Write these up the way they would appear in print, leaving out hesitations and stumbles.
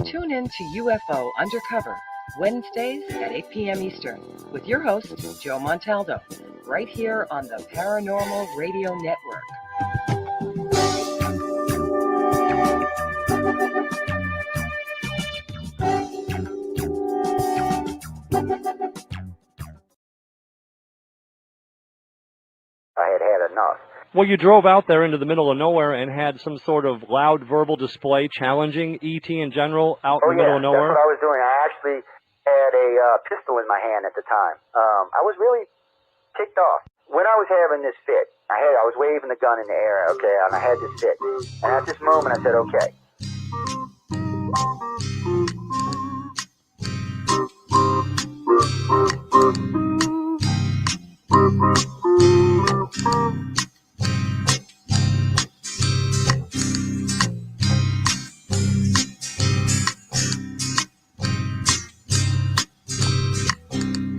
Tune in to UFO Undercover, Wednesdays at 8 p.m. Eastern, with your host, Joe Montaldo, right here on the Paranormal Radio Network. I had enough. Well, you drove out there into the middle of nowhere and had some sort of loud verbal display challenging ET in general out in the middle of nowhere? That's what I was doing. I actually had a pistol in my hand at the time. I was really ticked off. When I was having this fit, I was waving the gun in the air, okay, and I had this fit. And at this moment, I said, okay.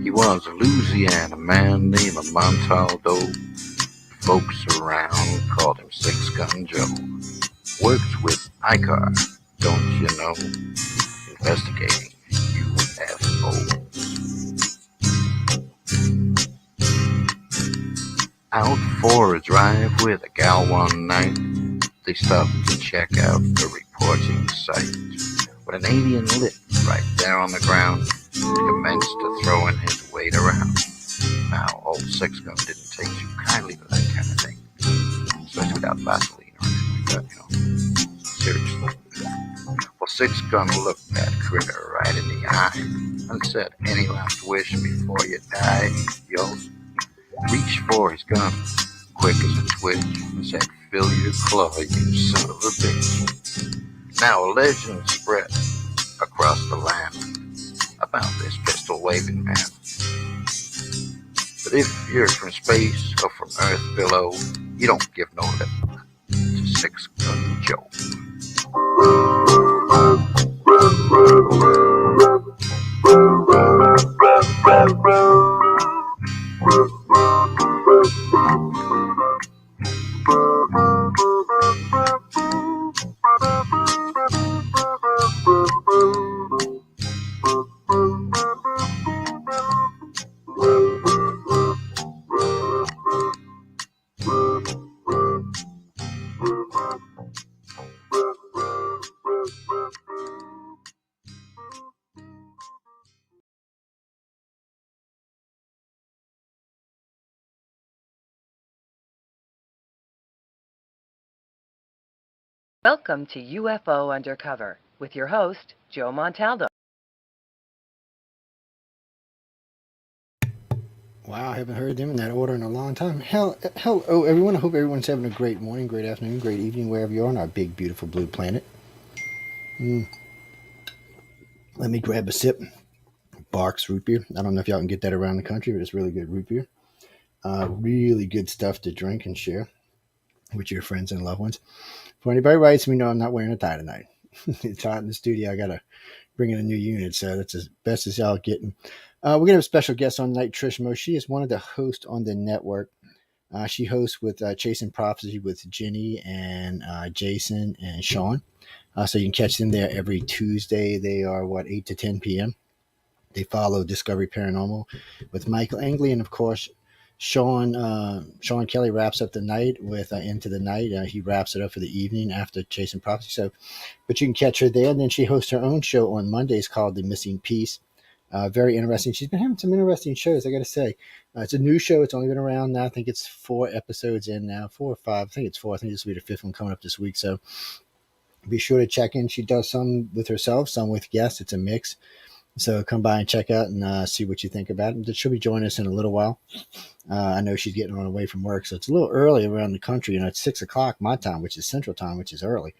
He was a Louisiana man named Montaldo. Folks around called him Six Gun Joe. Worked with ICAR, don't you know? Investigating UFOs. Out for a drive with a gal one night, they stopped to check out the reporting site. When an alien lit right there on the ground, he commenced to throwing his weight around. Now, old Six Gun didn't take too kindly to that kind of thing, especially without Vaseline or anything like that, Seriously. Well, Six Gun looked that critter right in the eye and said, "Any last wish before you die?" Yo, reached for his gun, quick as a twitch, and said, "Fill your claw, you son of a bitch." Now a legend spread across the land about this pistol-waving man. But if you're from space or from Earth below, you don't give no lip to Six Gun Joe. Welcome to UFO Undercover, with your host, Joe Montaldo. Wow, I haven't heard them in that order in a long time. Hello, everyone. I hope everyone's having a great morning, great afternoon, great evening, wherever you are on our big, beautiful blue planet. Let me grab a sip. Barks root beer. I don't know if y'all can get that around the country, but it's really good root beer. Really good stuff to drink and share with your friends and loved ones. For anybody writes me, no, I'm not wearing a tie tonight. It's hot in the studio. I got to bring in a new unit, so that's as best as y'all getting. We're going to have a special guest on tonight, Trish Mo. She is one of the hosts on the network. She hosts with Chasing Prophecy with Ginny and Jason and Sean. So you can catch them there every Tuesday. They are, 8 to 10 p.m. They follow Discovery Paranormal with Michael Angley. And, of course, Sean Kelly wraps up the night with Into the Night. He wraps it up for the evening after Chasing Prophecy. So, but you can catch her there. And then she hosts her own show on Mondays called The Missing Piece. Very interesting. She's been having some interesting shows, I got to say. It's a new show. It's only been around now. I think it's 4 episodes in now, 4 or 5. I think it's 4. I think this will be the 5th one coming up this week. So be sure to check in. She does some with herself, some with guests. It's a mix. So come by and check out and see what you think about it. She'll be joining us in a little while. I know she's getting on away from work, so it's a little early around the country. It's 6 o'clock my time, which is Central Time, which is early.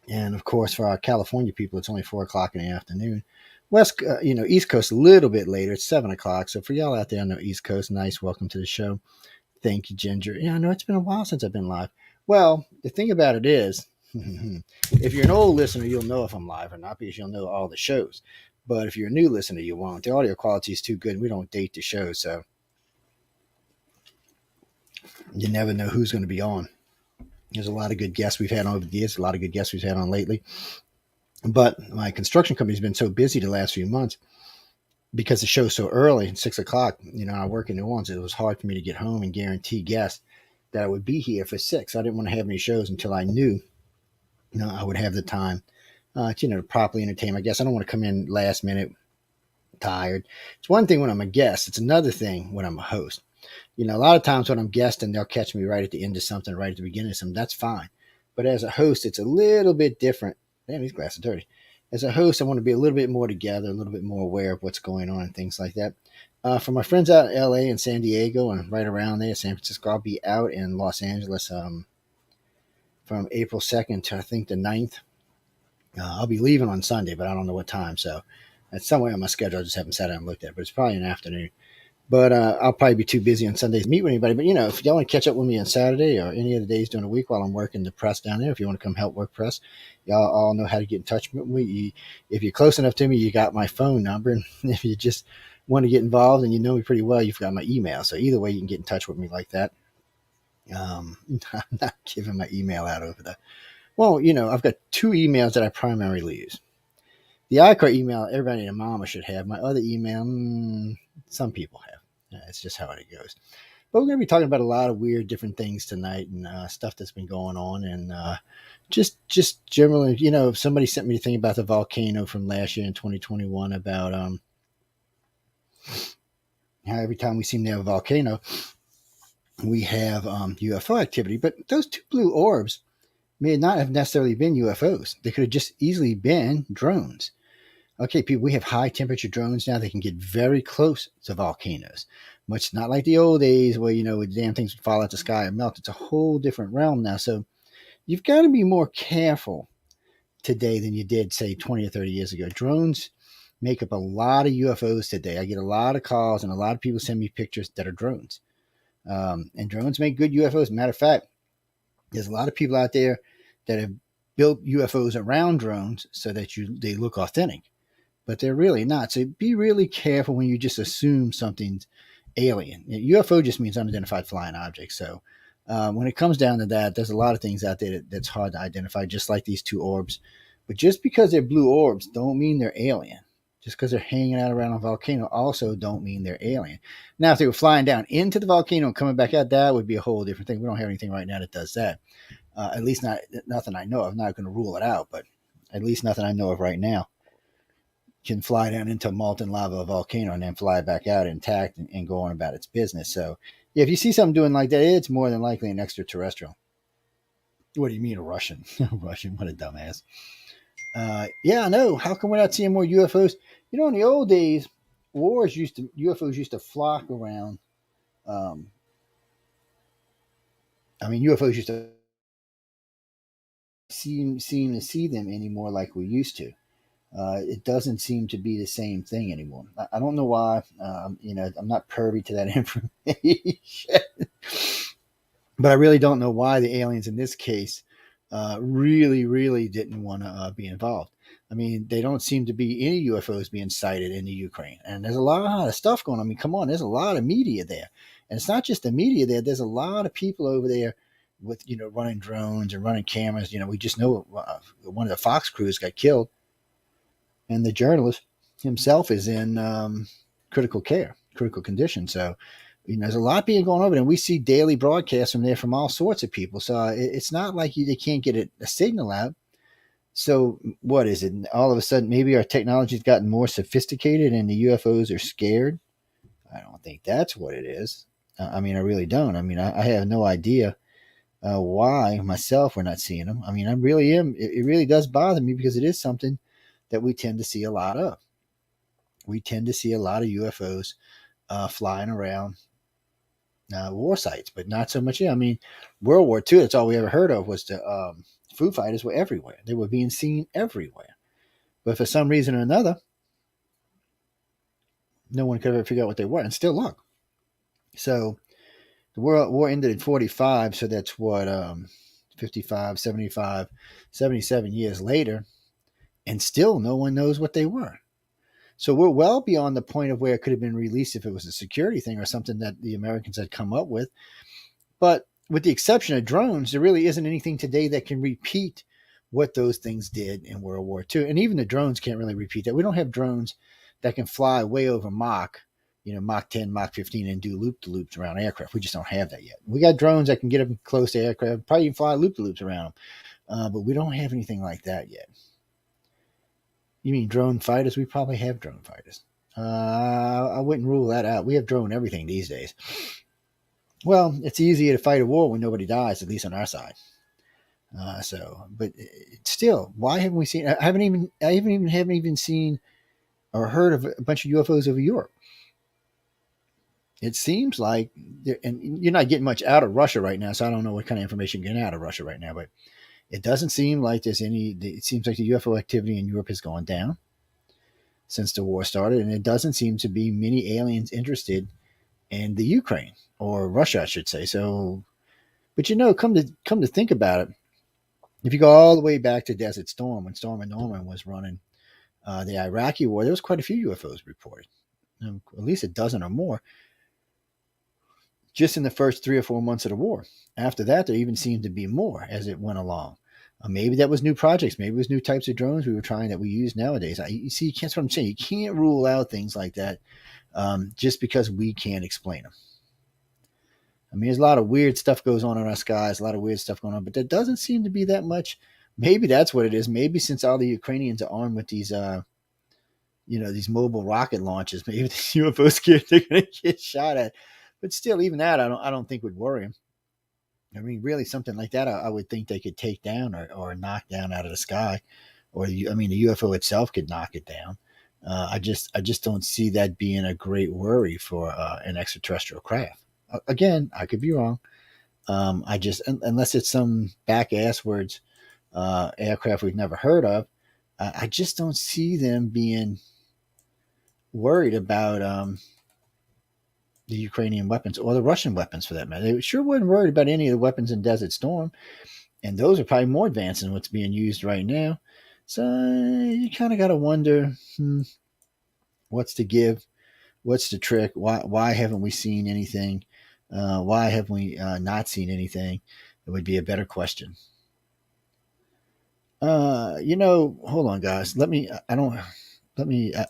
And, of course, for our California people, it's only 4 o'clock in the afternoon. East Coast a little bit later. It's 7 o'clock. So for y'all out there on the East Coast, nice. Welcome to the show. Thank you, Ginger. Yeah, I know it's been a while since I've been live. Well, the thing about it is, if you're an old listener, you'll know if I'm live or not because you'll know all the shows. But if you're a new listener, you won't. The audio quality is too good. We don't date the show, so you never know who's going to be on. There's a lot of good guests we've had on over the years, a lot of good guests we've had on lately. But my construction company's been so busy the last few months because the show's so early, 6 o'clock. I work in New Orleans. It was hard for me to get home and guarantee guests that I would be here for 6. I didn't want to have any shows until I knew, I would have the time, to properly entertain my guests. I don't want to come in last minute tired. It's one thing when I'm a guest. It's another thing when I'm a host. A lot of times when I'm guesting, they'll catch me right at the end of something, right at the beginning of something. That's fine. But as a host, it's a little bit different. Damn, these glasses are dirty. As a host, I want to be a little bit more together, a little bit more aware of what's going on and things like that. For my friends out in LA and San Diego and right around there, San Francisco, I'll be out in Los Angeles from April 2nd to I think the 9th. I'll be leaving on Sunday, but I don't know what time. So that's somewhere on my schedule. I just haven't sat down and looked at it, but it's probably an afternoon. But I'll probably be too busy on Sundays to meet with anybody. But, if y'all want to catch up with me on Saturday or any other days during the week while I'm working the press down there, if you want to come help work press, y'all all know how to get in touch with me. If you're close enough to me, you got my phone number. And if you just want to get involved and you know me pretty well, you've got my email. So either way, you can get in touch with me like that. I'm not giving my email out over there. Well, I've got 2 emails that I primarily use. The iCar email, everybody and mama should have. My other email, some people have. It's just how it goes. But we're going to be talking about a lot of weird different things tonight and stuff that's been going on. And just generally, if somebody sent me a thing about the volcano from last year in 2021 about how every time we seem to have a volcano, we have UFO activity. But those 2 blue orbs may not have necessarily been UFOs. They could have just easily been drones. Okay, people, we have high temperature drones now. They can get very close to volcanoes. Much not like the old days where, the damn things would fall out the sky and melt. It's a whole different realm now. So you've got to be more careful today than you did, say, 20 or 30 years ago. Drones make up a lot of UFOs today. I get a lot of calls and a lot of people send me pictures that are drones. And drones make good UFOs. Matter of fact, there's a lot of people out there that have built UFOs around drones so that they look authentic. But they're really not. So be really careful when you just assume something's alien. UFO just means unidentified flying object. So when it comes down to that, there's a lot of things out there that's hard to identify, just like these 2 orbs. But just because they're blue orbs don't mean they're alien. Just because they're hanging out around a volcano also don't mean they're alien. Now, if they were flying down into the volcano and coming back out, that would be a whole different thing. We don't have anything right now that does that. At least nothing I know of. I'm not going to rule it out, but at least nothing I know of right now can fly down into molten lava volcano and then fly back out intact and go on about its business. So, yeah, if you see something doing like that, it's more than likely an extraterrestrial. What do you mean a Russian? Russian, what a dumbass. Yeah, I know. How come we're not seeing more UFOs? In the old days, UFOs used to flock around. UFOs used to seem to see them anymore like we used to. It doesn't seem to be the same thing anymore. I don't know why. I'm not privy to that information, but I really don't know why the aliens in this case really, really didn't want to be involved. They don't seem to be any UFOs being sighted in the Ukraine, and there's a lot of stuff going on. Come on, there's a lot of media there, and it's not just the media there. There's a lot of people over there with running drones and running cameras. We just know one of the Fox crews got killed. And the journalist himself is in critical condition. So, there's a lot being going over there. And we see daily broadcasts from there from all sorts of people. So it's not like they can't get a signal out. So what is it? All of a sudden, maybe our technology's gotten more sophisticated and the UFOs are scared. I don't think that's what it is. I really don't. I have no idea why myself we're not seeing them. I really am. It really does bother me because it is something that we tend to see a lot of. We tend to see a lot of UFOs flying around war sites, but not so much. World War II, that's all we ever heard of was the Foo Fighters were everywhere. They were being seen everywhere. But for some reason or another, no one could ever figure out what they were. And still look. So the World War ended in 1945, so that's what, 55, 75, 77 years later, and still no one knows what they were. So we're well beyond the point of where it could have been released if it was a security thing or something that the Americans had come up with. But with the exception of drones, there really isn't anything today that can repeat what those things did in World War II. And even the drones can't really repeat that. We don't have drones that can fly way over Mach, Mach 10, Mach 15, and do loop-to-loops around aircraft. We just don't have that yet. We got drones that can get up close to aircraft, probably even fly loop-to-loops around them. But we don't have anything like that yet. You mean drone fighters? We probably have drone fighters. I wouldn't rule that out. We have drone everything these days. Well, it's easier to fight a war when nobody dies, at least on our side. But still, why haven't we seen? I haven't even seen or heard of a bunch of UFOs over Europe. It seems like, and you're not getting much out of Russia right now, so I don't know what kind of information you're getting out of Russia right now, but it doesn't seem like there's any. It seems like the UFO activity in Europe has gone down since the war started, and it doesn't seem to be many aliens interested in the Ukraine or Russia, I should say. So, but come to think about it, if you go all the way back to Desert Storm, when Storm and Norman was running the Iraqi war, there was quite a few UFOs reported, at least a dozen or more, just in the first 3 or 4 months of the war. After that, there even seemed to be more as it went along. Maybe that was new projects. Maybe it was new types of drones we were trying that we use nowadays. You see, that's what I'm saying. You can't rule out things like that just because we can't explain them. I mean, there's a lot of weird stuff goes on in our skies, a lot of weird stuff going on, but there doesn't seem to be that much. Maybe that's what it is. Maybe since all the Ukrainians are armed with these, these mobile rocket launches, maybe the UFO scared they're going to get shot at. But still, even that, I don't think would worry them. I mean, really, something like that, I would think they could take down or knock down out of the sky, or the UFO itself could knock it down. I just don't see that being a great worry for an extraterrestrial craft. Again, I could be wrong. Unless it's some back-asswards aircraft we've never heard of, I just don't see them being worried about the Ukrainian weapons or the Russian weapons for that matter. They sure weren't worried about any of the weapons in Desert Storm, and those are probably more advanced than what's being used right now. So you kind of got to wonder, what's the give? What's the trick? Why haven't we seen anything? Why have we not seen anything? It would be a better question. Hold on, guys.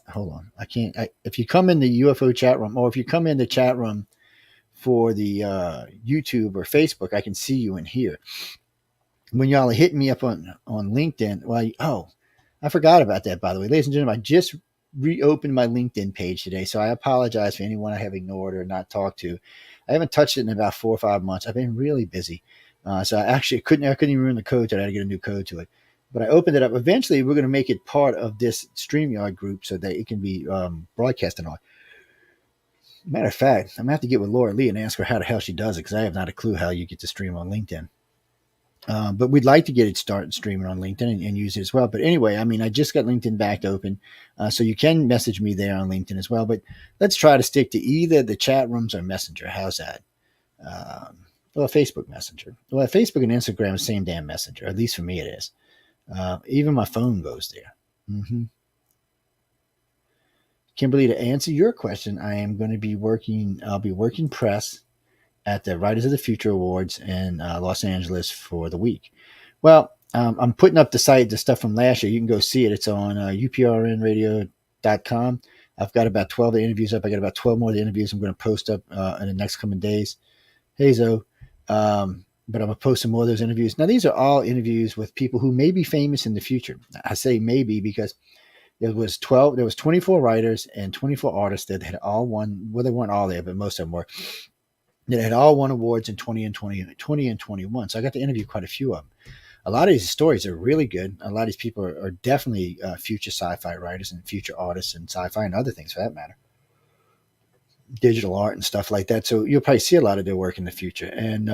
Hold on. I can't. If you come in the UFO chat room, or if you come in the chat room for the YouTube or Facebook, I can see you in here. When y'all are hitting me up on LinkedIn, I forgot about that, by the way. Ladies and gentlemen, I just reopened my LinkedIn page today, so I apologize for anyone I have ignored or not talked to. I haven't touched it in about 4 or 5 months. I've been really busy. So I actually couldn't even remember the code, so I had to get a new code to it. But I opened it up. Eventually, we're going to make it part of this StreamYard group so that it can be broadcasted on. Matter of fact, I'm going to have to get with Laura Lee and ask her how the hell she does it, because I have not a clue how you get to stream on LinkedIn. But we'd like to get it started streaming on LinkedIn and use it as well. But anyway, I just got LinkedIn back open, so you can message me there on LinkedIn as well. But let's try to stick to either the chat rooms or Messenger. How's that? Facebook Messenger. Well, Facebook and Instagram is the same damn messenger. At least for me, it is. Even my phone goes there. Mm-hmm. Kimberly, to answer your question, I'll be working press at the Writers of the Future Awards in Los Angeles for the week. Well, I'm putting up the stuff from last year. You can go see it. It's on uprnradio.com. I've got about 12 of the interviews up. I got about 12 more of the interviews I'm going to post up in the next coming days. Hey, Zoe. But I'm going to post some more of those interviews. Now, these are all interviews with people who may be famous in the future. I say maybe because there was 24 writers and 24 artists that had all won. Well, they weren't all there, but most of them were. That had all won awards in 20 and 21. So I got to interview quite a few of them. A lot of these stories are really good. A lot of these people are definitely future sci-fi writers and future artists and sci-fi and other things for that matter. Digital art and stuff like that. So you'll probably see a lot of their work in the future. And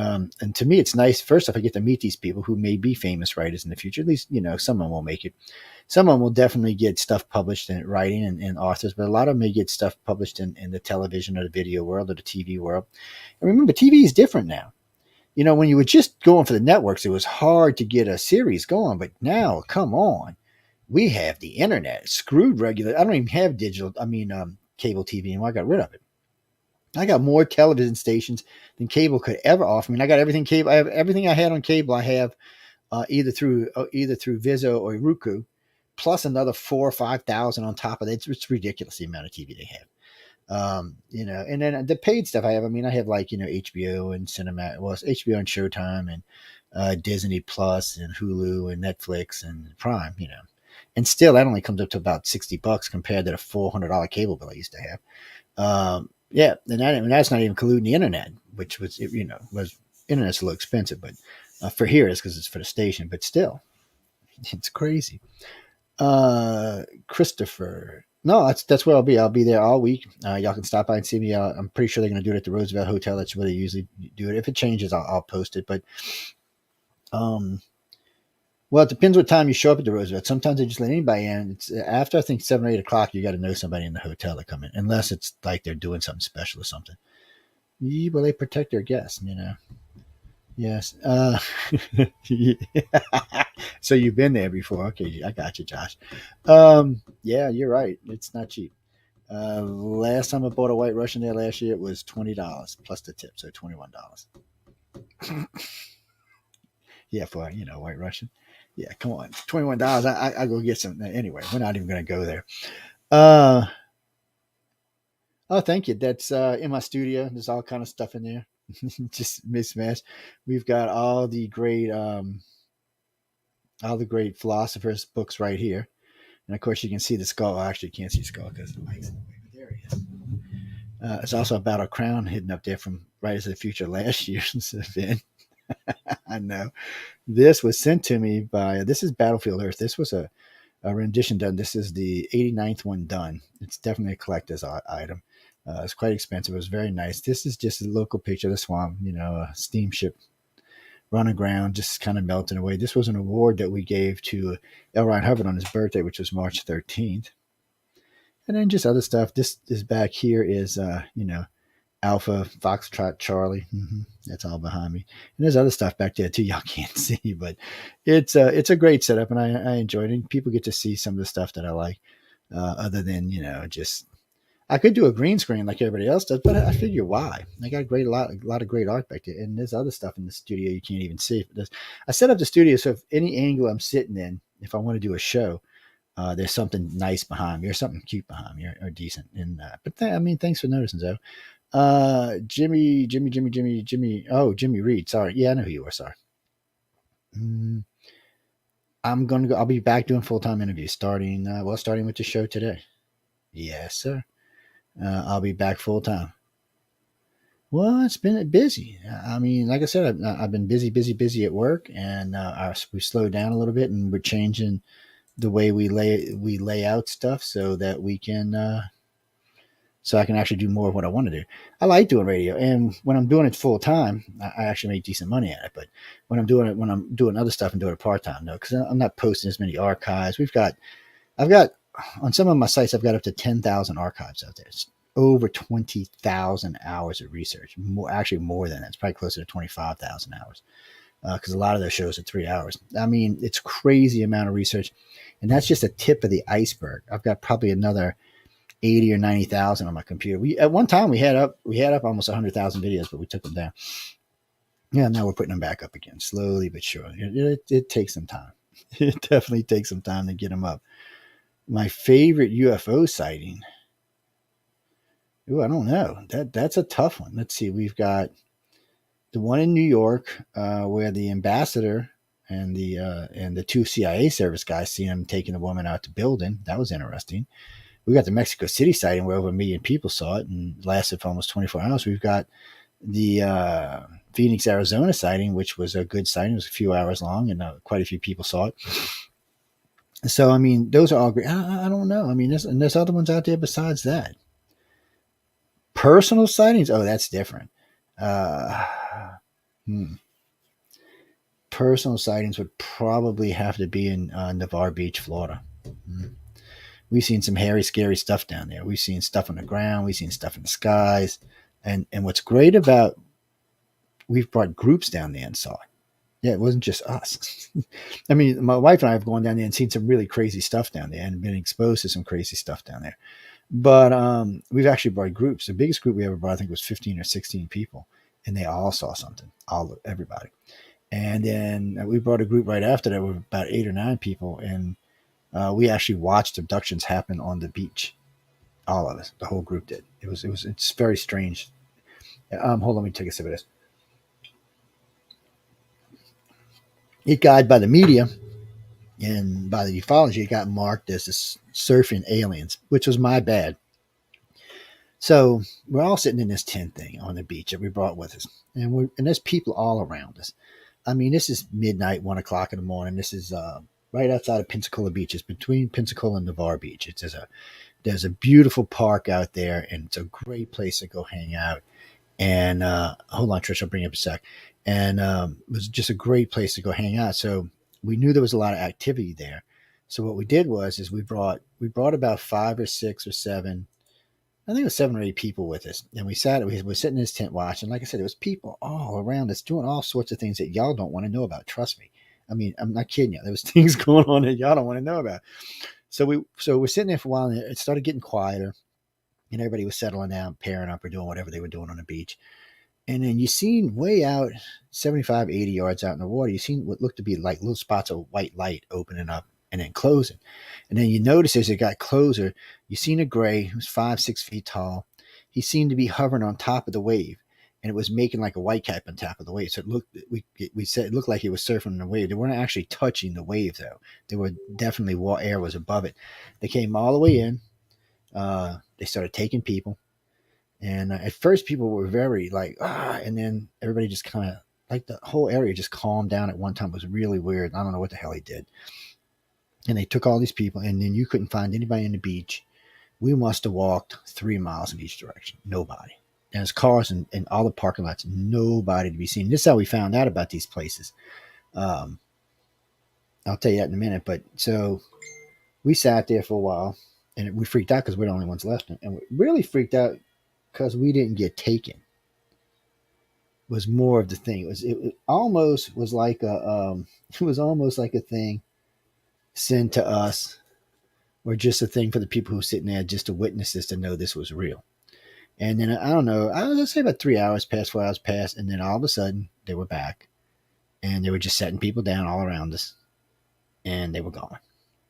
to me, it's nice. First off, I get to meet these people who may be famous writers in the future. At least, some of them will make it. Some of them will definitely get stuff published in writing and authors, but a lot of them may get stuff published in the television or the video world or the TV world. And remember, TV is different now. when you were just going for the networks, it was hard to get a series going. But now, come on, we have the internet screwed regular. I don't even have cable TV anymore. I got rid of it. I got more television stations than cable could ever offer. I mean, I got everything cable. I have everything I had on cable. I have either through Vizio or Roku, plus another 4,000 or 5,000 on top of it. It's ridiculous the amount of TV they have. And then the paid stuff I have. I mean, I have HBO and Cinema. Well, it's HBO and Showtime and Disney Plus and Hulu and Netflix and Prime. And still that only comes up to about $60 compared to the $400 cable bill I used to have. Yeah, and that's not even including the internet, which was internet's a little expensive, but for here it's because it's for the station. But still, it's crazy. Christopher, no, that's where I'll be. I'll be there all week. Y'all can stop by and see me. I'm pretty sure they're going to do it at the Roosevelt Hotel. That's where they usually do it. If it changes, I'll post it. But well, it depends what time you show up at the Roosevelt. Sometimes they just let anybody in. It's after I think 7 or 8 o'clock. You got to know somebody in the hotel to come in, unless it's like they're doing something special or something. Yeah, well, they protect their guests, Yes. Yeah. So you've been there before. Okay, I got you, Josh. Yeah, you're right. It's not cheap. Last time I bought a White Russian there last year, it was $20 plus the tip, so $21. Yeah, for White Russian. Yeah, come on, $21. I go get some anyway. We're not even going to go there. Oh, thank you. That's in my studio. There's all kind of stuff in there. Just mismatched. We've got all the great philosophers' books right here, and of course you can see the skull. I actually can't see the skull because the mic's in the way, but there he is. It's also a Battle Crown hidden up there from Right to the Future last year's event. I know. This was sent to me by, this is Battlefield Earth. This was a rendition done. This is the 89th one done. It's definitely a collector's item. It's quite expensive. It was very nice. This is just a local picture of the swamp, a steamship run aground, just kind of melting away. This was an award that we gave to L. Ron Hubbard on his birthday, which was March 13th. And then just other stuff. This is back here is, Alpha, Foxtrot, Charlie. That's all behind me. And there's other stuff back there too. Y'all can't see, but it's a great setup, and I enjoyed it. And people get to see some of the stuff that I like, other than just I could do a green screen like everybody else does, but I figure why? I got a lot of great art back there, and there's other stuff in the studio you can't even see. I set up the studio so if any angle I'm sitting in, if I want to do a show, there's something nice behind me or something cute behind me or decent. And thanks for noticing, though. Jimmy. Oh, Jimmy Reed. Sorry. Yeah, I know who you are. Sorry. I'm going to go. I'll be back doing full-time interviews starting with the show today. Yes, sir. I'll be back full-time. Well, it's been busy. I mean, like I said, I've been busy at work, and we slowed down a little bit, and we're changing the way we lay out stuff so that we can, so I can actually do more of what I want to do. I like doing radio, and when I'm doing it full time, I actually make decent money at it. But when I'm doing other stuff and doing it part time, no, because I'm not posting as many archives. I've got on some of my sites, I've got up to 10,000 archives out there. It's over 20,000 hours of research. More than that. It's probably closer to 25,000 hours. Because a lot of those shows are 3 hours. I mean, it's crazy amount of research, and that's just a tip of the iceberg. I've got probably another 80 or 90,000 on my computer. At one time we had up almost 100,000 videos, but we took them down. Yeah, now we're putting them back up again, slowly but surely. It takes some time. It definitely takes some time to get them up. My favorite UFO sighting. Ooh, I don't know. That's a tough one. Let's see. We've got the one in New York, where the ambassador and the two CIA service guys seen him taking a woman out the building. That was interesting. We got the Mexico City sighting where over 1 million people saw it and lasted for almost 24 hours. We've got the Phoenix, Arizona sighting, which was a good sighting. It was a few hours long, and quite a few people saw it. So, I mean, those are all great. I don't know. I mean, there's other ones out there besides that. Personal sightings? Oh, that's different. Personal sightings would probably have to be in Navarre Beach, Florida. We've seen some hairy, scary stuff down there. We've seen stuff on the ground. We've seen stuff in the skies. And what's great about we've brought groups down there and saw it. Yeah, it wasn't just us. I mean, my wife and I have gone down there and seen some really crazy stuff down there and been exposed to some crazy stuff down there. But we've actually brought groups. The biggest group we ever brought, I think, was 15 or 16 people, and they all saw something, everybody. And then we brought a group right after that with about 8 or 9 people, and we actually watched abductions happen on the beach. All of us, the whole group did. It's very strange. Hold on, let me take a sip of this. It got by the media and by the ufology, it got marked as this surfing aliens, which was my bad. So we're all sitting in this tent thing on the beach that we brought with us, and there's people all around us. I mean, this is midnight, 1 o'clock in the morning. This is right outside of Pensacola Beach. It's between Pensacola and Navarre Beach. There's a beautiful park out there, and it's a great place to go hang out. And hold on, Trish, I'll bring you up a sec. And it was just a great place to go hang out. So we knew there was a lot of activity there. So what we did is we brought about 5 or 6 or 7. I think it was 7 or 8 people with us, and we were sitting in this tent watching. Like I said, it was people all around us doing all sorts of things that y'all don't want to know about. Trust me. I mean, I'm not kidding you. There was things going on that y'all don't want to know about. So we're sitting there for a while, and it started getting quieter, and everybody was settling down, pairing up, or doing whatever they were doing on the beach. And then you seen way out 75, 80 yards out in the water, you seen what looked to be like little spots of white light opening up and then closing. And then you notice as it got closer, you seen a gray who was 5, 6 feet tall. He seemed to be hovering on top of the wave, and it was making like a white cap on top of the wave. So it looked, we said it looked like he was surfing the wave. They weren't actually touching the wave though. They were definitely, air was above it. They came all the way in. They started taking people. And at first people were very like, and then everybody just kind of, like the whole area just calmed down at one time. It was really weird. I don't know what the hell he did. And they took all these people, and then you couldn't find anybody on the beach. We must have walked 3 miles in each direction. Nobody. And there's cars in all the parking lots. Nobody to be seen. This is how we found out about these places. I'll tell you that in a minute. But so we sat there for a while, and we freaked out because we're the only ones left. And we really freaked out because we didn't get taken. Was more of the thing. It almost was like it was almost like a thing sent to us, or just a thing for the people who were sitting there just to witness this, to know this was real. And then I don't know, I was say about 3 hours passed, 4 hours passed, and then all of a sudden they were back, and they were just setting people down all around us, and they were gone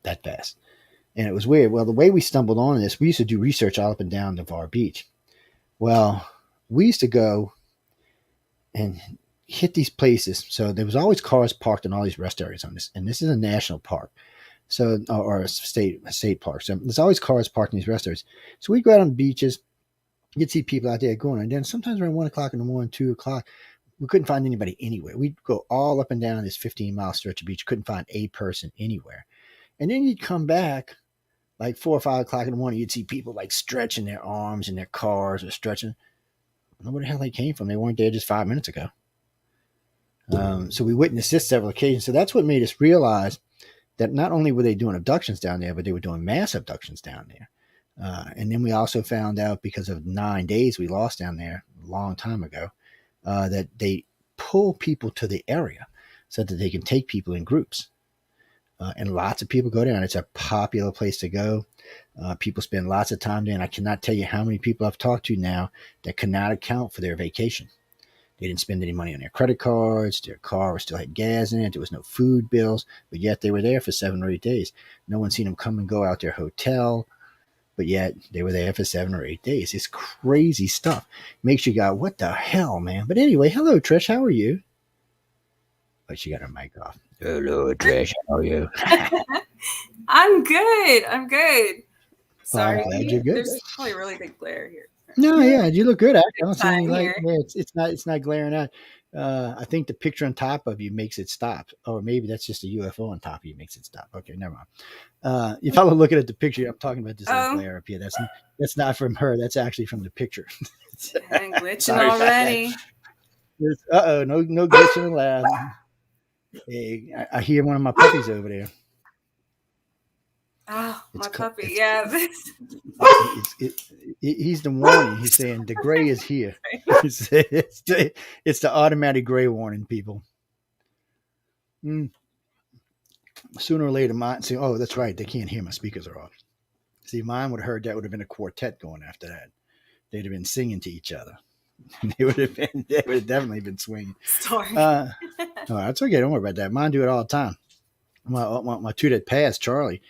that fast. And it was weird. Well, the way we stumbled on this, we used to do research all up and down Navarre Beach. Well, we used to go and hit these places. So there was always cars parked in all these rest areas on this, and this is a national park, so or a state park. So there's always cars parked in these rest areas. So we go out on the beaches, you'd see people out there going, and then sometimes around 1 o'clock in the morning, 2 o'clock, we couldn't find anybody anywhere. We'd go all up and down this 15-mile stretch of beach, couldn't find a person anywhere. And then you'd come back like 4 or 5 o'clock in the morning, you'd see people like stretching their arms in their cars or stretching. I don't know where the hell they came from. They weren't there just 5 minutes ago. So we witnessed this several occasions. So that's what made us realize that not only were they doing abductions down there, but they were doing mass abductions down there. And then we also found out, because of 9 days we lost down there a long time ago, that they pull people to the area so that they can take people in groups. And lots of people go down. It's a popular place to go. People spend lots of time there. And I cannot tell you how many people I've talked to now that cannot account for their vacation. They didn't spend any money on their credit cards. Their car still had gas in it. There was no food bills, but yet they were there for 7 or 8 days. No one seen them come and go out their hotel, but yet they were there for 7 or 8 days. It's crazy stuff. Makes you go, what the hell, man? But anyway, hello, Trish. How are you? But she got her mic off. Hello, Trish. How are you? I'm good. Sorry. I'm glad you're good. There's probably a really big glare here. No, yeah, you look good. I don't see any light. Here. Yeah, it's not glaring out. I think the picture on top of you makes it stop, or maybe that's just a UFO on top of you makes it stop. Okay, never mind. If I'm looking at the picture, I'm talking about this glare up here. That's not from her. That's actually from the picture. I'm glitching already. No glitching allowed. Hey, I hear one of my puppies over there. Oh, my It's puppy. Yeah. he's the warning. He's saying the gray is here. it's the automatic gray warning, people. Mm. Sooner or later, mine say, "Oh, that's right. They can't hear. My speakers are off." See, mine would have heard that would have been a quartet going after that. They'd have been singing to each other. They would have definitely been swinging. Sorry. Oh, that's okay. Don't worry about that. Mine do it all the time. My two that passed, Charlie,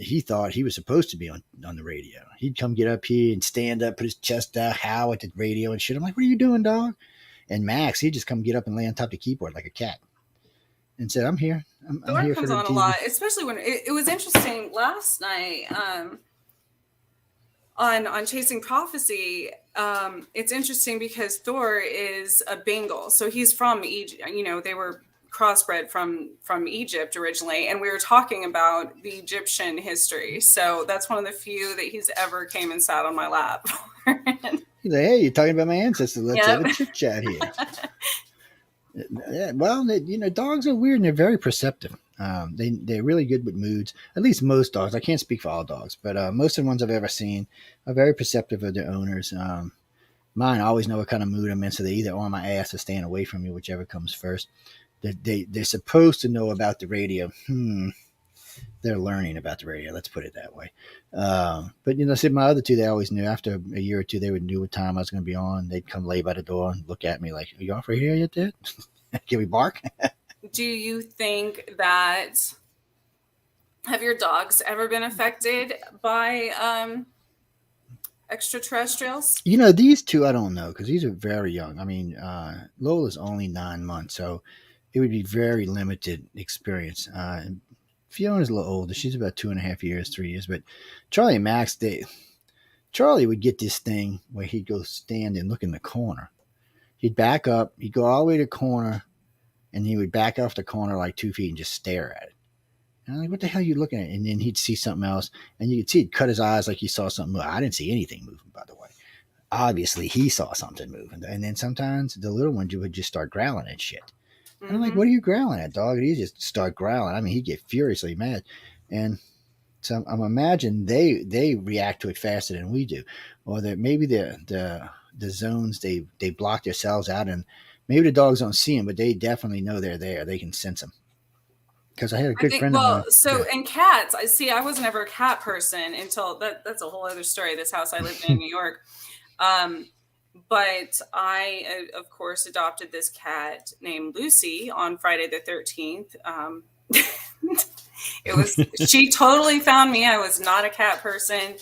he thought he was supposed to be on the radio. He'd come get up here and stand up, put his chest out, howl at the radio and shit. I'm like, "What are you doing, dog?" And Max, he'd just come get up and lay on top of the keyboard like a cat and said, "I'm here. I'm here for comes the on TV." a lot, especially when it was interesting last night on Chasing Prophecy. It's interesting because Thor is a Bengal, so he's from Egypt. You know, they were crossbred from Egypt originally, and we were talking about the Egyptian history. So that's one of the few that he's ever came and sat on my lap. He's like, "Hey, you're talking about my ancestors. Let's Yep. have a chit chat here." Yeah, well, dogs are weird and they're very perceptive. They're really good with moods. At least most dogs. I can't speak for all dogs, but most of the ones I've ever seen are very perceptive of their owners. Mine always know what kind of mood I'm in, so they're either on my ass or staying away from me, whichever comes first. They're supposed to know about the radio. They're learning about the radio. Let's put it that way. But see, my other two, they always knew. After a year or two, they would know what time I was going to be on. They'd come lay by the door and look at me like, "Are you off right here yet, Dad? Can we bark?" Do you think that have your dogs ever been affected by extraterrestrials? These two I don't know because these are very young. I mean, Lola's only 9 months, so it would be very limited experience. Fiona's a little older. She's about 2.5 years, 3 years. But Charlie and Max, Charlie would get this thing where he'd go stand and look in the corner. He'd back up. He'd go all the way to the corner, and he would back off the corner like 2 feet and just stare at it. And I'm like, "What the hell are you looking at?" And then he'd see something else, and you could see he'd cut his eyes like he saw something move. I didn't see anything moving, by the way. Obviously, he saw something moving. And then sometimes the little one would just start growling at shit. And I'm like, "What are you growling at, dog?" And he'd just start growling. I mean, he'd get furiously mad. And so I'm imagining they react to it faster than we do. Or that maybe the zones, they block themselves out, and maybe the dogs don't see them, but they definitely know they're there. They can sense them. Because I had a good friend of mine. So in cats, I was never a cat person until that's a whole other story. This house I lived in New York. But I, of course, adopted this cat named Lucy on Friday the 13th. She totally found me. I was not a cat person.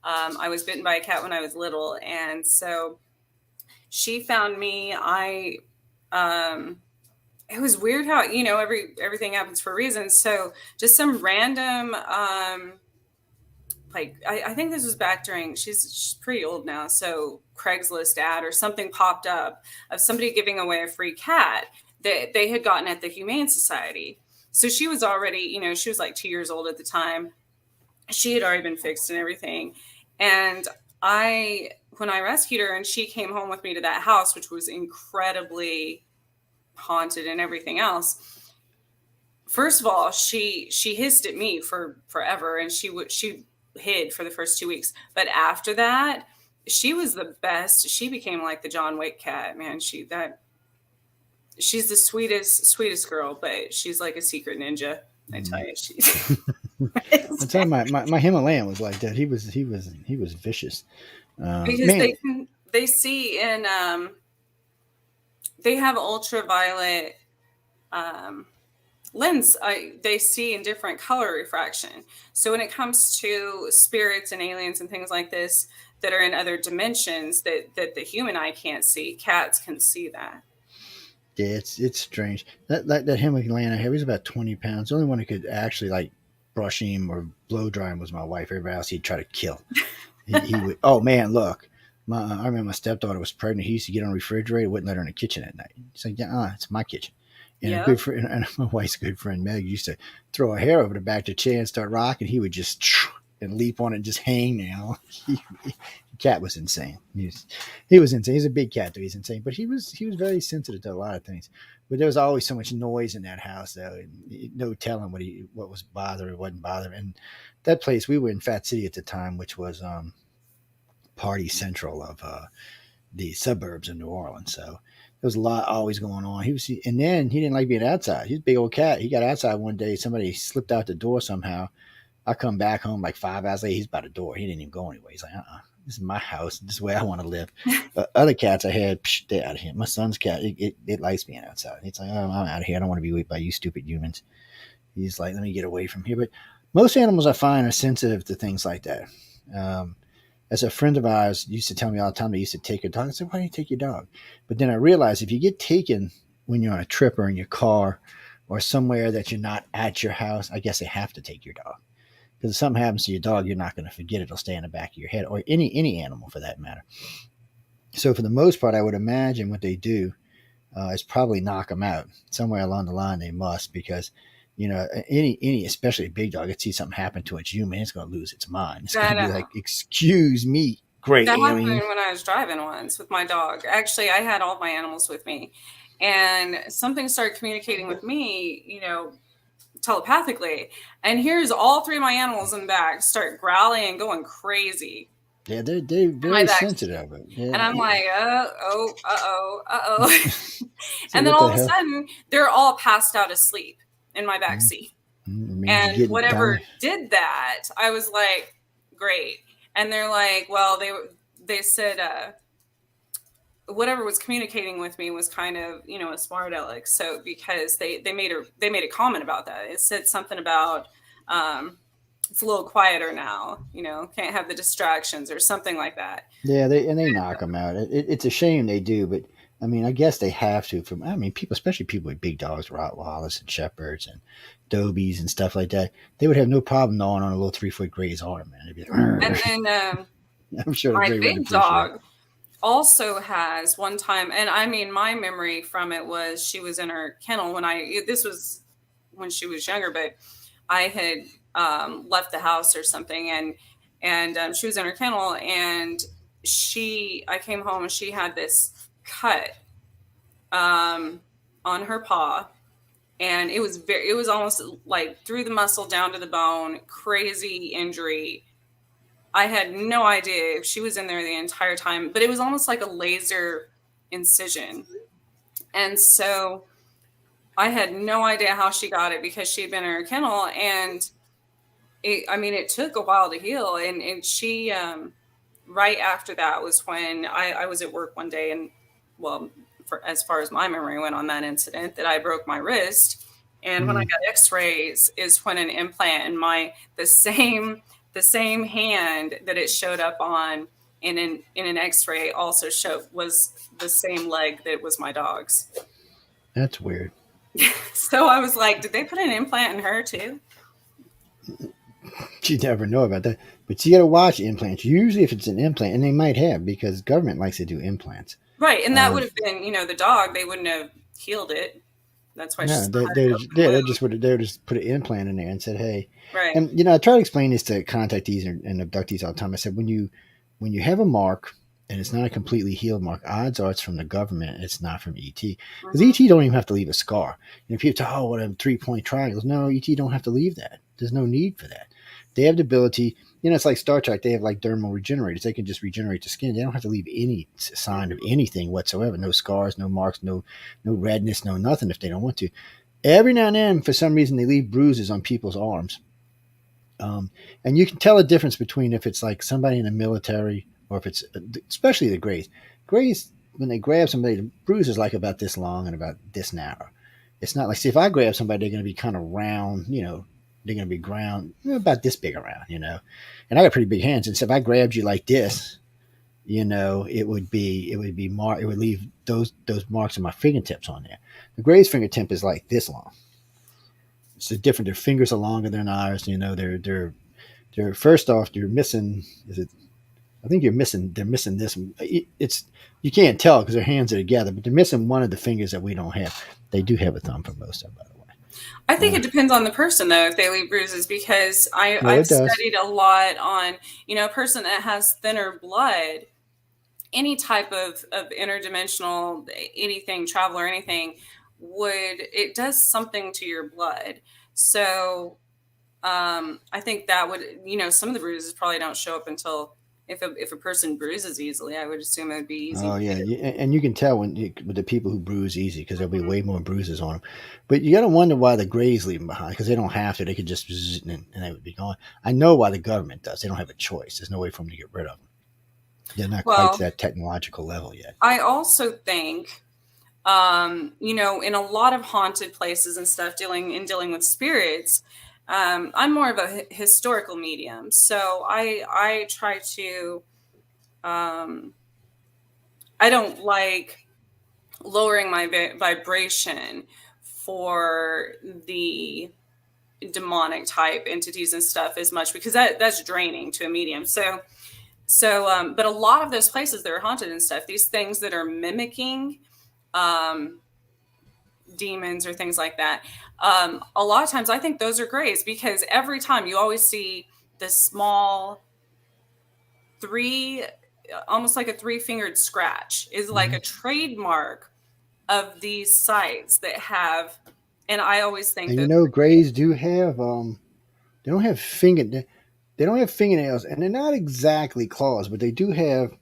I was bitten by a cat when I was little. And so she found me. It was weird how, everything happens for a reason. So just some random, I think this was back during, she's pretty old now. So Craigslist ad or something popped up of somebody giving away a free cat that they had gotten at the Humane Society. So she was already, she was like 2 years old at the time. She had already been fixed and everything. And when I rescued her and she came home with me to that house, which was incredibly haunted and everything else. First of all, she hissed at me for forever, and she hid for the first 2 weeks. But after that, she was the best. She became like the John Wick cat, man. She's the sweetest girl, but she's like a secret ninja. I tell you, I'm telling you, my Himalayan was like that. He was vicious. Because they see in they have ultraviolet lens. They see in different color refraction. So when it comes to spirits and aliens and things like this that are in other dimensions that the human eye can't see, cats can see that. Yeah, it's strange. That Himalayan I had, he was about 20 pounds. The only one who could actually like brush him or blow dry him was my wife. Everybody else he'd try to kill. He would. Oh man, look. I remember my stepdaughter was pregnant. He used to get on the refrigerator, wouldn't let her in the kitchen at night. He's like, "Yeah, it's my kitchen." And a good friend, and my wife's good friend Meg used to throw her hair over the back of the chair and start rocking. He would just and leap on it and just hang now. cat was insane. He was insane. He's a big cat, though. He's insane, but he was very sensitive to a lot of things. But there was always so much noise in that house, though. No telling what was bothering or wasn't bothering. And that place, we were in Fat City at the time, which was party central of the suburbs of New Orleans. So there was a lot always going on. And then he didn't like being outside. He's a big old cat. He got outside one day. Somebody slipped out the door somehow. I come back home like 5 hours later. He's by the door. He didn't even go anywhere. He's like, this is my house. This is where I want to live. Other cats I had, they're out of here. My son's cat, it likes being outside. He's like, I'm out of here. I don't want to be with by you stupid humans. He's like, let me get away from here. But most animals I find are sensitive to things like that. As a friend of ours used to tell me all the time, they used to take a dog. I said, why do you take your dog? But then I realized if you get taken when you're on a trip or in your car or somewhere that you're not at your house, I guess they have to take your dog. Because if something happens to your dog, you're not going to forget it. It'll stay in the back of your head, or any animal for that matter. So for the most part, I would imagine what they do is probably knock them out. Somewhere along the line, they must, because any especially a big dog, it sees something happen to its human, it's going to lose its mind. It's going to be like, excuse me, great. That happened when I was driving once with my dog. Actually, I had all my animals with me, and something started communicating with me, telepathically, and here's all 3 of my animals in the back start growling and going crazy. Yeah, they're very sensitive. Yeah, and I'm like, and then all of a sudden they're all passed out asleep in my back seat. And whatever did that, I was like, great. And they're like, well, they said whatever was communicating with me was kind of, a smart aleck. So because they made a comment about that. It said something about it's a little quieter now, can't have the distractions or something like that. Yeah, they knock them out. It's a shame they do, but I mean, I guess they have to. People, especially people with big dogs, Rottweilers and Shepherds and Dobies and stuff like that, they would have no problem gnawing on a little 3-foot Gray's arm, man. They'd be like, and then I'm sure my big dog also has one time, and I mean, my memory from it was she was in her kennel this was when she was younger, but I had left the house or something, and she was in her kennel, and I came home and she had this cut on her paw, and it was almost like through the muscle down to the bone, crazy injury. I had no idea if she was in there the entire time, but it was almost like a laser incision. And so I had no idea how she got it because she had been in her kennel, and it took a while to heal. And she, right after that was when I was at work one day, and as far as my memory went on that incident, that I broke my wrist. And when I got x-rays is when an implant in the same hand that it showed up on in an x-ray also was the same leg that was my dog's. That's weird. So I was like, did they put an implant in her too? You never know about that. But you got to watch implants. Usually if it's an implant, and they might have, because government likes to do implants. Right. And that would have been, the dog, they wouldn't have healed it. That's why they would just put an implant in there and said, hey. Right. And, I try to explain this to contactees and abductees all the time. I said, when you have a mark and it's not a completely healed mark, odds are it's from the government. It's not from ET. Because ET don't even have to leave a scar. People say, what a 3-point triangles. No, ET don't have to leave that. There's no need for that. They have the ability, it's like Star Trek. They have like dermal regenerators. They can just regenerate the skin. They don't have to leave any sign of anything whatsoever. No scars, no marks, no redness, no nothing if they don't want to. Every now and then, for some reason, they leave bruises on people's arms. And you can tell a difference between if it's like somebody in the military or if it's, especially the Greys. Greys, when they grab somebody, the bruise is like about this long and about this narrow. It's not like, see, if I grab somebody, they're going to be kind of round, they're going to be ground about this big around, and I got pretty big hands. And so if I grabbed you like this, it would leave those marks of my fingertips on there. The Gray's fingertip is like this long. It's different. Their fingers are longer than ours. They're first off, you're missing. I think they're missing this. You can't tell because their hands are together, but they're missing one of the fingers that we don't have. They do have a thumb for most of them, by the way. I think it depends on the person, though, if they leave bruises, because I've it does. studied a lot on, a person that has thinner blood, any type of interdimensional, anything, travel or anything, it does something to your blood. So I think that would, some of the bruises probably don't show up until if a person bruises easily. I would assume it would be easy. Oh yeah, and you can tell with the people who bruise easy because there'll be way more bruises on them. But you got to wonder why the Greys leave them behind because they don't have to. They could just and they would be gone. I know why the government does. They don't have a choice. There's no way for them to get rid of them. They're not quite to that technological level yet. I also think, in a lot of haunted places and stuff, dealing with spirits. I'm more of a historical medium, so I try to. I don't like lowering my vibration for the demonic type entities and stuff as much because that's draining to a medium. So, but a lot of those places that are haunted and stuff, these things that are mimicking demons or things like that, a lot of times I think those are greys because every time you always see this small almost like a 3-fingered scratch is like a trademark of these sites that have, and I always think and Greys do have they don't have fingernails and they're not exactly claws, but they do have,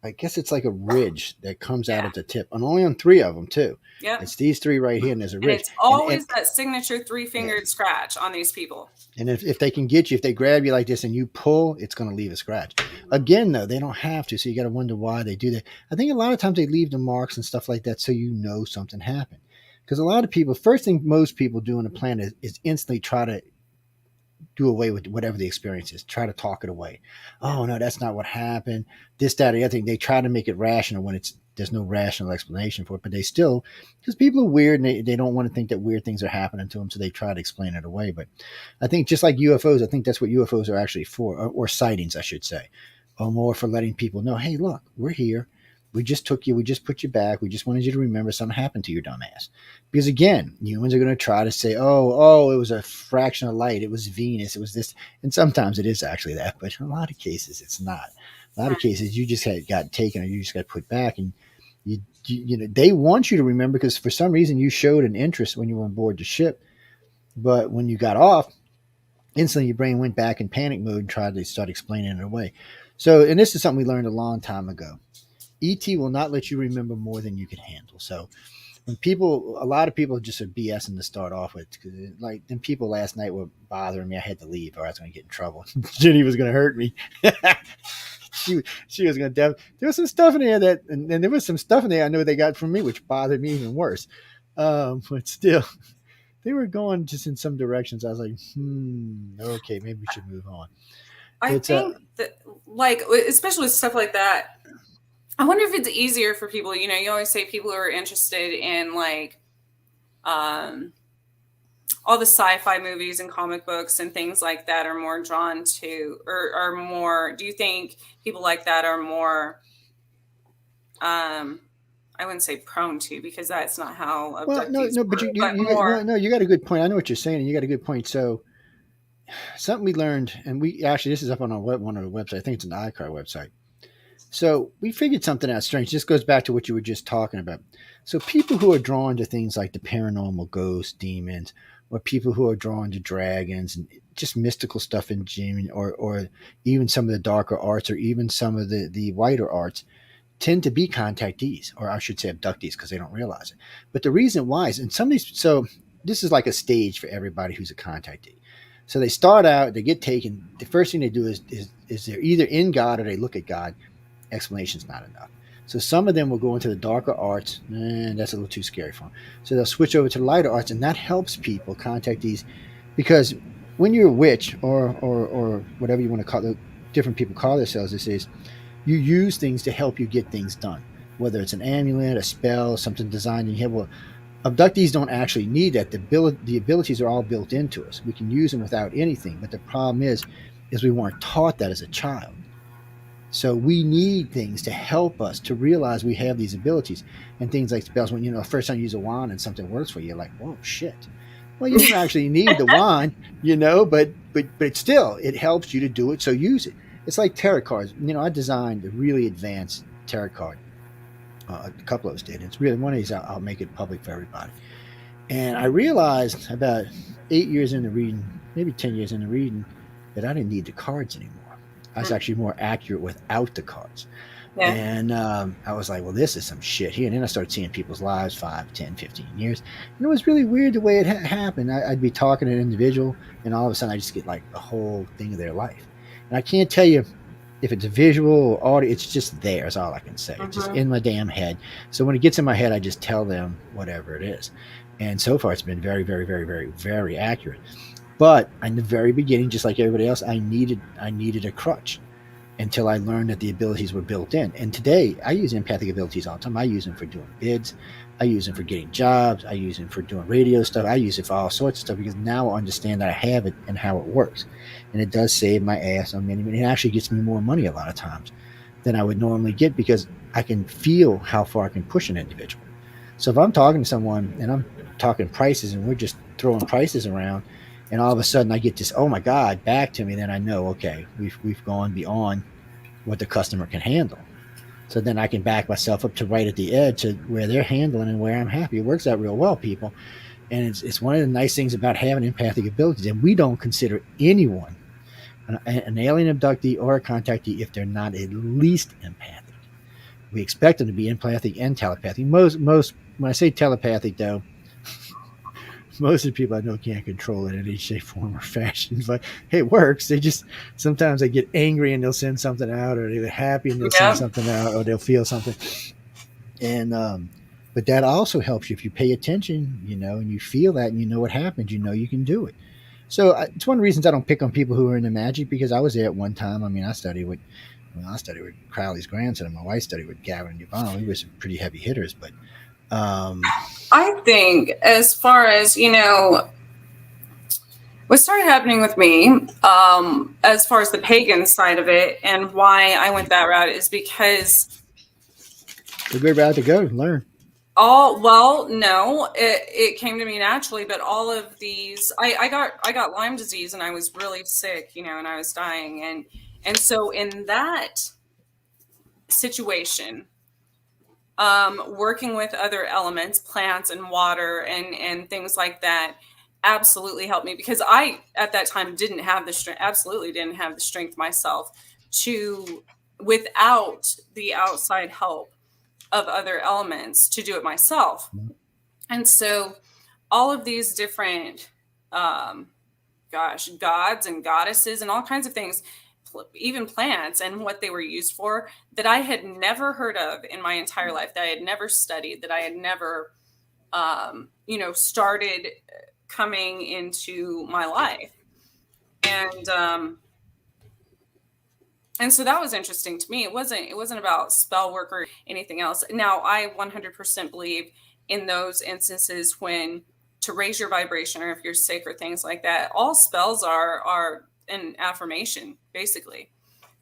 I guess it's like a ridge that comes out at the tip, and only on 3 of them too. Yeah, it's these 3 right here, and there's a ridge. And it's always that signature 3-fingered scratch on these people. And if they can get you, if they grab you like this and you pull, it's going to leave a scratch. Again, though, they don't have to, so you got to wonder why they do that. I think a lot of times they leave the marks and stuff like that so you know something happened. Because a lot of people, first thing most people do in a plan is instantly try to do away with whatever the experience is. Try to talk it away. Oh no, that's not what happened. This, that, or the other thing. They try to make it rational when there's no rational explanation for it. But they still, because people are weird and they don't want to think that weird things are happening to them, so they try to explain it away. But I think just like UFOs, I think that's what UFOs are actually for, or sightings, I should say, or more for letting people know, hey, look, we're here. We just took you. We just put you back. We just wanted you to remember something happened to your dumbass. Because again, humans are going to try to say, oh, it was a fraction of light. It was Venus. It was this. And sometimes it is actually that. But in a lot of cases, it's not. A lot of cases, you just got taken or you just got put back. And, they want you to remember because for some reason you showed an interest when you were on board the ship. But when you got off, instantly your brain went back in panic mode and tried to start explaining it away. So, and this is something we learned a long time ago. ET will not let you remember more than you can handle. So when a lot of people just are BSing to start off with, like then people last night were bothering me. I had to leave or I was going to get in trouble. Jenny was going to hurt me. she was going to, there was some stuff in there and there was some stuff in there I know they got from me, which bothered me even worse. But still, they were going just in some directions. I was like, okay, maybe we should move on. I think that, like, especially with stuff like that, I wonder if it's easier for people, you always say people who are interested in like all the sci-fi movies and comic books and things like that are more drawn to or are more, do you think people like that are more I wouldn't say prone to because that's not how abductees no, but you got a good point. I know what you're saying and you got a good point. So something we learned, and this is up on one of our websites. I think it's an iCar website. So we figured something out strange. This goes back to what you were just talking about. So people who are drawn to things like the paranormal, ghosts, demons, or people who are drawn to dragons and just mystical stuff in gym, or even some of the darker arts, or even some of the whiter arts, tend to be contactees, or I should say abductees, because they don't realize it. But the reason why is, so this is like a stage for everybody who's a contactee. So they start out, they get taken. The first thing they do is they're either in God or they look at God. Explanation's not enough. So some of them will go into the darker arts, and that's a little too scary for them. So they'll switch over to the lighter arts, and that helps people contact these, because when you're a witch or whatever you want to call it, different people call themselves, this is, you use things to help you get things done, whether it's an amulet, a spell, something designed in here. Well, abductees don't actually need that. The abilities are all built into us. We can use them without anything, but the problem is we weren't taught that as a child. So we need things to help us to realize we have these abilities, and things like spells. When the first time you use a wand and something works for you, you're like, whoa, shit. Well, you don't actually need the wand, but still, it helps you to do it. So use it. It's like tarot cards. I designed a really advanced tarot card. A couple of us did. It's really one of these. I'll make it public for everybody. And I realized about 8 years into reading, maybe 10 years into reading, that I didn't need the cards anymore. I was actually more accurate without the cards. Yeah. And I was like, well, this is some shit here. And then I started seeing people's lives 5, 10, 15 years. And it was really weird the way it happened. I'd be talking to an individual, and all of a sudden I just get like the whole thing of their life. And I can't tell you if it's a visual or audio. It's just there is all I can say. It's just in my damn head. So when it gets in my head, I just tell them whatever it is. And so far, it's been very, very, very, very, very accurate. But in the very beginning, just like everybody else, I needed a crutch until I learned that the abilities were built in. And today, I use empathic abilities all the time. I use them for doing bids. I use them for getting jobs. I use them for doing radio stuff. I use it for all sorts of stuff because now I understand that I have it and how it works. And it does save my ass on many. It actually gets me more money a lot of times than I would normally get because I can feel how far I can push an individual. So if I'm talking to someone and I'm talking prices and we're just throwing prices around, and all of a sudden I get this, oh my God, back to me, then I know, okay, we've gone beyond what the customer can handle. So then I can back myself up to right at the edge to where they're handling and where I'm happy. It works out real well, people. And it's one of the nice things about having empathic abilities. And we don't consider anyone an alien abductee or a contactee if they're not at least empathic. We expect them to be empathic and telepathic. Most when I say telepathic, though, most of the people I know can't control it in any shape, form, or fashion. But hey, it works. Sometimes they get angry and they'll send something out, or they're happy and they'll send something out, or they'll feel something. And but that also helps you if you pay attention, and you feel that and you know what happens. You can do it. So it's one of the reasons I don't pick on people who are into magic, because I was there at one time. I mean, I studied with Crowley's grandson, and my wife studied with Gavin and Yvonne. We were some pretty heavy hitters, but. I think as far as, what started happening with me, as far as the pagan side of it and why I went that route is because it's a good route to go, learn. It came to me naturally, but all of these, I got Lyme disease and I was really sick, and I was dying. And so in that situation, working with other elements, plants and water and things like that absolutely helped me, because I, at that time, absolutely didn't have the strength myself without the outside help of other elements, to do it myself. And so all of these different, gods and goddesses and all kinds of things, even plants and what they were used for, that I had never heard of in my entire life, that I had never studied, that I had never, started coming into my life. And so that was interesting to me. It wasn't about spell work or anything else. Now, I 100% believe in those instances when to raise your vibration, or if you're sick or things like that, all spells are an affirmation, basically.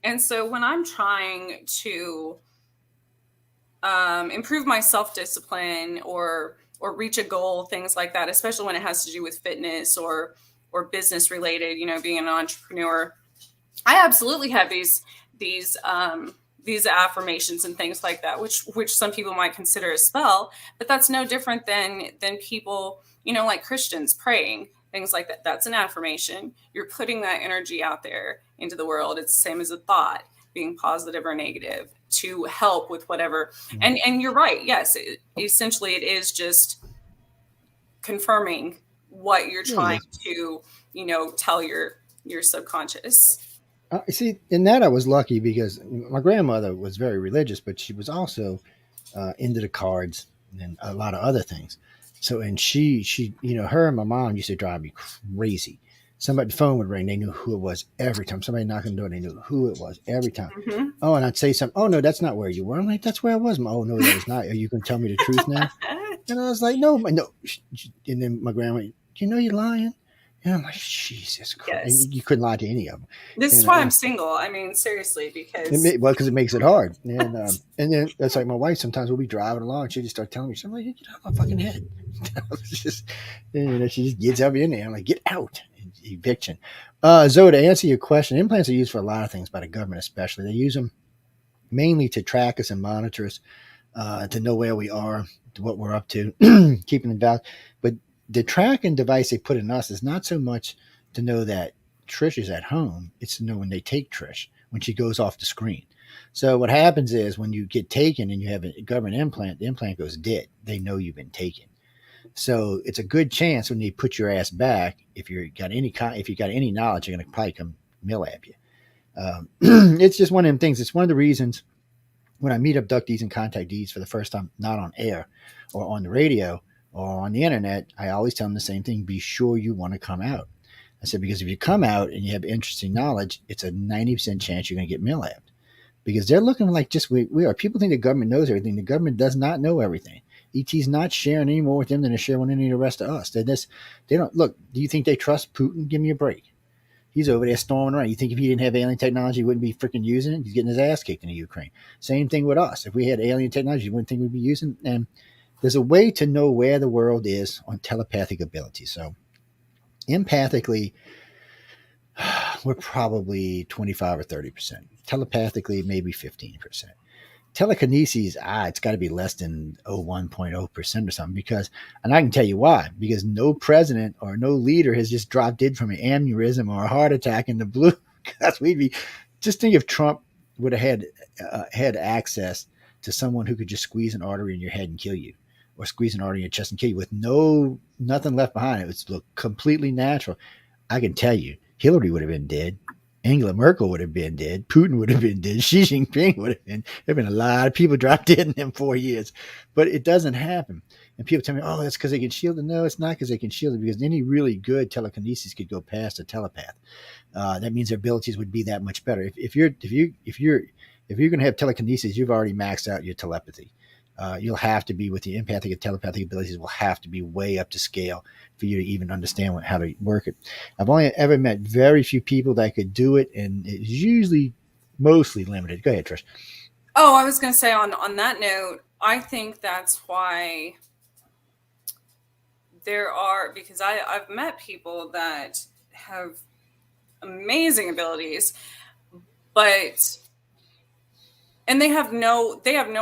And so when I'm trying to improve my self-discipline or reach a goal, things like that, especially when it has to do with fitness or business related, being an entrepreneur, I absolutely have these affirmations and things like that, which some people might consider a spell, but that's no different than people, like Christians praying, things like that. That's an affirmation. You're putting that energy out there into the world. It's the same as a thought, being positive or negative, to help with whatever. And you're right. Yes, essentially it is just confirming what you're trying to, tell your subconscious. See, in that I was lucky, because my grandmother was very religious, but she was also into the cards and a lot of other things. So, and she, her and my mom used to drive me crazy. Somebody, the phone would ring. They knew who it was every time. Somebody knocked on the door. They knew who it was every time. Mm-hmm. Oh, and I'd say something. Oh, no, that's not where you were. I'm like, that's where I was. Oh, no, that is not. Are you going to tell me the truth now? And I was like, no. And then my grandma, you're lying. And I'm like, Jesus Christ. Yes. And you couldn't lie to any of them. This is And, why I'm single. I mean, seriously, because because it makes it hard. And then it's like my wife, sometimes we'll be driving along. She just start telling me, I'm like, get out of my fucking head. She just gets up in there. I'm like, get out. Eviction. Zoe, to answer your question, implants are used for a lot of things by the government, especially. They use them mainly to track us and monitor us, to know where we are, to what we're up to, keeping them down. But the tracking device they put in us is not so much to know that Trish is at home. It's to know when they take Trish, when she goes off the screen. So what happens is when you get taken and you have a government implant, the implant goes dead. They know you've been taken. So it's a good chance when they put your ass back, if you got any knowledge, you're going to probably come mill at you. It's just one of them things. It's one of the reasons when I meet abductees and contactees for the first time, not on air or on the radio or on the internet, I always tell them the same thing. Be sure you want to come out. I said, because if you come out and you have interesting knowledge, it's a 90% chance you're going to get mill apped, because they're looking like just we are. People think the government knows everything. The government does not know everything. ET's not sharing any more with them than they're sharing with any of the rest of us. They don't look. Do you think they trust Putin? Give me a break. He's over there storming around. You think if he didn't have alien technology, he wouldn't be freaking using it? He's getting his ass kicked in the Ukraine. Same thing with us. If we had alien technology, you wouldn't think we'd be using it. And there's a way to know where the world is on telepathic ability. So empathically, we're probably 25 or 30%. Telepathically, maybe 15%. Telekinesis, it's got to be less than 1.0% or something, and I can tell you why, because no president or no leader has just dropped dead from an aneurysm or a heart attack in the blue. Because just think if Trump would have had access to someone who could just squeeze an artery in your head and kill you, or squeeze an artery in your chest and kill you with nothing left behind. It would look completely natural. I can tell you, Hillary would have been dead. Angela Merkel would have been dead. Putin would have been dead. Xi Jinping would have been. There have been a lot of people dropped dead in them 4 years. But it doesn't happen. And people tell me, oh, that's because they can shield it. No, it's not because they can shield it, because any really good telekinesis could go past a telepath. That means their abilities would be that much better. If you're going to have telekinesis, you've already maxed out your telepathy. You'll have to be, with the empathic and telepathic abilities, will have to be way up to scale for you to even understand how to work it. I've only ever met very few people that could do it, and it's usually mostly limited. Go ahead, Trish. Oh, I was going to say on that note, I think that's why because I've met people that have amazing abilities, and they have no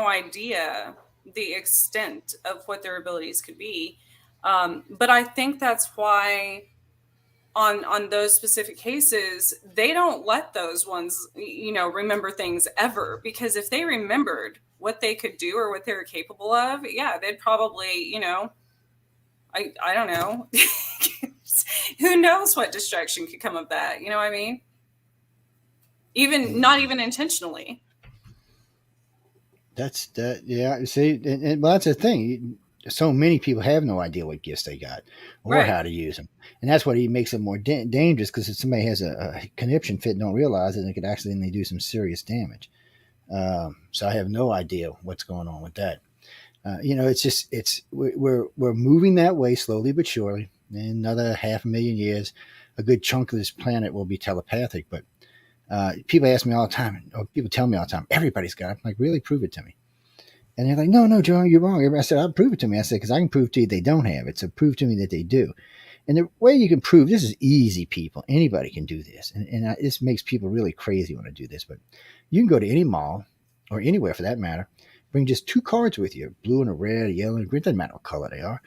idea the extent of what their abilities could be. But I think that's why on those specific cases, they don't let those ones, remember things ever, because if they remembered what they could do or what they were capable of, yeah, they'd probably, I don't know. Who knows what destruction could come of that? You know what I mean? Not even intentionally. Yeah. See, and that's the thing. So many people have no idea what gifts they got or how to use them, and that's what makes them more dangerous. Because if somebody has a conniption fit, and don't realize it, and it could accidentally do some serious damage. So I have no idea what's going on with that. We're moving that way slowly but surely. In another 500,000 years, a good chunk of this planet will be telepathic, but. People ask me all the time, or people tell me all the time, everybody's got it. I'm like, really? Prove it to me. And they're like, no, Joe, you're wrong. I said, I'll prove it to me. I said, because I can prove to you they don't have it. So prove to me that they do. And the way you can prove this is easy, people. Anybody can do this. And this makes people really crazy when I do this. But you can go to any mall, or anywhere for that matter, bring just 2 cards with you, blue and a red, a yellow and a green. Doesn't matter what color they are.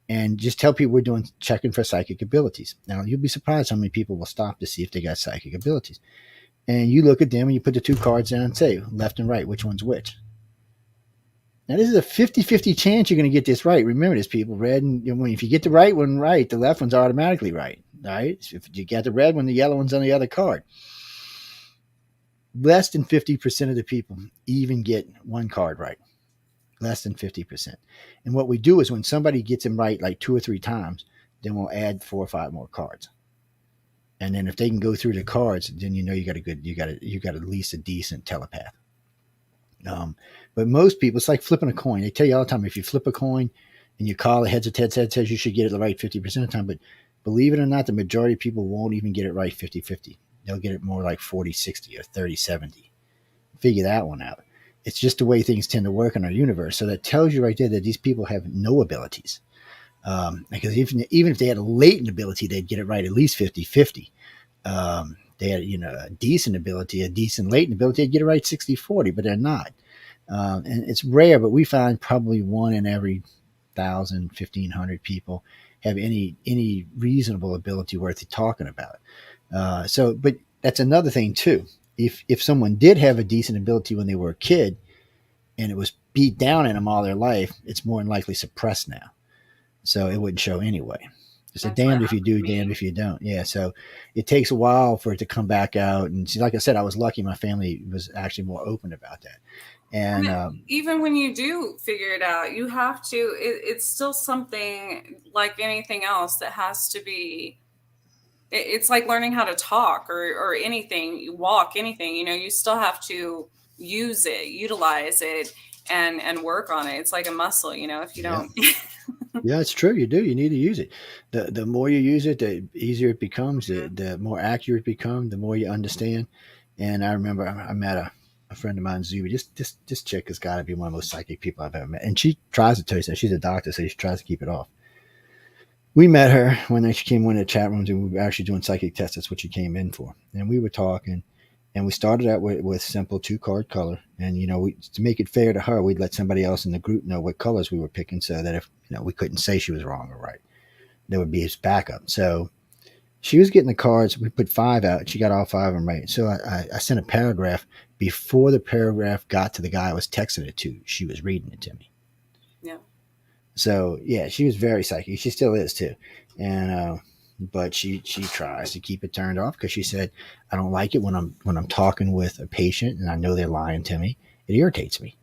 And just tell people we're checking for psychic abilities. Now, you'll be surprised how many people will stop to see if they got psychic abilities. And you look at them and you put the 2 cards down and say, left and right, which one's which? Now, this is a 50-50 chance you're going to get this right. Remember this, people. Red, and if you get the right one right, the left one's automatically right. All right? So if you get the red one, the yellow one's on the other card. Less than 50% of the people even get 1 card right. Less than 50%. And what we do is when somebody gets them right like 2 or 3 times, then we'll add 4 or 5 more cards. And then if they can go through the cards, then you got at least a decent telepath. But most people, it's like flipping a coin. They tell you all the time, if you flip a coin and you call it heads or tails, you should get it the right 50% of the time. But believe it or not, the majority of people won't even get it right 50-50. They'll get it more like 40-60 or 30-70. Figure that one out. It's just the way things tend to work in our universe. So that tells you right there that these people have no abilities. Because even if they had a latent ability, they'd get it right at least 50-50. They had, a decent ability, a decent latent ability, they'd get it right 60-40, but they're not. And it's rare, but we find probably 1 in every 1,000, 1,500 people have any reasonable ability worth talking about. But that's another thing too. If someone did have a decent ability when they were a kid and it was beat down in them all their life, it's more than likely suppressed now. So it wouldn't show anyway. It's a damned if you do, damned if you don't. Yeah. So it takes a while for it to come back out. And see, like I said, I was lucky. My family was actually more open about that. And even when you do figure it out, you have to, it's still something like anything else that has to be, it's like learning how to talk or anything, you walk, anything, you still have to use it, utilize it, and work on it. It's like a muscle, if you don't. Yeah, it's true. You do. You need to use it. The more you use it, the easier it becomes, the more accurate it becomes, the more you understand. And I remember I met a friend of mine, Zuby. This chick has got to be one of the most psychic people I've ever met. And she tries to tell you that. She's a doctor, so she tries to keep it off. We met her when she came into the chat rooms, and we were actually doing psychic tests. That's what she came in for. And we were talking, and we started out with simple 2-card color. And, to make it fair to her, we'd let somebody else in the group know what colors we were picking so that if, we couldn't say she was wrong or right, there would be his backup. So she was getting the cards. We put 5 out. She got all 5 of them right. So I sent a paragraph. Before the paragraph got to the guy I was texting it to, she was reading it to me. Yeah. So, yeah, she was very psychic. She still is, too. And, but she tries to keep it turned off because she said, I don't like it when I'm talking with a patient and I know they're lying to me. It irritates me.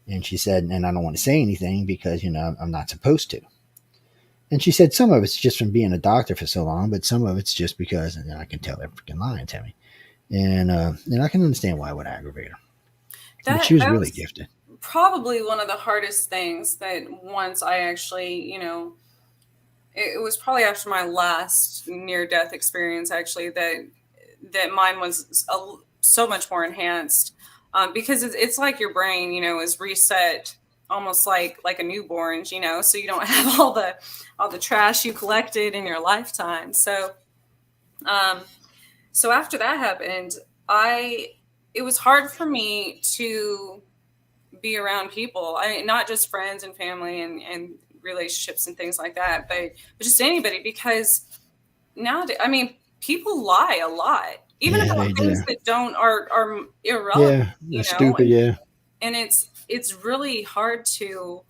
And she said, and I don't want to say anything because, I'm not supposed to. And she said some of it's just from being a doctor for so long, but some of it's just because I can tell they're freaking lying to me. And I can understand why it would aggravate her. But she was really gifted. Probably one of the hardest things that once I actually, it was probably after my last near-death experience, actually, that mine was so much more enhanced because it's like your brain, is reset almost like a newborn, so you don't have all the trash you collected in your lifetime. So after that happened, it was hard for me to be around people. I mean, not just friends and family and relationships and things like that, but just anybody, because nowadays, I mean, people lie a lot, even about things that are irrelevant. Yeah, stupid. And it's really hard to,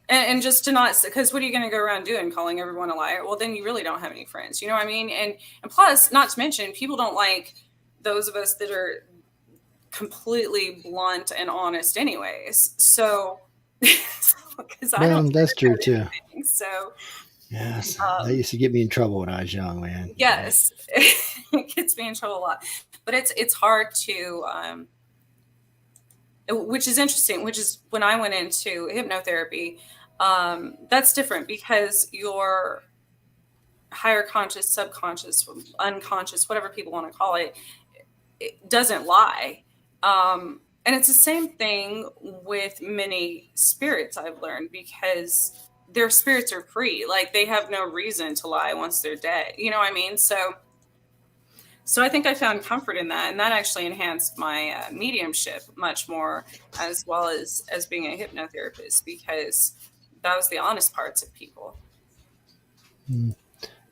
and just to not, because what are you going to go around doing, calling everyone a liar? Well, then you really don't have any friends. You know what I mean? And plus, not to mention, people don't like those of us that are completely blunt and honest anyways. So because I don't that's true too. So yes, that used to get me in trouble when I was young, man. Yes. It gets me in trouble a lot, but it's hard to which is interesting, which is when I went into hypnotherapy, that's different because your higher conscious, subconscious, unconscious, whatever people want to call it doesn't lie. And it's the same thing with many spirits, I've learned, because their spirits are free. Like, they have no reason to lie once they're dead. You know what I mean? So I think I found comfort in that. And that actually enhanced my mediumship much more, as well as being a hypnotherapist, because that was the honest parts of people.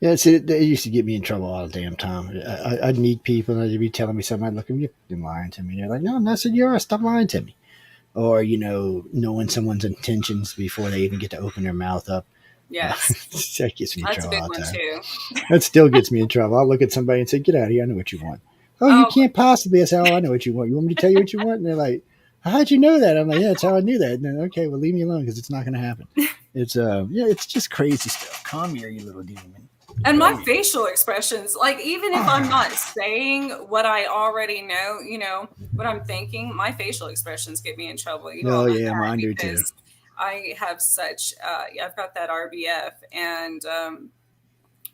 Yeah, see, they used to get me in trouble all the damn time. I'd meet people and they'd be telling me something. I'd look at them, you're lying to me. And they're like, no, I'm not, Senora, stop lying to me. Or, knowing someone's intentions before they even get to open their mouth up. Yes. That gets me in trouble all the time. That's a big one, too. That still gets me in trouble. I'll look at somebody and say, get out of here. I know what you want. Oh, you can't possibly. I say, I know what you want. You want me to tell you what you want? And they're like, how'd you know that? I'm like, yeah, that's how I knew that. And then, okay, well, leave me alone because it's not going to happen. It's, it's just crazy stuff. Come here, you little demon. And my facial expressions, like, even if I'm not saying what I already know, what I'm thinking, my facial expressions get me in trouble. Oh, yeah, mine do too. I have such, I've got that RBF, and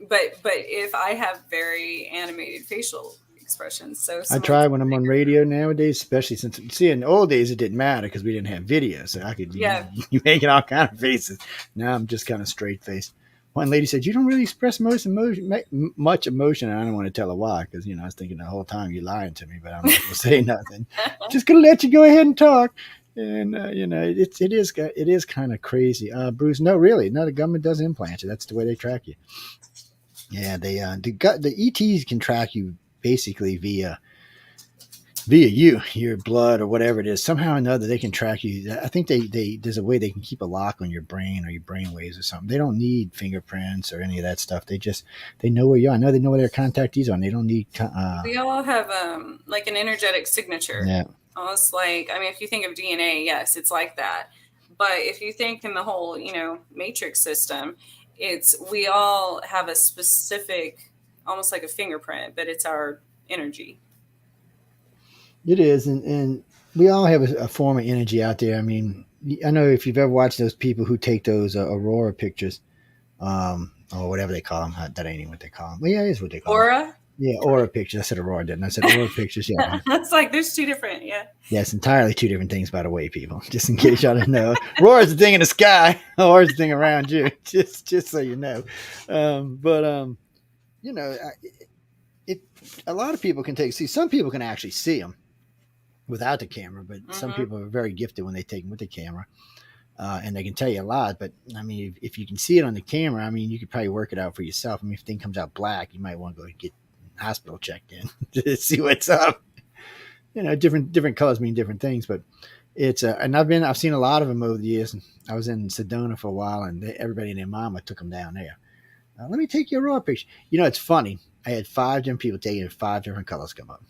but if I have very animated facial expressions, so I someone's try when I'm on radio nowadays, especially since, see, in the old days it didn't matter because we didn't have video, so I could be yeah. making all kind of faces. Now I'm just kind of straight faced. One lady said, "You don't really express much emotion," and I don't want to tell her why, because I was thinking the whole time you're lying to me, but I'm not going to say nothing. Just gonna let you go ahead and talk. And it is kind of crazy. Bruce, no, really, no, the government does implant you. That's the way they track you. Yeah, the ETs can track you basically via your blood or whatever it is. Somehow or another, they can track you. I think there's a way they can keep a lock on your brain or your brain waves or something. They don't need fingerprints or any of that stuff. They know where you are. I know they know where their contactees are. And they don't need. We all have like an energetic signature. Yeah. Almost like, I mean, if you think of DNA, yes, it's like that. But if you think in the whole, matrix system, we all have a specific, almost like a fingerprint, but it's our energy. It is, and we all have a form of energy out there. I mean, I know if you've ever watched those people who take those aurora pictures, or whatever they call them. That ain't even what they call them. Well, yeah, it is what they call them. Aura? Yeah, aura pictures. I said aurora, didn't I? Said aura pictures. Yeah. It's like there's two different. Yeah. Yeah, it's entirely two different things, by the way, people. Just in case y'all didn't know, aurora is the thing in the sky. Aura is the thing around you. Just so you know. A lot of people can see. Some people can actually see them without the camera, but some people are very gifted when they take them with the camera, and they can tell you a lot. But I mean, if you can see it on the camera, I mean, you could probably work it out for yourself. I mean, if the thing comes out black, you might want to go get hospital checked in to see what's up. Different colors mean different things, but it's and I've seen a lot of them over the years. I was in Sedona for a while, and everybody and their mama took them down there. Let me take your raw picture. It's funny. I had 5 different people taking it, 5 different colors come up.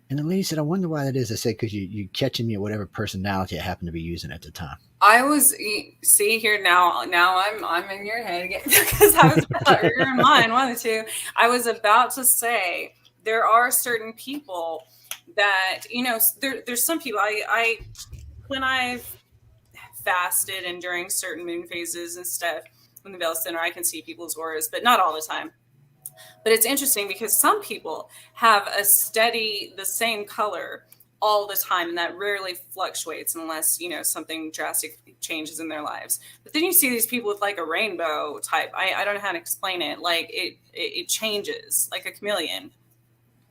And the lady said, "I wonder why that is." I said, "Because you catching me at whatever personality I happen to be using at the time." I was here now. I'm in your head again because I was you're in mine. One of the two. I was about to say there are certain people that there's some people I when I've fasted and during certain moon phases and stuff in the Veil Center, I can see people's auras, but not all the time. But it's interesting because some people have the same color all the time, and that rarely fluctuates unless, something drastic changes in their lives. But then you see these people with like a rainbow type. I don't know how to explain it. Like it changes like a chameleon.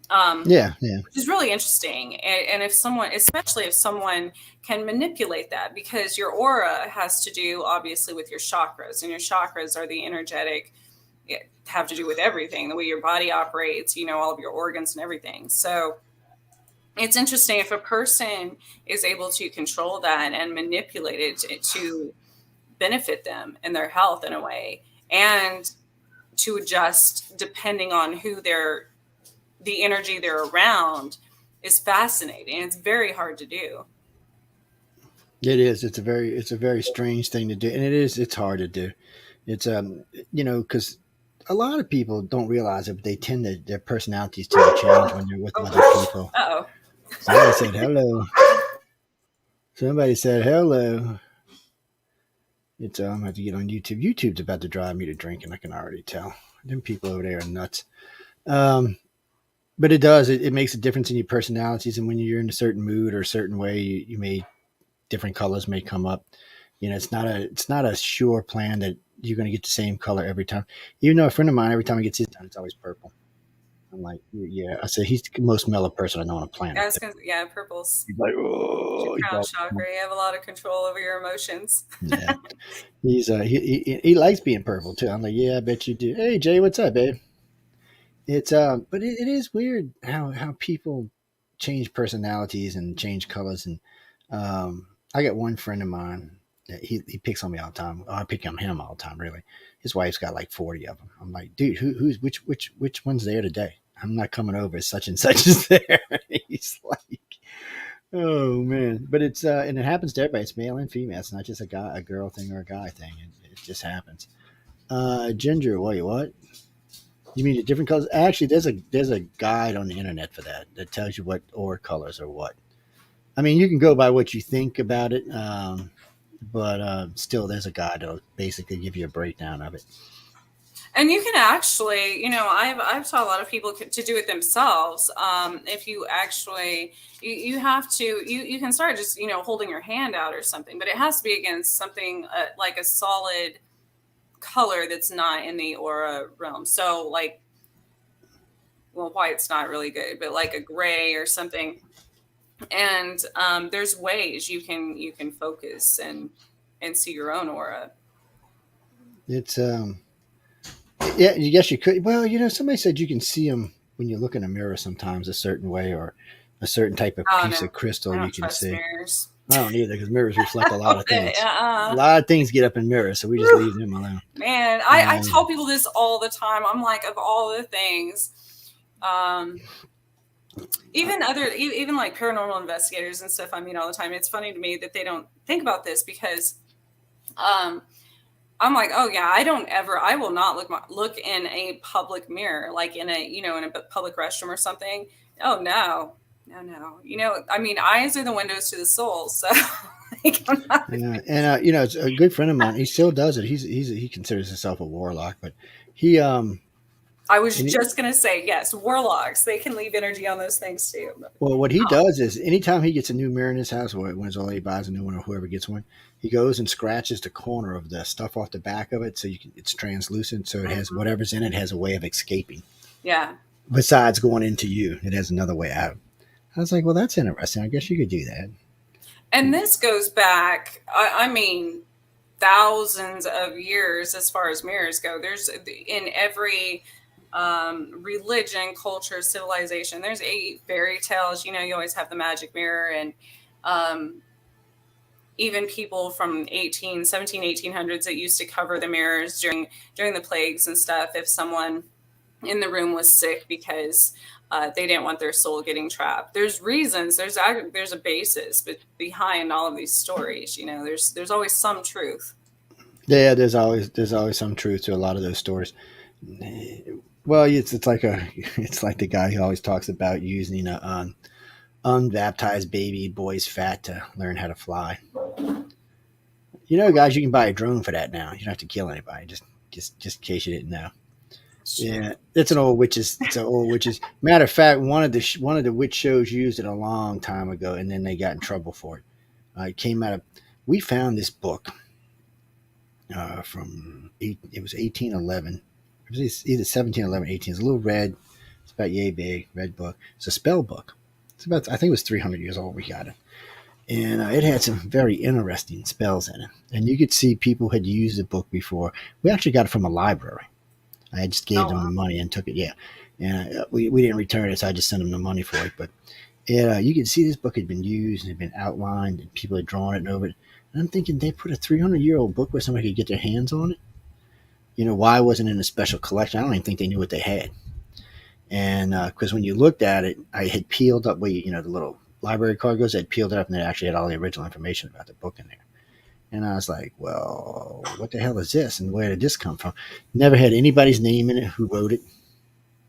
Yeah. Which is really interesting. And especially if someone can manipulate that, because your aura has to do obviously with your chakras, and your chakras are the energetic, have to do with everything, the way your body operates, all of your organs and everything. So it's interesting if a person is able to control that and manipulate it to benefit them and their health in a way, and to adjust depending on the energy they're around, is fascinating. It's very hard to do. It is. It's a very strange thing to do, and it's hard to do. It's because a lot of people don't realize it, but their personalities tend to change when they're with other people. Uh-oh. Somebody said hello. It's I'm gonna have to get on YouTube. YouTube's about to drive me to drinking. I can already tell. Them people over there are nuts. But it does. It makes a difference in your personalities, and when you're in a certain mood or a certain way, you may different colors may come up. It's not a sure plan that you're going to get the same color every time. Even though a friend of mine, every time he gets his done, it's always purple. I'm like, yeah. I said he's the most mellow person I know on the planet. Purple's. He's like, oh, crown chakra. You have a lot of control over your emotions. Yeah, he's he likes being purple too. I'm like, yeah, I bet you do. Hey Jay, what's up, babe? It's but it is weird how people change personalities and change colors. And I got one friend of mine. He picks on me all the time. I pick on him all the time, really. His wife's got like 40 of them. I'm like, dude, who's which one's there today? I'm not coming over. Such and such is there. He's like, oh man. But it's and it happens to everybody. It's male and female. It's not just a girl thing or a guy thing. It just happens. Ginger, wait, what? You mean the different colors? Actually, there's a guide on the internet for that tells you what aura colors are what. I mean, you can go by what you think about it. But still, there's a guide that'll basically give you a breakdown of it. And you can actually, I've taught a lot of people to do it themselves. If you actually, you have to, you can start just, holding your hand out or something, but it has to be against something like a solid color that's not in the aura realm. So like, well, white's not really good, but like a gray or something. And there's ways you can focus and see your own aura. It's yeah, I guess you could. Well, somebody said you can see them when you look in a mirror sometimes a certain way, or a certain type of Oh piece no, of crystal I you don't can trust see. mirrors. I don't either, because mirrors reflect a lot of things. A Uh-uh. lot of things get up in mirrors, so we just leave them alone. Man, I tell people this all the time. I'm like, of all the things, even like paranormal investigators and stuff I meet all the time, it's funny to me that they don't think about this, because I'm like, oh yeah, I will not look in a public mirror, like in a public restroom or something. Oh no. I mean, eyes are the windows to the soul. So like, I'm not. And it's a good friend of mine. He still does it. He considers himself a warlock, but he I was just going to say, yes, warlocks, they can leave energy on those things too. Well, what he does is anytime he gets a new mirror in his house, or when his old lady buys a new one, or whoever gets one, he goes and scratches the corner of the stuff off the back of it, so it's translucent, so it has whatever's in it has a way of escaping. Yeah. Besides going into you, it has another way out. I was like, well, that's interesting. I guess you could do that. And this goes back, I mean, thousands of years as far as mirrors go. There's in every religion, culture, civilization, there's 8 fairy tales. You always have the magic mirror, and even people from 1800s that used to cover the mirrors during the plagues and stuff, if someone in the room was sick because they didn't want their soul getting trapped. There's reasons. There's a basis behind all of these stories. There's always some truth. Yeah, there's always some truth to a lot of those stories. Well, it's like the guy who always talks about using an unbaptized baby boy's fat to learn how to fly. Guys, you can buy a drone for that now. You don't have to kill anybody. Just in case you didn't know. Yeah, it's an old witches. It's an old witches. Matter of fact, one of the witch shows used it a long time ago, and then they got in trouble for it. It came out of. We found this book it was 1811. It was either 1711 or 18. It's a little red. It's about yay big, red book. It's a spell book. It's about, I think it was 300 years old. We got it. And it had some very interesting spells in it. And you could see people had used the book before. We actually got it from a library. I just gave them the money and took it. Yeah. And we didn't return it, so I just sent them the money for it. But you could see this book had been used and had been outlined, and people had drawn it and over it. And I'm thinking, they put a 300-year-old book where somebody could get their hands on it. Why wasn't it in a special collection? I don't even think they knew what they had. And because when you looked at it, I had peeled up where the little library card goes. I had peeled it up, and it actually had all the original information about the book in there. And I was like, well, what the hell is this? And where did this come from? Never had anybody's name in it who wrote it.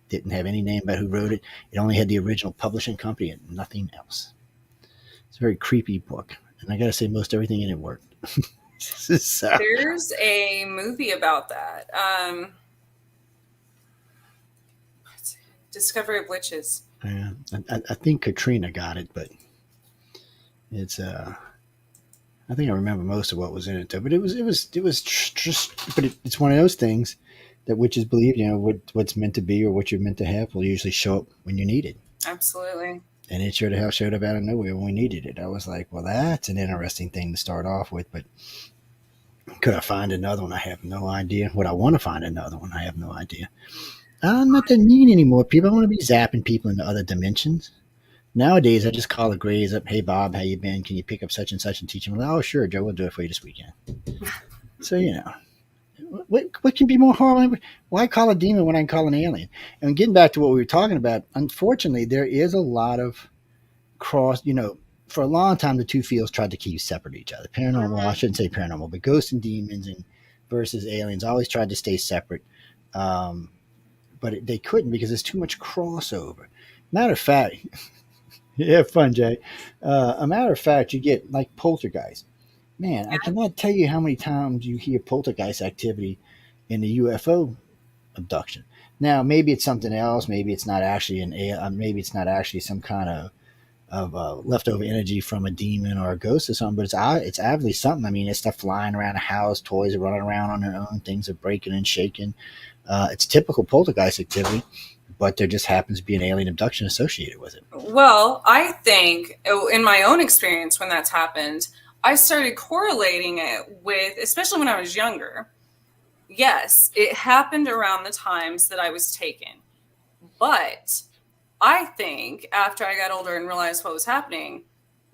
Didn't have any name about who wrote it. It only had the original publishing company and nothing else. It's a very creepy book. And I got to say, most everything in it worked. So. There's a movie about that. Discovery of Witches. Yeah, I think Katrina got it, but it's I think I remember most of what was in it though. But it was just, but it's one of those things that witches believe. What's meant to be or what you're meant to have will usually show up when you need it. Absolutely. And it sure the hell showed up out of nowhere when we needed it. I was like, well, that's an interesting thing to start off with, but could I find another one? I have no idea. Would I want to find another one? I have no idea. I'm not that mean anymore, people. I want to be zapping people into other dimensions. Nowadays, I just call the Grays up. Hey, Bob, how you been? Can you pick up such and such and teach them? Oh, sure, Joe, we'll do it for you this weekend. So, what can be more horrible? Why call a demon when I can call an alien? And getting back to what we were talking about, unfortunately, there is a lot of cross, for a long time, the two fields tried to keep separate each other. Paranormal, I shouldn't say paranormal, but ghosts and demons and versus aliens always tried to stay separate. But they couldn't because there's too much crossover. Matter of fact, yeah, fun, Jay. A matter of fact, you get like poltergeist. Man, I cannot tell you how many times you hear poltergeist activity in the UFO abduction. Now, maybe it's something else. Maybe it's not actually maybe it's not actually some kind of leftover energy from a demon or a ghost or something. But it's obviously something. I mean, it's stuff flying around the house, toys are running around on their own, things are breaking and shaking. It's typical poltergeist activity, but there just happens to be an alien abduction associated with it. Well, I think in my own experience when that's happened, I started correlating it with, especially when I was younger. Yes, it happened around the times that I was taken. But I think after I got older and realized what was happening,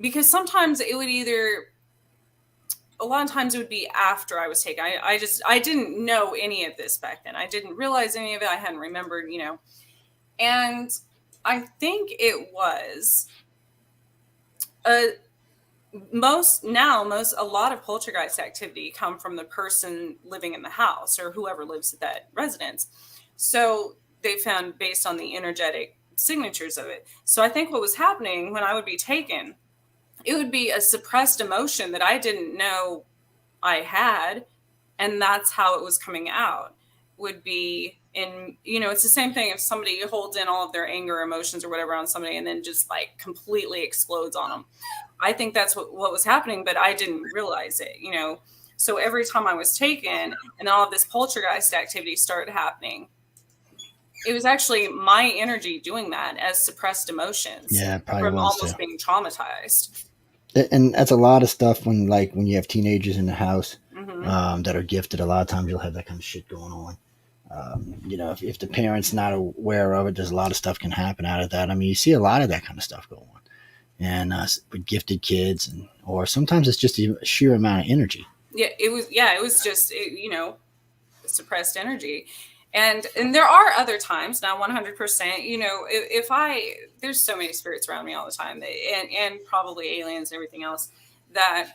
because sometimes it would a lot of times it would be after I was taken. I didn't know any of this back then. I didn't realize any of it. I hadn't remembered, and I think it was a lot of poltergeist activity come from the person living in the house or whoever lives at that residence. So they found based on the energetic signatures of it. So I think what was happening when I would be taken, it would be a suppressed emotion that I didn't know I had, and that's how it was coming out. Would be in, it's the same thing if somebody holds in all of their anger emotions or whatever on somebody and then just like completely explodes on them. I think that's what was happening, but I didn't realize it, So every time I was taken and all of this poltergeist activity started happening, it was actually my energy doing that as suppressed emotions. Yeah, probably from was almost too. being traumatized. And that's a lot of stuff when you have teenagers in the house Mm-hmm. that are gifted. A lot of times you'll have that kind of shit going on. If the parent's not aware of it, there's a lot of stuff can happen out of that. I mean, you see a lot of that kind of stuff go on, and with gifted kids, or sometimes it's just a sheer amount of energy. Yeah, it was just suppressed energy. And there are other times, not 100%, if there's so many spirits around me all the time, and probably aliens and everything else, that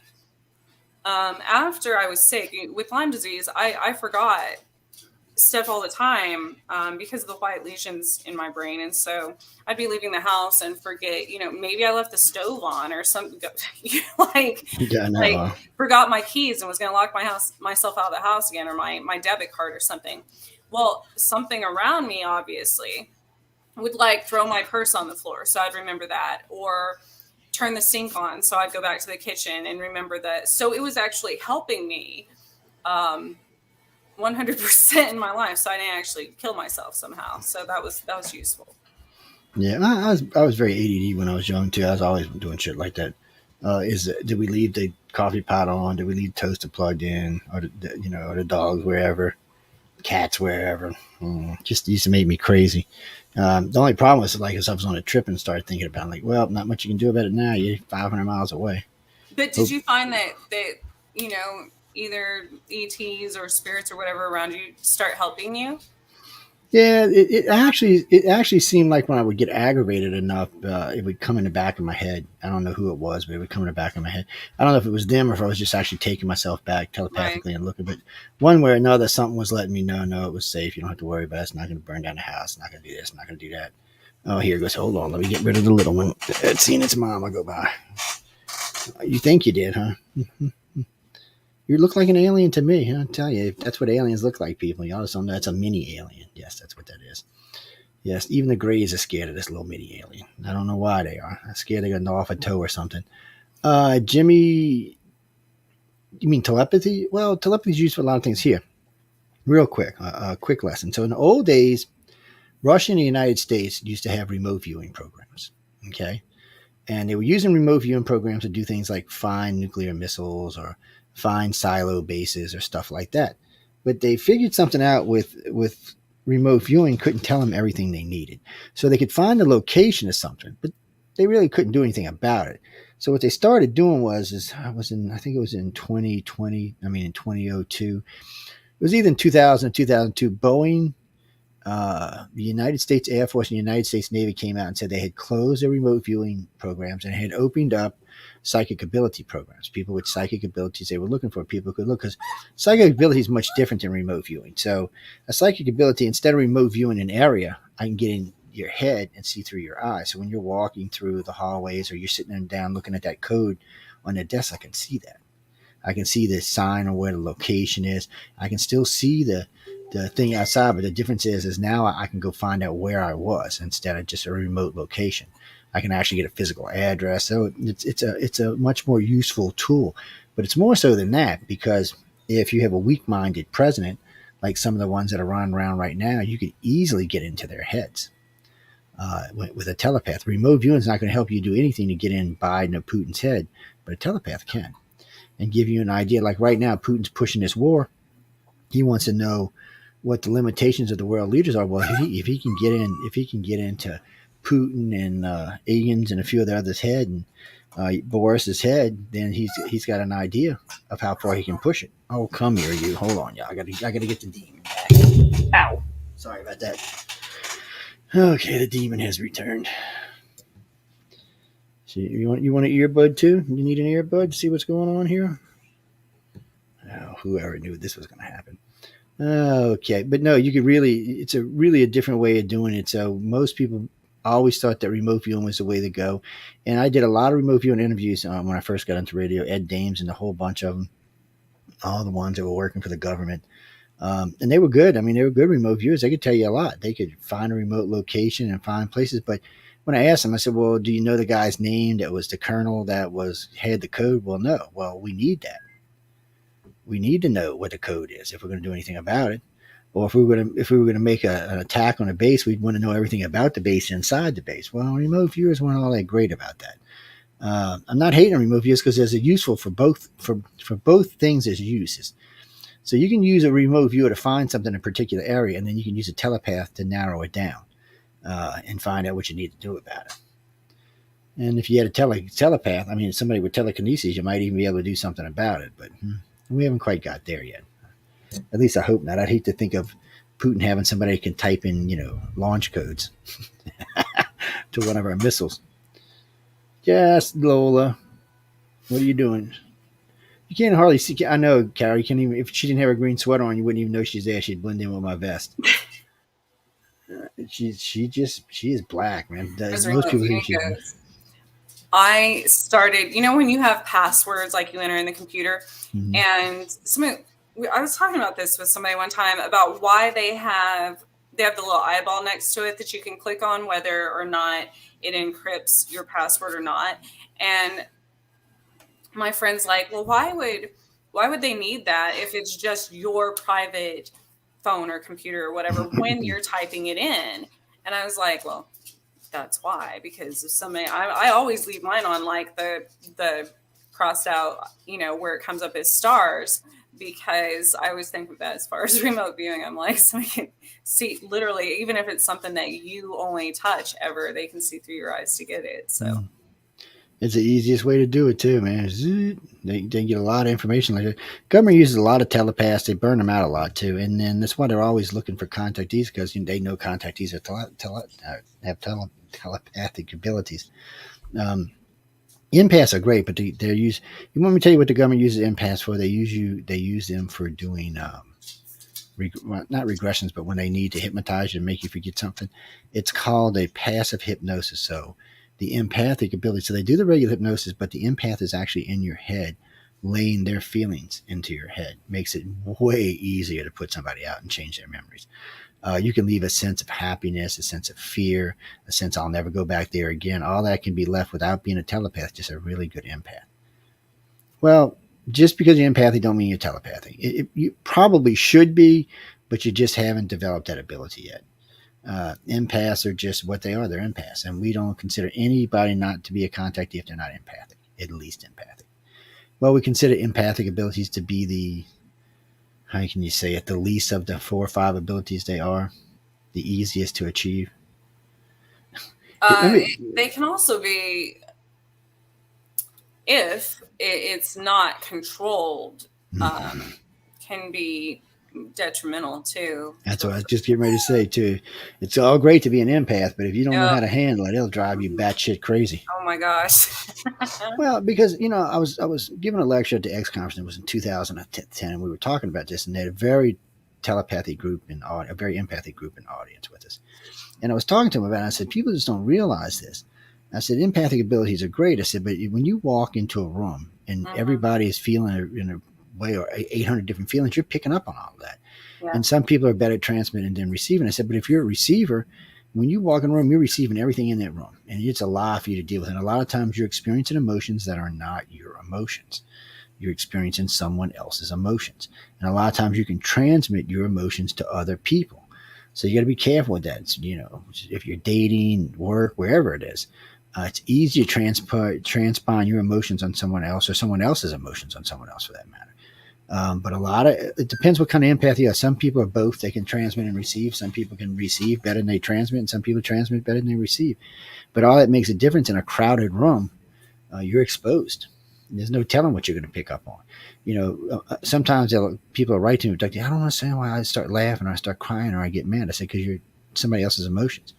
after I was sick with Lyme disease, I forgot stuff all the time because of the white lesions in my brain. And so I'd be leaving the house and forget, maybe I left the stove on or something, Yeah, no, like forgot my keys and was going to lock myself out of the house again, or my debit card or something. Well, something around me obviously would like throw my purse on the floor. So I'd remember that, or turn the sink on. So I'd go back to the kitchen and remember that. So it was actually helping me 100% in my life. So I didn't actually kill myself somehow. So that was useful. Yeah, I was very ADD when I was young too. I was always doing shit like that. Did we leave the coffee pot on? Did we leave toaster plugged in, or or the dogs wherever, cats wherever? Just used to make me crazy. The only problem was if I was on a trip and started thinking about it, like, well, not much you can do about it now. You're 500 miles away. But did you find that either ETs or spirits or whatever around you start helping you? Yeah, it actually seemed like when I would get aggravated enough, it would come in the back of my head. I don't know who it was, but it would come in the back of my head. I don't know if it was them or if I was just actually taking myself back telepathically and looking. But one way or another, something was letting me know, no, it was safe. You don't have to worry about it. It's not going to burn down the house. It's not going to do this. It's not going to do that. Oh, here it goes. Hold on. Let me get rid of the little one. It's seen its mama go by. You think you did, huh? You look like an alien to me. I'll tell you, that's what aliens look like, people. You all know that's a mini alien. Yes, that's what that is. Yes, even the Greys are scared of this little mini alien. I don't know why they are. I'm scared they're going to gnaw off a toe or something. Jimmy, you mean telepathy? Well, telepathy is used for a lot of things. Here, real quick, a quick lesson. So in the old days, Russia and the United States used to have remote viewing programs. Okay. And they were using remote viewing programs to do things like find nuclear missiles or find silo bases or stuff like that. But they figured something out with remote viewing, couldn't tell them everything they needed. So they could find the location of something, but they really couldn't do anything about it. So what they started doing I think it was in 2020, in 2002. It was either in 2000 or 2002, Boeing, the United States Air Force and the United States Navy came out and said they had closed their remote viewing programs and had opened up psychic ability programs. People with psychic abilities they were looking for, people could look, because psychic ability is much different than remote viewing. So a psychic ability, instead of remote viewing an area, I can get in your head and see through your eyes. So when you're walking through the hallways or you're sitting down looking at that code on the desk, I can see that. I can see the sign or where the location is. I can still see the the thing outside, but the difference is now I can go find out where I was instead of just a remote location. I can actually get a physical address. So it's a much more useful tool. But it's more so than that, because if you have a weak-minded president, like some of the ones that are running around right now, you could easily get into their heads with a telepath. Remote viewing is not going to help you do anything to get in Biden or Putin's head, but a telepath can, and give you an idea. Like right now, Putin's pushing this war. He wants to know what the limitations of the world leaders are. Well, if he can get into Putin and Egan's and a few of the others' head and Boris's head, then he's got an idea of how far he can push it. Oh, come here, you! Hold on, y'all. I gotta get the demon back. Ow! Sorry about that. Okay, the demon has returned. So you want an earbud too? You need an earbud to see what's going on here? Oh, whoever knew this was going to happen. Okay, but no, you could it's really a different way of doing it. So most people always thought that remote viewing was the way to go. And I did a lot of remote viewing interviews when I first got into radio, Ed Dames and a whole bunch of them, all the ones that were working for the government. And they were good. I mean, they were good remote viewers. They could tell you a lot. They could find a remote location and find places. But when I asked them, I said, well, do you know the guy's name that was the colonel that had the code? Well, no. Well, we need that. We need to know what the code is if we're going to do anything about it. Or if we were going to make an attack on a base, we'd want to know everything about the base inside the base. Well, remote viewers weren't all that great about that. I'm not hating on remote viewers because there's a useful for both things as uses. So you can use a remote viewer to find something in a particular area, and then you can use a telepath to narrow it down and find out what you need to do about it. And if you had a telepath, I mean, somebody with telekinesis, you might even be able to do something about it. But we haven't quite got there yet. At least I hope not. I'd hate to think of Putin having somebody who can type in, launch codes to one of our missiles. Yes, Lola. What are you doing? You can't hardly see. I know, Carrie. You can't even. If she didn't have a green sweater on, you wouldn't even know she's there. She'd blend in with my vest. She is black, man. Most people think she's. I started, when you have passwords like you enter in the computer, and I was talking about this with somebody one time about why they have the little eyeball next to it that you can click on whether or not it encrypts your password or not. And my friend's like, well, why would they need that if it's just your private phone or computer or whatever when you're typing it in? And I was like, well, that's why, because if I always leave mine on like the crossed out, where it comes up as stars, because I always think of that as far as remote viewing. I'm like, somebody can see literally, even if it's something that you only touch ever, they can see through your eyes to get it. So it's the easiest way to do it too, man. They get a lot of information like that. Government uses a lot of telepaths. They burn them out a lot too, and then that's why they're always looking for contactees, because they know contactees have telepathic abilities. Empaths are great, but they're used. You want me to tell you what the government uses empaths for? They use them for doing not regressions, but when they need to hypnotize you and make you forget something. It's called a passive hypnosis. So the empathic ability. So they do the regular hypnosis, but the empath is actually in your head, laying their feelings into your head. Makes it way easier to put somebody out and change their memories. You can leave a sense of happiness, a sense of fear, a sense I'll never go back there again. All that can be left without being a telepath, just a really good empath. Well, just because you're empathic don't mean you're telepathic. You probably should be, but you just haven't developed that ability yet. Empaths are just what they are. They're empaths. And we don't consider anybody not to be a contactee if they're not empathic, at least empathic. Well, we consider empathic abilities to be the, how can you say it, the least of the 4 or 5 abilities they are, the easiest to achieve. They can also be, if it's not controlled, can be detrimental too. That's what I was just getting ready to say too. It's all great to be an empath, but if you don't know how to handle it, it'll drive you batshit crazy. Oh my gosh. Well, because I was giving a lecture at the X conference. It was in 2010, and we were talking about this, and they had a very telepathic group a very empathic group in audience with us. And I was talking to them about it. I said, people just don't realize this. I said, empathic abilities are great. I said, but when you walk into a room and everybody is feeling in a way, or 800 different feelings. You're picking up on all of that. Yeah. And some people are better at transmitting than receiving. I said, but if you're a receiver, when you walk in a room, you're receiving everything in that room, and it's a lot for you to deal with. And a lot of times you're experiencing emotions that are not your emotions. You're experiencing someone else's emotions. And a lot of times you can transmit your emotions to other people. So you got to be careful with that. It's, if you're dating, work, wherever it is, it's easy to transpond your emotions on someone else, or someone else's emotions on someone else, for that matter. But it depends what kind of empathy you have. Some people are both. They can transmit and receive. Some people can receive better than they transmit, and some people transmit better than they receive. But all that makes a difference in a crowded room. You're exposed. There's no telling what you're going to pick up on. Sometimes people will write to me, I don't understand why I start laughing, or I start crying, or I get mad. I said, because you're somebody else's emotions.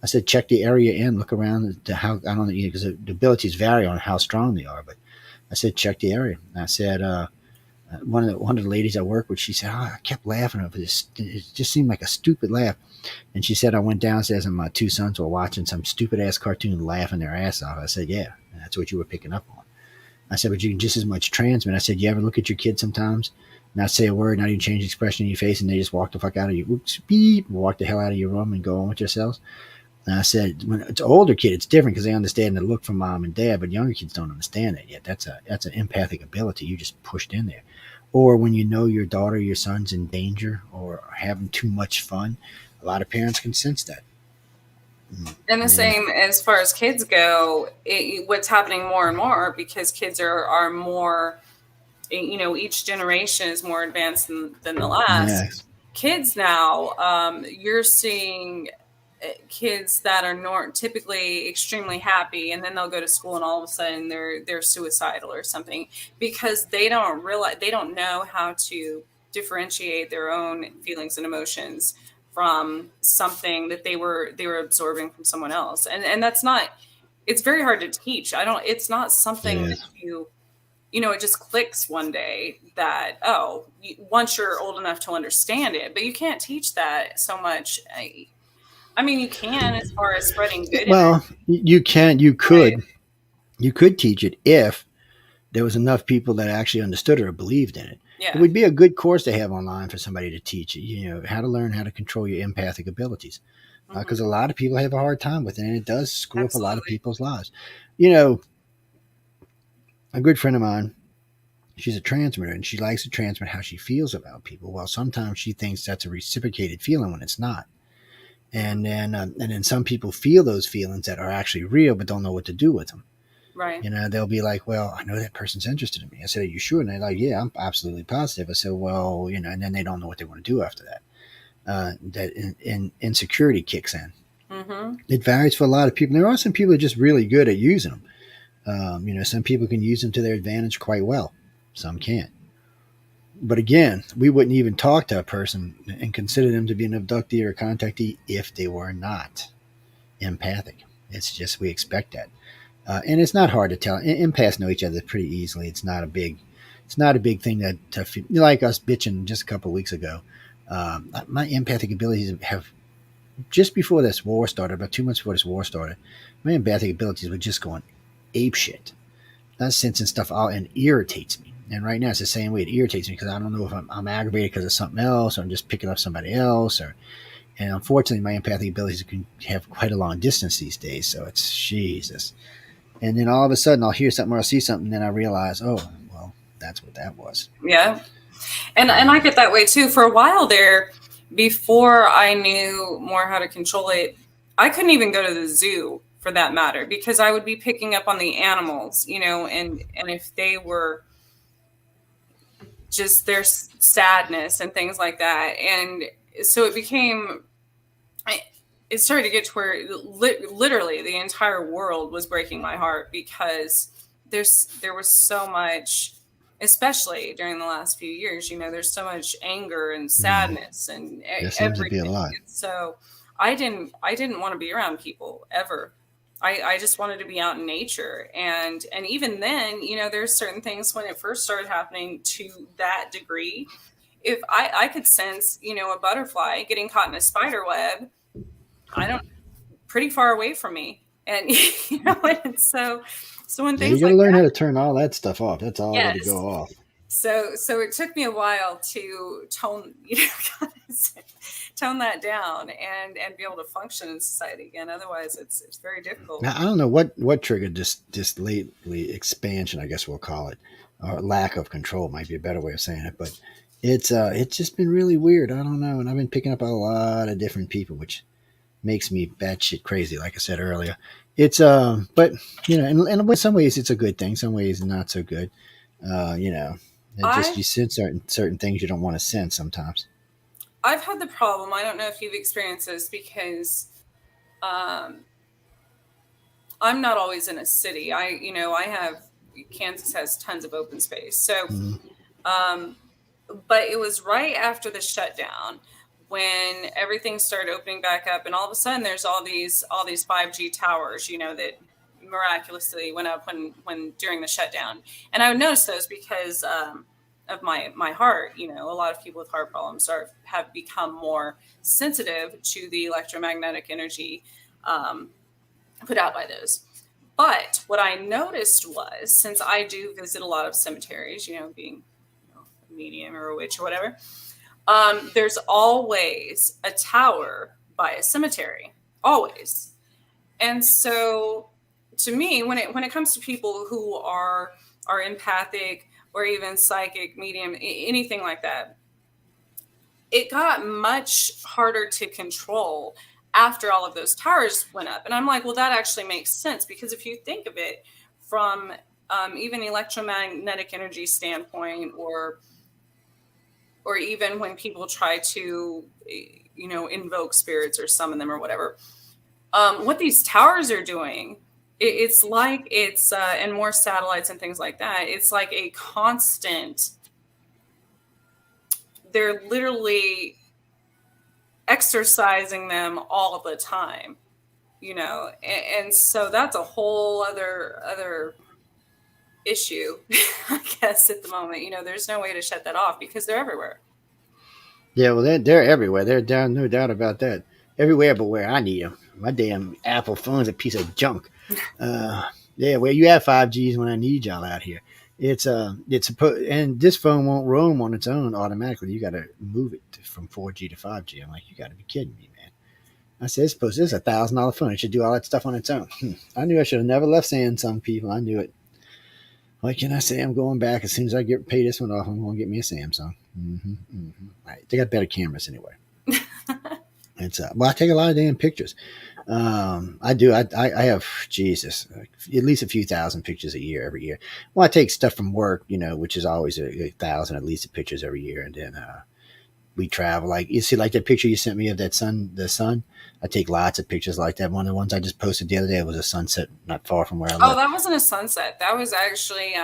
I said, check the area in, look around to how, I don't know, because the abilities vary on how strong they are. But I said, check the area. And I said, one of the ladies I work with, she said, I kept laughing over this. It just seemed like a stupid laugh. And she said, I went downstairs and my two sons were watching some stupid ass cartoon, laughing their ass off. I said, yeah, that's what you were picking up on. I said, but you can just as much transmit. I said, you ever look at your kids sometimes, not say a word, not even change the expression in your face, and they just walk the fuck out of you, whoops, beep, walk the hell out of your room and go on with yourselves? And I said, when it's an older kid, it's different because they understand the look from mom and dad, but younger kids don't understand that yet. That's an empathic ability you just pushed in there. Or when you know your daughter or your son's in danger or having too much fun, a lot of parents can sense that. And the same as far as kids go, what's happening more and more, because kids are more, each generation is more advanced than the last. Yes. Kids now, you're seeing kids that are typically extremely happy, and then they'll go to school and all of a sudden they're suicidal or something, because they don't know how to differentiate their own feelings and emotions from something that they were absorbing from someone else. And that's not, it's very hard to teach. It's not something that it just clicks one day that, once you're old enough to understand it, but you can't teach that so much. I mean, you can, as far as spreading good. Well, you could teach it if there was enough people that actually understood it or believed in it. Yeah. It would be a good course to have online for somebody to teach you, how to learn how to control your empathic abilities. Because a lot of people have a hard time with it, and it does screw up a lot of people's lives. A good friend of mine, she's a transmitter, and she likes to transmit how she feels about people. Well, sometimes she thinks that's a reciprocated feeling when it's not. And then some people feel those feelings that are actually real, but don't know what to do with them. Right. They'll be like, well, I know that person's interested in me. I said, are you sure? And they're like, yeah, I'm absolutely positive. I said, well, and then they don't know what they want to do after that. That insecurity kicks in. Mm-hmm. It varies for a lot of people. There are some people that are just really good at using them. Some people can use them to their advantage quite well. Some can't. But again, we wouldn't even talk to a person and consider them to be an abductee or a contactee if they were not empathic. It's just, we expect that. And it's not hard to tell. Empaths know each other pretty easily. It's not a big thing like us bitching just a couple of weeks ago. My empathic abilities have, just before this war started, about 2 months before this war started, my empathic abilities were just going ape shit. Not sensing stuff out, and irritates me. And right now it's the same way. It irritates me because I don't know if I'm aggravated because of something else, or I'm just picking up somebody else, and unfortunately my empathic abilities can have quite a long distance these days. So it's Jesus. And then all of a sudden I'll hear something or I'll see something, and then I realize, oh, well, that's what that was. Yeah. And I get that way too. For a while there, before I knew more how to control it, I couldn't even go to the zoo, for that matter, because I would be picking up on the animals, and if they were just their sadness and things like that. And so it started to get to where literally the entire world was breaking my heart, because there was so much, especially during the last few years, there's so much anger and sadness and there seems to be a lot. So I didn't want to be around people ever. I just wanted to be out in nature. And even then, there's certain things when it first started happening to that degree. If I could sense, a butterfly getting caught in a spider web, pretty far away from me. And, and so when things you got to learn how to turn all that stuff off. That's all got to go off. So it took me a while to tone, tone that down and be able to function in society again. Otherwise, it's very difficult. Now I don't know what triggered this lately expansion, I guess we'll call it, or lack of control might be a better way of saying it, but it's just been really weird. I don't know, and I've been picking up a lot of different people, which makes me batshit crazy. Like I said earlier, it's but in some ways it's a good thing. Some ways not so good. You know, it just I you sense certain things you don't want to sense sometimes. I've had the problem. I don't know if you've experienced this because um, I'm not always in a city. I have Kansas has tons of open space. So, Mhm. um, but it was right after the shutdown when everything started opening back up, and all of a sudden there's all these 5G towers, that miraculously went up when during the shutdown. And I would notice those because of my heart. A lot of people with heart problems have become more sensitive to the electromagnetic energy put out by those. But what I noticed was, since I do visit a lot of cemeteries, being a medium or a witch or whatever, there's always a tower by a cemetery, always. And so, to me, when it comes to people who are empathic or even psychic, medium, anything like that, it got much harder to control after all of those towers went up. And I'm like, well, that actually makes sense, because if you think of it from even electromagnetic energy standpoint, or even when people try to, invoke spirits or summon them or whatever, what these towers are doing, it's like and more satellites and things like that. It's like a constant. They're literally exercising them all the time, and so that's a whole other issue, I guess, at the moment. There's no way to shut that off because they're everywhere. Yeah, well, they're everywhere. They're down, no doubt about that. Everywhere but where I need them. My damn Apple phone's a piece of junk. Yeah, where you have 5Gs when I need y'all out here. And this phone won't roam on its own automatically. You got to move it from 4G to 5G. I'm like, you got to be kidding me, man. I said, this is $1,000 phone. It should do all that stuff on its own. I knew I should have never left Samsung, people. I knew it. What can I say? I'm going back as soon as I pay this one off. I'm going to get me a Samsung. Right. They got better cameras anyway. Well, I take a lot of damn pictures. I do. I have Jesus, at least a few thousand pictures a year every year. Well, I take stuff from work, which is always a thousand at least of pictures every year, and then we travel. Like you see, like that picture you sent me of the sun. I take lots of pictures like that. One of the ones I just posted the other day was a sunset not far from where I live. Oh, that wasn't a sunset. That was actually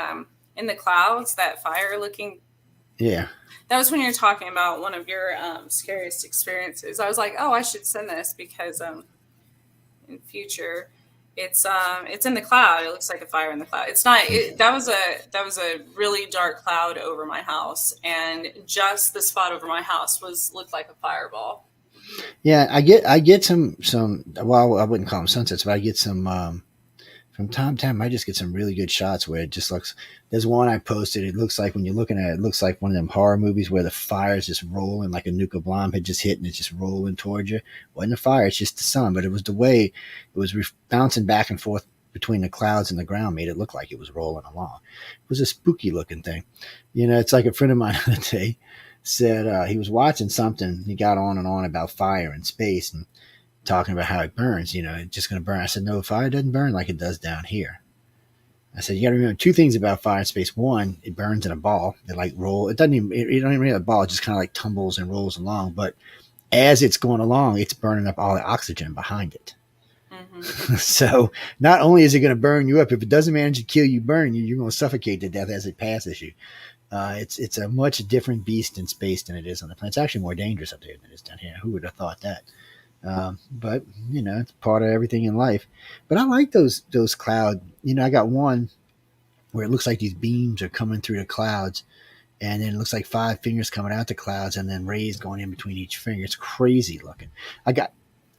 in the clouds. That fire looking. Yeah. That was when you were talking about one of your scariest experiences. I was like, oh, I should send this because in future, it's in the cloud. It looks like a fire in the cloud. It's not. That was a really dark cloud over my house, and just the spot over my house looked like a fireball. Yeah, I get some. Well, I wouldn't call them sunsets, but I get some. From time to time, I just get some really good shots where it just looks. There's one I posted. It looks like when you're looking at it, it looks like one of them horror movies where the fire is just rolling, like a nuclear bomb had just hit and it's just rolling towards you. It wasn't a fire, it's just the sun, but it was the way it was bouncing back and forth between the clouds and the ground made it look like it was rolling along. It was a spooky looking thing. It's like a friend of mine the other day said he was watching something. He got on and on about fire and space and talking about how it burns, it's just going to burn. I said, no, fire doesn't burn like it does down here. I said, you got to remember two things about fire in space. One, it burns in a ball. It like roll. It doesn't even, you don't even really have a ball. It just kind of like tumbles and rolls along. But as it's going along, it's burning up all the oxygen behind it. Mm-hmm. So not only is it going to burn you up, if it doesn't manage to kill you, burn you, you're going to suffocate to death as it passes you. It's a much different beast in space than it is on the planet. It's actually more dangerous up there than it is down here. Who would have thought that? But it's part of everything in life. But I like those cloud. I got one where it looks like these beams are coming through the clouds, and then it looks like 5 fingers coming out the clouds, and then rays going in between each finger. It's crazy looking. I got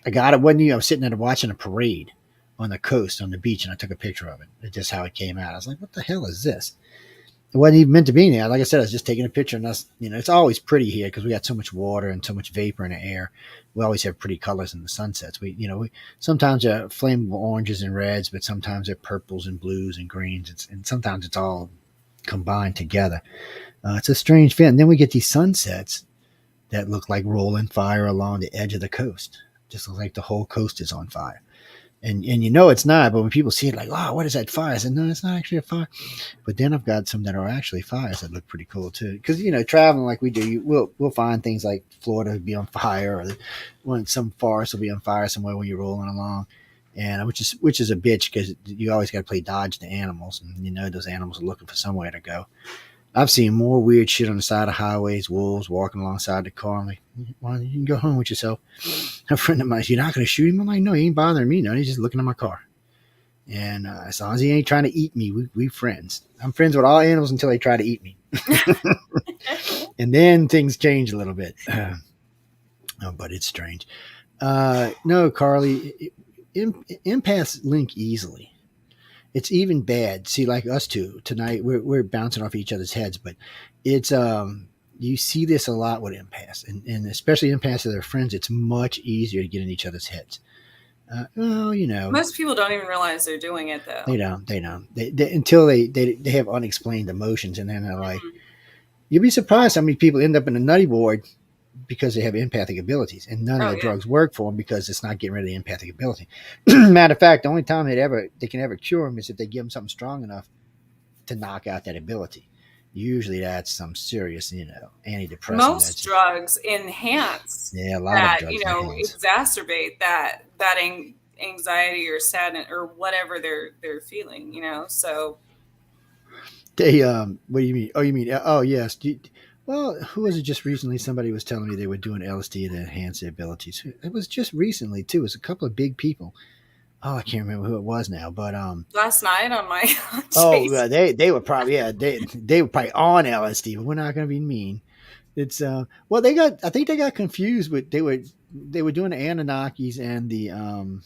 it. I was sitting there watching a parade on the coast on the beach, and I took a picture of it. It's just how it came out. I was like, what the hell is this? it wasn't even meant to be there. Like I said, I was just taking a picture, and that's, it's always pretty here because we got so much water and so much vapor in the air. We always have pretty colors in the sunsets. We sometimes are flammable oranges and reds, but sometimes they're purples and blues and greens, and sometimes it's all combined together. It's a strange feeling. And then we get these sunsets that look like rolling fire along the edge of the coast. Just looks like the whole coast is on fire. And it's not, but when people see it, like, wow, what is that fire? I said, no, it's not actually a fire. But then I've got some that are actually fires that look pretty cool too. Because traveling like we do, we'll find things like Florida be on fire, or when some forest will be on fire somewhere when you're rolling along, and which is a bitch because you always got to play dodge the animals, and those animals are looking for somewhere to go. I've seen more weird shit on the side of highways, wolves walking alongside the car. I'm like, well, you can go home with yourself. A friend of mine, you're not going to shoot him? I'm like, no, he ain't bothering me. No, he's just looking at my car. And as long as he ain't trying to eat me, we friends. I'm friends with all animals until they try to eat me. And then things change a little bit. But it's strange. No, Carly, empaths link easily. It's even bad. See, like us two tonight, we're bouncing off each other's heads, but it's you see this a lot with empaths, and especially empaths with their friends. It's much easier to get in each other's heads. Most people don't even realize they're doing it, though. They don't. They until they have unexplained emotions, and then they're like, you'll be surprised how many people end up in a nutty ward because they have empathic abilities, and none of the drugs work for them because it's not getting rid of the empathic ability. Matter of fact, the only time they can ever cure them is if they give them something strong enough to knock out that ability. Usually, that's some serious, antidepressant. Most drugs enhance. Yeah, a lot of drugs exacerbate that anxiety or sadness or whatever they're feeling. So. They what do you mean? Oh yes. Well, who was it just recently? Somebody was telling me they were doing LSD to enhance their abilities. It was just recently too. It was a couple of big people. Oh, I can't remember who it was now, but last night on my they were probably they were probably on LSD, but we're not going to be mean. It's I think they got confused with they were doing the Anunnakis and the and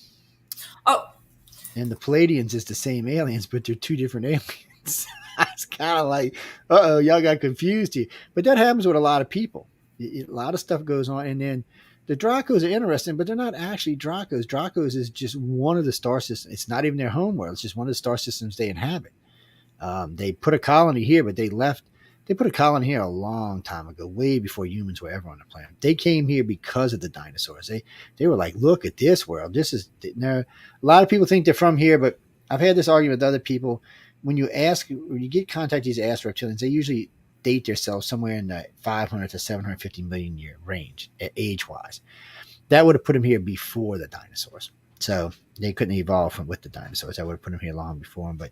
the Palladians is the same aliens, but they're two different aliens. It's kind of like, y'all got confused here. But that happens with a lot of people. A lot of stuff goes on. And then the Dracos are interesting, but they're not actually Dracos. Dracos is just one of the star systems. It's not even their home world. It's just one of the star systems they inhabit. They put a colony here, but they put a colony here a long time ago, way before humans were ever on the planet. They came here because of the dinosaurs. They were like, look at this world. A lot of people think they're from here, but I've had this argument with other people. When you get contact these ass reptilians, they usually date themselves somewhere in the 500 to 750 million year range, age-wise. That would have put them here before the dinosaurs. So they couldn't evolve with the dinosaurs. That would have put them here long before them. But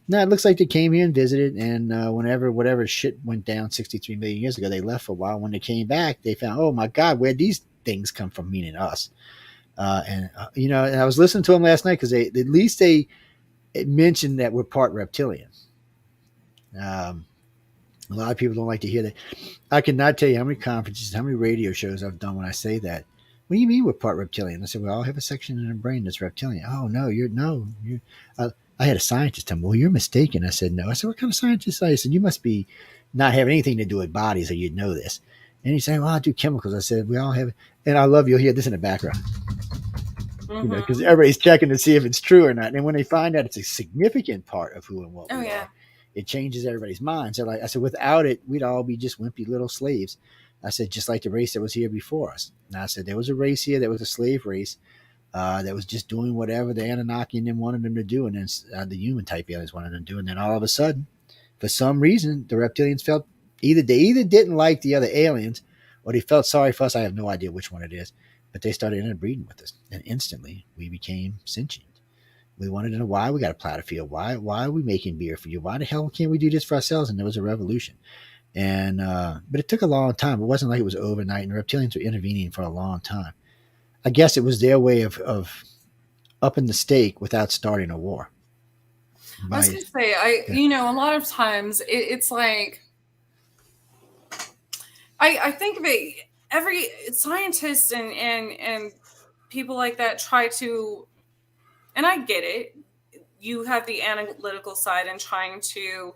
no, it looks like they came here and visited, and whatever shit went down 63 million years ago, they left for a while. When they came back, they found, oh my God, where'd these things come from, meaning us? And I was listening to them last night because at least it mentioned that we're part reptilian. A lot of people don't like to hear that. I cannot tell you how many conferences, how many radio shows I've done when I say that. What do you mean we're part reptilian? I said, we all have a section in our brain that's reptilian. Oh, no, I had a scientist tell me, well, you're mistaken. I said, no. I said, what kind of scientist are you? I said, you must be not have anything to do with bodies or you'd know this. And he said, well, I do chemicals. I said, we all have it. And I love you'll hear this in the background. Because everybody's checking to see if it's true or not. And when they find out it's a significant part of who and what we are, it changes everybody's mind. So I said, without it, we'd all be just wimpy little slaves. I said, just like the race that was here before us. And I said, there was a race here that was a slave race that was just doing whatever the Anunnaki and them wanted them to do. And then the human type aliens wanted them to do. And then all of a sudden, for some reason, the reptilians felt they either didn't like the other aliens or they felt sorry for us. I have no idea which one it is. But they started interbreeding with us, and instantly we became sentient. We wanted to know why we got a platter field. Why are we making beer for you? Why the hell can't we do this for ourselves? And there was a revolution. And but it took a long time. It wasn't like it was overnight, and the reptilians were intervening for a long time. I guess it was their way of upping the stake without starting a war. I was going to say, a lot of times it's like, I think of it, every scientist and people like that try to, and I get it, you have the analytical side and trying to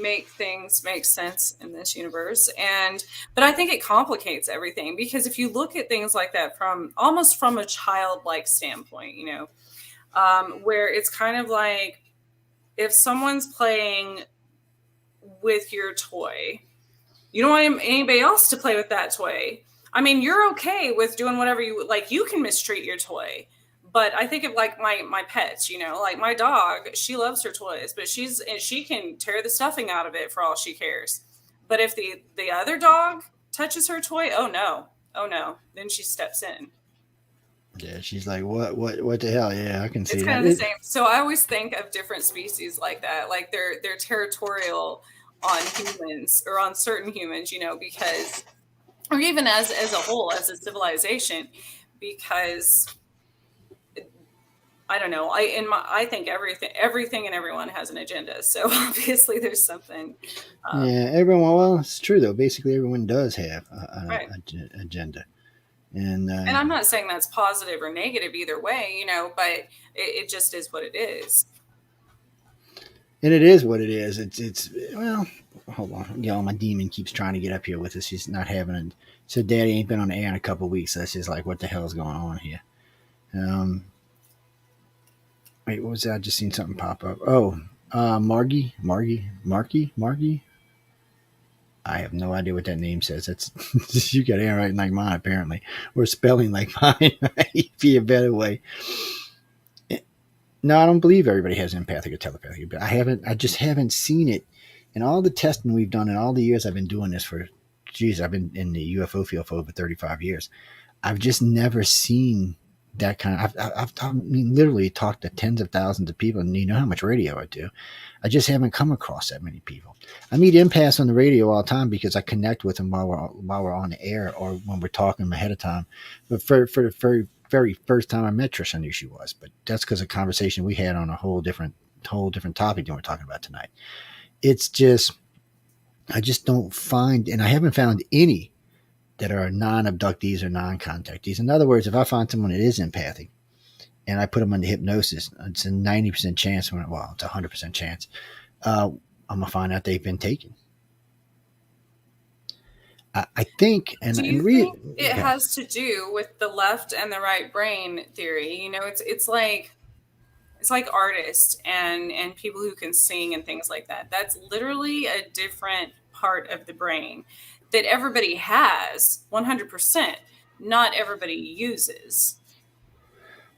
make things make sense in this universe. But I think it complicates everything, because if you look at things like that from almost from a childlike standpoint, where it's kind of like if someone's playing with your toy, you don't want anybody else to play with that toy. I mean, you're okay with doing whatever you like. You can mistreat your toy. But I think of like my pets, like my dog, she loves her toys, but she can tear the stuffing out of it for all she cares. But if the other dog touches her toy, oh no, then she steps in. Yeah, she's like, what the hell? Yeah, I can see It's that. kind of the same. So I always think of different species like that, like they're territorial on humans or on certain humans, because, or even as a whole, as a civilization, because I don't know. I think everything and everyone has an agenda. So obviously there's something. Yeah, everyone. Well, it's true though. Basically, everyone does have Right. an agenda, and I'm not saying that's positive or negative either way, but it just is what it is. and it is what it is. It's well. Hold on, my demon keeps trying to get up here with us. He's not having it. So, Daddy ain't been on the air in a couple of weeks. So that's just like, what the hell is going on here? Wait, what was that? I just seen something pop up. Oh, Margie. I have no idea what that name says. That's you got handwriting like mine, apparently, or spelling like mine. Be a better way. No, I don't believe everybody has empathic or telepathic, but I just haven't seen it in all the testing we've done in all the years I've been doing this for. Geez, I've been in the UFO field for over 35 years. I've just never seen that kind of. I mean, literally talked to tens of thousands of people, and you know how much radio I do. I just haven't come across that many people. I meet empaths on the radio all the time because I connect with them while we're on the air or when we're talking ahead of time. But for the very first time I met Trish, I knew she was. But that's because of a conversation we had on a whole different topic than we're talking about tonight. It's just I just don't find, and I haven't found any that are non-abductees or non-contactees. In other words, if I find someone that is empathic and I put them under hypnosis, it's a 90% chance, it's a 100% chance, I'm going to find out they've been taken. I think, do you think it has to do with the left and the right brain theory? It's like artists and people who can sing and things like that. That's literally a different part of the brain that everybody has 100%. Not everybody uses.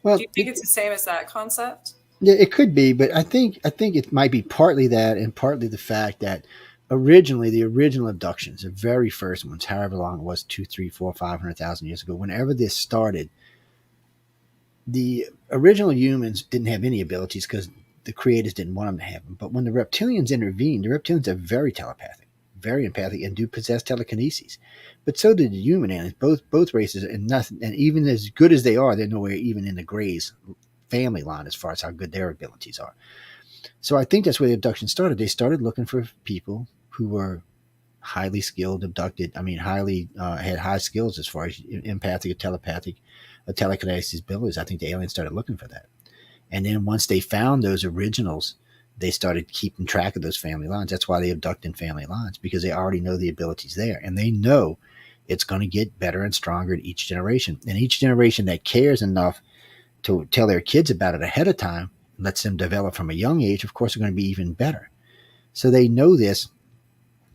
Well, do you think it's the same as that concept? Yeah, it could be, but I think it might be partly that and partly the fact that originally the original abductions, the very first ones, however long it was, 2, 3, 4, 500,000 years ago, whenever this started, the original humans didn't have any abilities because the creators didn't want them to have them. But when the reptilians intervened, the reptilians are very telepathic, very empathic, and do possess telekinesis. But so did the human aliens. Both races, and even as good as they are, they're nowhere even in the Greys family line as far as how good their abilities are. So I think that's where the abduction started. They started looking for people who were highly skilled, abducted. I mean, had high skills as far as empathic or telepathic or telekinesis abilities. I think the aliens started looking for that. And then once they found those originals, they started keeping track of those family lines. That's why they abduct in family lines, because they already know the abilities there. And they know it's going to get better and stronger in each generation. And each generation that cares enough to tell their kids about it ahead of time, lets them develop from a young age, of course, are going to be even better. So they know this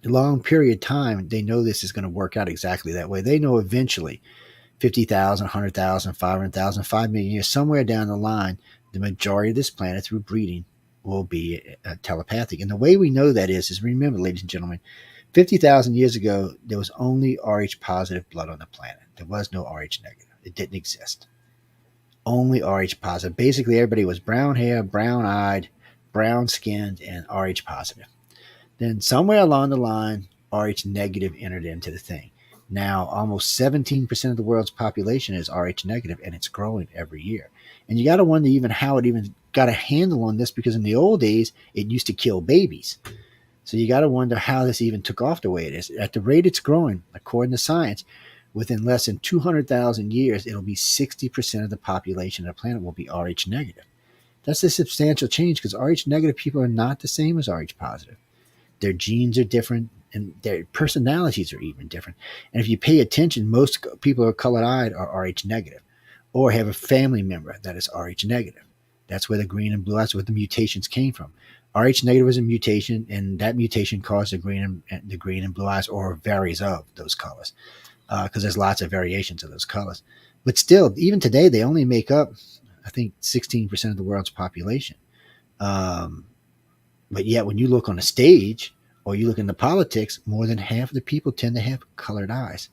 a long period of time. They know this is going to work out exactly that way. They know eventually 50,000, 100,000, 500,000, 5 million years, somewhere down the line, the majority of this planet through breeding will be telepathic. And the way we know that is remember, ladies and gentlemen, 50,000 years ago, there was only Rh positive blood on the planet. There was no Rh negative. It didn't exist. Only Rh positive. Basically, everybody was brown hair, brown eyed, brown skinned, and Rh positive. Then somewhere along the line, Rh negative entered into the thing. Now, almost 17% of the world's population is Rh negative, and it's growing every year. And you got to wonder even how it even got a handle on this, because in the old days, it used to kill babies. So you got to wonder how this even took off the way it is. At the rate it's growing, according to science, within less than 200,000 years, it'll be 60% of the population of the planet will be Rh negative. That's a substantial change, because Rh negative people are not the same as Rh positive. Their genes are different, and their personalities are even different. And if you pay attention, most people who are colored-eyed are Rh negative, or have a family member that is Rh negative. That's where the green and blue eyes, where the mutations came from. Rh negative is a mutation, and that mutation caused the green and blue eyes, or varies of those colors, because there's lots of variations of those colors. But still, even today, they only make up, I think, 16% of the world's population. Um, but yet, when you look on a stage or you look into politics, more than half of the people tend to have colored eyes.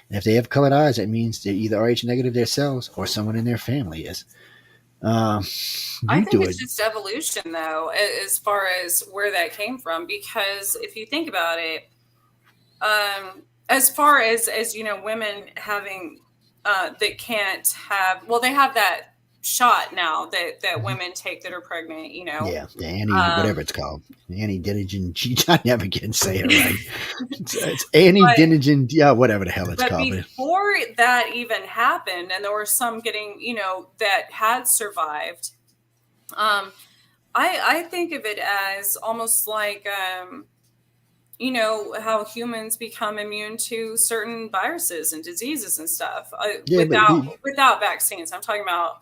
And if they have colored eyes, that means they're either Rh negative themselves or someone in their family is. Um, I you think do it's it. just evolution, though, as far as where that came from. Because if you think about it, as far as women having that can't have, well, they have that shot now that women take that are pregnant. Yeah, the anti, whatever Um, it's called, anti-denigen. I never can say it right. It's anti-denigen. but Yeah, whatever the hell it's but called. But before that even happened, and there were some getting that had survived. I think of it as almost like how humans become immune to certain viruses and diseases and stuff yeah, but without vaccines. I'm talking about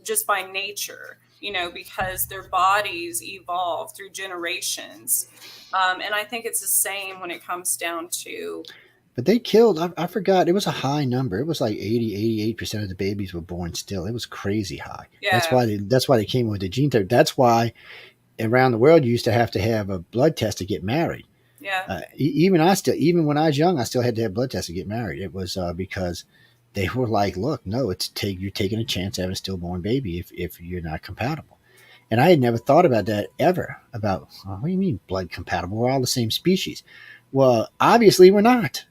just by nature, because their bodies evolve through generations. And I think it's the same when it comes down to. But they killed. I forgot. It was a high number. It was like 88% of the babies were born still. It was crazy high. That's Yeah, why they came with the gene therapy. That's why around the world you used to have a blood test to get married. yeah. Even when I was young, I still had to have blood tests to get married. It was because they were like, look, no, you're taking a chance having a stillborn baby if you're not compatible. And I had never thought about that ever. About what do you mean blood compatible? We're all the same species. Well, obviously we're not.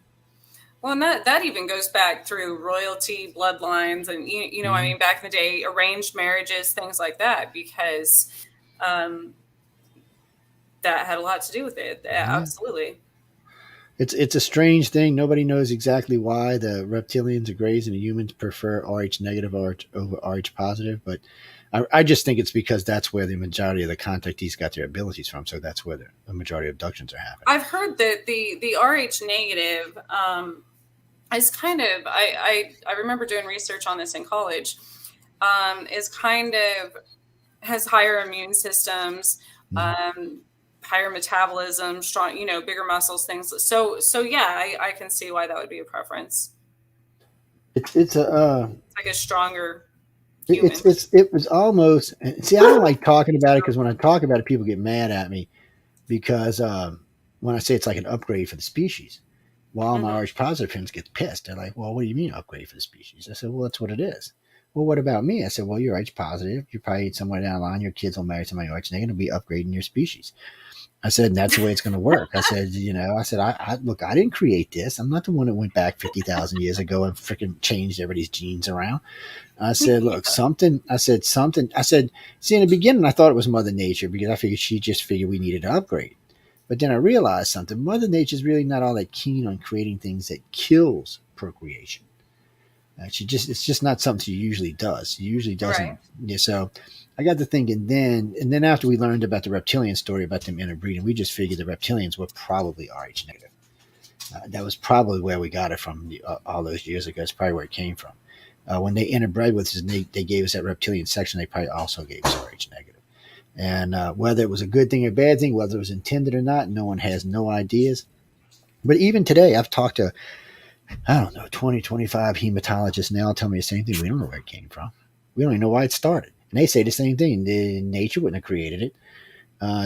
Well, and that even goes back through royalty, bloodlines, and I Mm-hmm. mean, back in the day, arranged marriages, things like that, because um, that had a lot to do with it. Yeah, Yeah. absolutely. It's a strange thing. Nobody knows exactly why the reptilians, the Greys, and the humans prefer Rh negative over Rh positive, but I just think it's because that's where the majority of the contactees got their abilities from. So that's where the majority of abductions are happening. I've heard that the Rh negative is kind of. I remember doing research on this in college. Is kind of has higher immune systems. Mhm. Um, higher metabolism, strong, bigger muscles, things. So yeah, I can see why that would be a preference. It's a It's like a stronger human. it was almost, see, I don't like talking about it because when I talk about it, people get mad at me because when I say it's like an upgrade for the species, while my Hmm. Rh positive friends get pissed. They're like, well, what do you mean upgrade for the species? I said, well, that's what it is. Well, what about me? I said, well, you're Rh positive. You probably somewhere down the line, your kids will marry somebody Rh negative, be upgrading your species. I said, and that's the way it's going to work. I said, I look, I didn't create this. I'm not the one that went back 50,000 years ago and freaking changed everybody's genes around. I said, look, I said, see, in the beginning, I thought it was Mother Nature because I figured she just figured we needed to upgrade. But then I realized something. Mother Nature's really not all that keen on creating things that kills procreation. It's just not something she usually does. She usually doesn't. Right. Yeah, so I got to thinking then after we learned about the reptilian story about them interbreeding, we just figured the reptilians were probably Rh negative. That was probably where we got it from all those years ago. It's probably where it came from. When they interbred with us and they gave us that reptilian section, they probably also gave us Rh negative. And whether it was a good thing or a bad thing, whether it was intended or not, no one has no ideas. But even today, I've talked to, I don't know, 20, 25 hematologists, and they all tell me the same thing. We don't know where it came from. We don't even know why it started. And they say the same thing. Nature wouldn't have created it.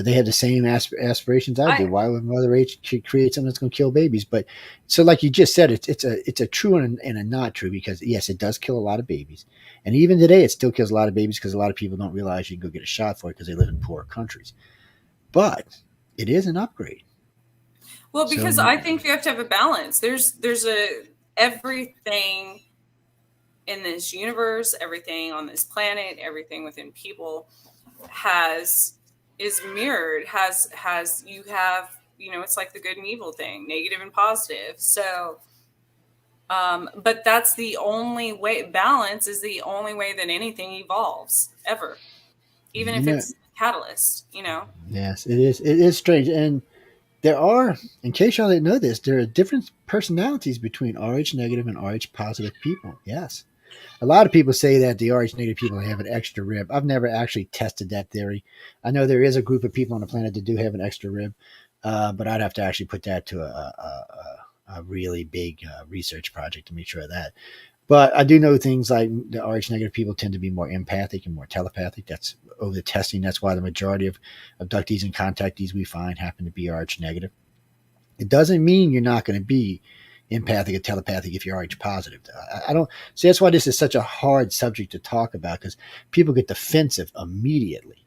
They have the same aspirations I do. I Why would Mother H create something that's going to kill babies? But so, like you just said, it's a true and a not true because yes, it does kill a lot of babies, and even today, it still kills a lot of babies because a lot of people don't realize you can go get a shot for it because they live in poor countries. But it is an upgrade. Well, So because I think you have to have a balance. There's a everything in this universe, everything on this planet, everything within people has is mirrored, has you have, it's like the good and evil thing, negative and positive. So but that's the only way. Balance is the only way that anything evolves ever, even you if know, it's catalyst. yes, it is. It is strange, and There are, in case y'all didn't know this, there are different personalities between Rh negative and Rh positive people. Yes. A lot of people say that the Rh negative people have an extra rib. I've never actually tested that theory. I know there is a group of people on the planet that do have an extra rib, but I'd have to actually put that to a really big research project to make sure of that. But I do know things like the Rh negative people tend to be more empathic and more telepathic. That's over the testing. That's why the majority of abductees and contactees we find happen to be Rh negative. It doesn't mean you're not going to be empathic or telepathic if you're Rh positive. I don't see. That's why this is such a hard subject to talk about, because people get defensive immediately,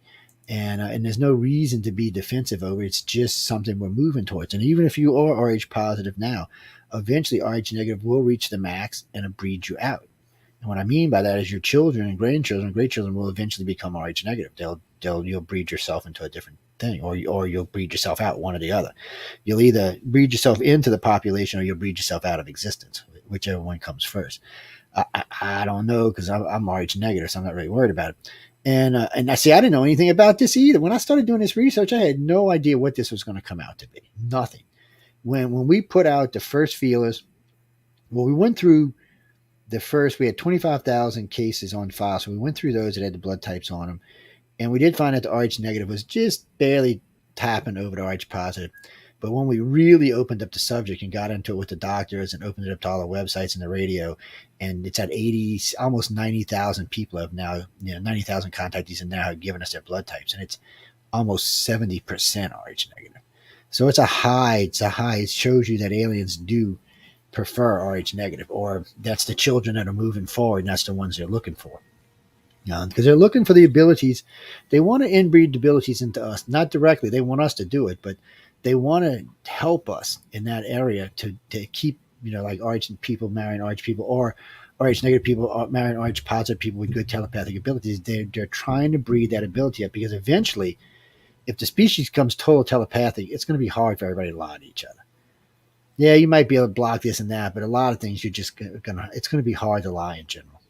and there's no reason to be defensive over it. It's just something we're moving towards. And even if you are Rh positive now, eventually Rh negative will reach the max and breed you out. And what I mean by that is your children and grandchildren, great children will eventually become Rh negative. You'll breed yourself into a different thing, or you'll breed yourself out, one or the other. You'll either breed yourself into the population or you'll breed yourself out of existence, whichever one comes first. I don't know, because I'm Rh negative, so I'm not really worried about it. And I see, I didn't know anything about this either. When I started doing this research, I had no idea what this was going to come out to be. Nothing. When we put out the first feelers, well, we went through we had 25,000 cases on file. So we went through those that had the blood types on them. And we did find that the Rh negative was just barely tapping over the Rh positive. But when we really opened up the subject and got into it with the doctors and opened it up to all the websites and the radio, and it's at 80, almost 90,000 people have now, 90,000 contactees have now given us their blood types. And it's almost 70% Rh negative. So it's a high. It shows you that aliens do prefer Rh negative, or that's the children that are moving forward, and that's the ones they're looking for. Because they're looking for the abilities. They want to inbreed abilities into us, not directly. They want us to do it, but they want to help us in that area to keep, like Rh people marrying Rh people, or Rh negative people marrying Rh positive people with good telepathic abilities. They're trying to breed that ability up, because eventually, if the species becomes total telepathic, it's going to be hard for everybody to lie to each other. Yeah, you might be able to block this and that, but a lot of things it's going to be hard to lie in general.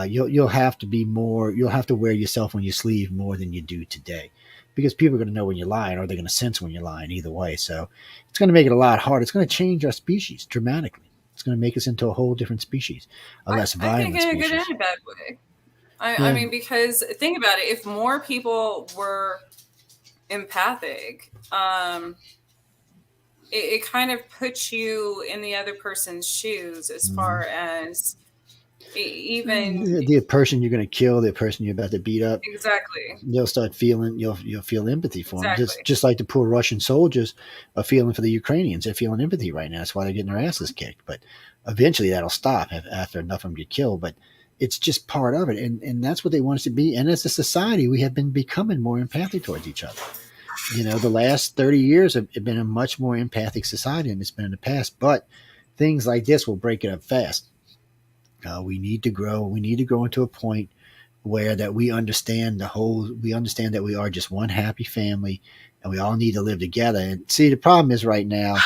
You'll have to be more, you'll have to wear yourself on your sleeve more than you do today, because people are going to know when you're lying, or they're going to sense when you're lying either way. So it's going to make it a lot harder. It's going to change our species dramatically. It's going to make us into a whole different species, a less violent species. I think in a good and a bad way. I mean, because think about it, if more people were empathic, it kind of puts you in the other person's shoes as far as even the person you're going to kill, the person you're about to beat up. Exactly. You'll start feeling, you'll feel empathy for them. Just like the poor Russian soldiers are feeling for the Ukrainians. They're feeling empathy right now. That's why they're getting their asses kicked. But eventually that'll stop after enough of them get killed. But it's just part of it. And that's what they want us to be. And as a society, we have been becoming more empathic towards each other. The last 30 years have been a much more empathic society than it's been in the past. But things like this will break it up fast. We need to grow. We need to grow into a point where that we understand that we are just one happy family, and we all need to live together. And see, the problem is right now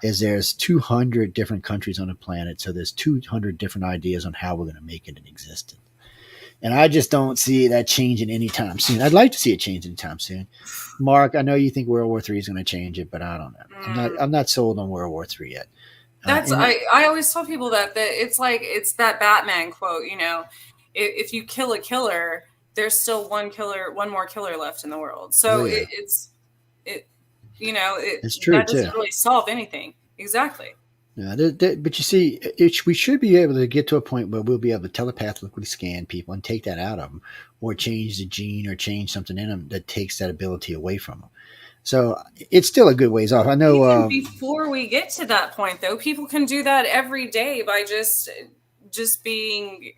is there's 200 different countries on the planet. So there's 200 different ideas on how we're going to make it in existence. And I just don't see that changing anytime soon. I'd like to see it change anytime soon. Mark, I know you think World War III is going to change it, but I don't know. I'm not sold on World War III yet. I always tell people that it's like, it's that Batman quote, if you kill a killer, there's still one more killer left in the world. So it's true, that doesn't really solve anything. Exactly. Yeah, but you see, we should be able to get to a point where we'll be able to telepathically scan people and take that out of them, or change the gene or change something in them that takes that ability away from them. So it's still a good ways off. I know. Even before we get to that point, though, people can do that every day by just being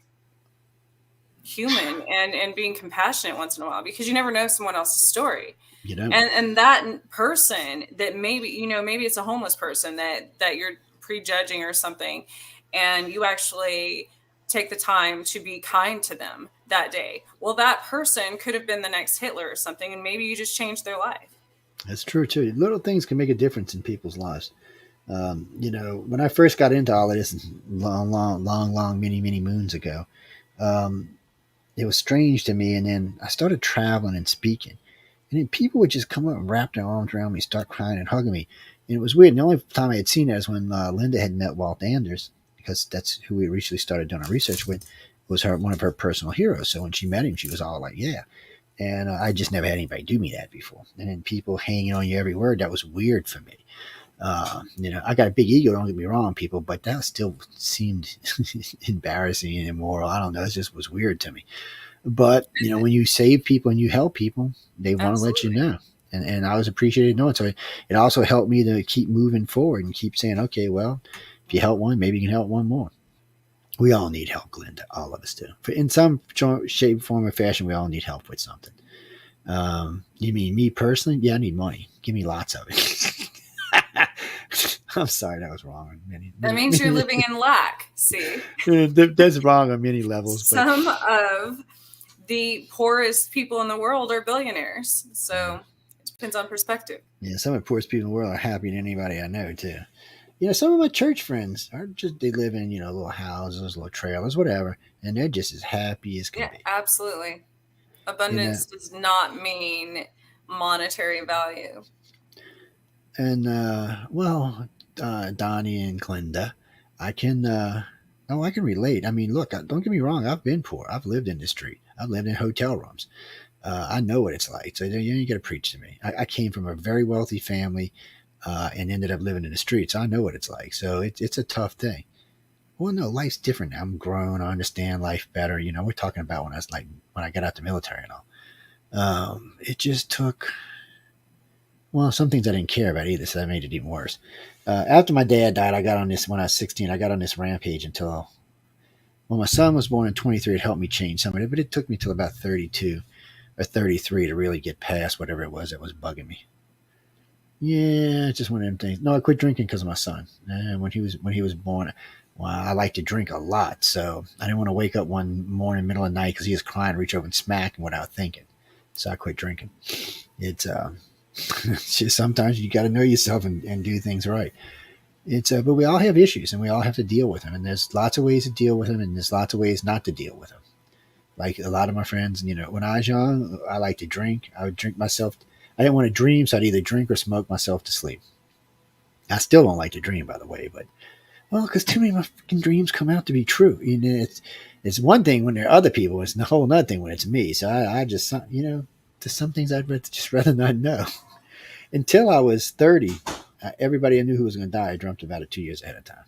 human and being compassionate once in a while, because you never know someone else's story. You know, and that person that maybe it's a homeless person that you're prejudging or something, and you actually take the time to be kind to them that day. Well, that person could have been the next Hitler or something, and maybe you just changed their life. That's true too. Little things can make a difference in people's lives. When I first got into all of this long, many moons ago, it was strange to me. And then I started traveling and speaking. And then people would just come up and wrap their arms around me, start crying and hugging me. And it was weird. And the only time I had seen that is when Linda had met Walt Anders, because that's who we recently started doing our research with, was one of her personal heroes. So when she met him, she was all like, yeah. And I just never had anybody do me that before. And then people hanging on you every word, that was weird for me. I got a big ego, don't get me wrong, people, but that still seemed embarrassing and immoral. I don't know. It just was weird to me. But, when you save people and you help people, they want to let you know. And I was appreciated knowing. So it also helped me to keep moving forward and keep saying, okay, well, if you help one, maybe you can help one more. We all need help, Glinda. All of us do. In some shape, form, or fashion, we all need help with something. You mean me personally? Yeah, I need money. Give me lots of it. I'm sorry, that was wrong. That means you're living in lack. See, that's wrong on many levels. Some of the poorest people in the world are billionaires. So it depends on perspective. Yeah, some of the poorest people in the world are happier than anybody I know, too. Some of my church friends they live in, little houses, little trailers, whatever, and they're just as happy as can be. Absolutely. Abundance does not mean monetary value. And, Donnie and Glinda, I can relate. I mean, look, don't get me wrong. I've been poor. I've lived in the street. I've lived in hotel rooms. I know what it's like. So you ain't got to preach to me. I came from a very wealthy family and ended up living in the streets. So I know what it's like. So it's a tough thing. Well, no, life's different now. I'm grown. I understand life better. We're talking about when I got out the military and all. It just took... Well, some things I didn't care about either, so that made it even worse. After my dad died, I got on this when I was 16. I got on this rampage until my son was born in 23. It helped me change some of it, but it took me till about 32 or 33 to really get past whatever it was that was bugging me. Yeah, it's just one of them things. No, I quit drinking because of my son. When he was born, well, I like to drink a lot, so I didn't want to wake up one morning, middle of the night, because he was crying, reach over and smack him without thinking. So I quit drinking. It's just sometimes you got to know yourself and do things right. But we all have issues and we all have to deal with them. And there's lots of ways to deal with them, and there's lots of ways not to deal with them. Like a lot of my friends, when I was young, I liked to drink. I would drink myself. I didn't want to dream, so I'd either drink or smoke myself to sleep. I still don't like to dream, by the way, but because too many of my fucking dreams come out to be true. It's one thing when there are other people. It's a whole other thing when it's me. So I just, there's some things I'd rather not know. Until I was 30, everybody I knew who was going to die, I dreamt about it 2 years ahead of time.